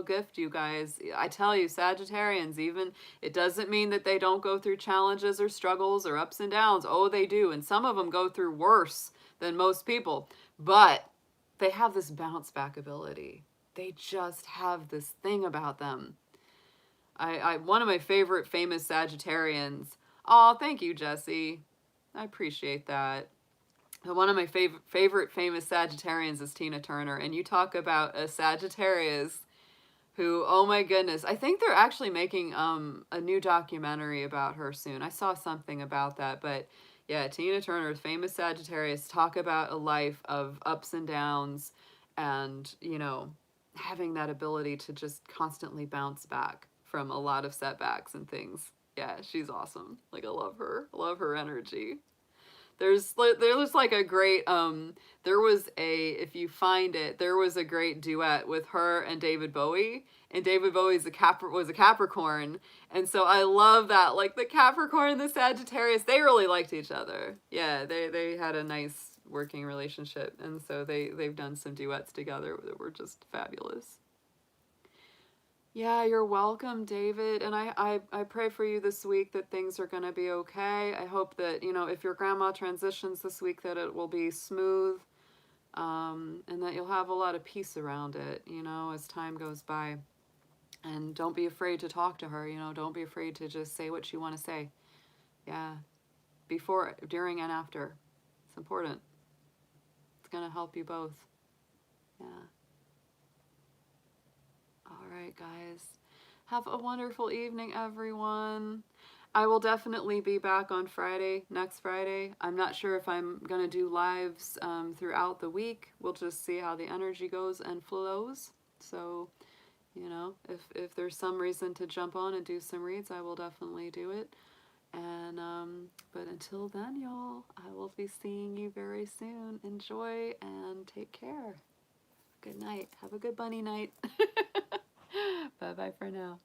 gift, you guys. I tell you, Sagittarians, even, it doesn't mean that they don't go through challenges or struggles or ups and downs. Oh, they do. And some of them go through worse than most people. But they have this bounce back ability. They just have this thing about them. One of my favorite famous Sagittarians. Oh, thank you, Jesse. I appreciate that. One of my favorite famous Sagittarians is Tina Turner, and you talk about a Sagittarius who, oh my goodness, I think they're actually making a new documentary about her soon. I saw something about that, but yeah, Tina Turner's famous Sagittarius, talk about a life of ups and downs, and you know, having that ability to just constantly bounce back from a lot of setbacks and things. Yeah, she's awesome. Like, I love her. I love her energy. There's like a great there was a, if you find it, there was a great duet with her and David Bowie, and David Bowie's was a Capricorn, and so I love that, like the Capricorn and the Sagittarius, they really liked each other. Yeah, they had a nice working relationship, and so they've done some duets together that were just fabulous. Yeah, you're welcome, David. And I pray for you this week that things are going to be okay. I hope that, you know, if your grandma transitions this week, that it will be smooth, and that you'll have a lot of peace around it, you know, as time goes by. And don't be afraid to talk to her, you know, don't be afraid to just say what you want to say. Yeah, before, during, and after. It's important. It's going to help you both. Yeah. All right, guys. Have a wonderful evening, everyone. I will definitely be back on Friday, next Friday. I'm not sure if I'm going to do lives throughout the week. We'll just see how the energy goes and flows. So, you know, if there's some reason to jump on and do some reads, I will definitely do it. And, but until then, y'all, I will be seeing you very soon. Enjoy and take care. Good night. Have a good bunny night. Bye-bye for now.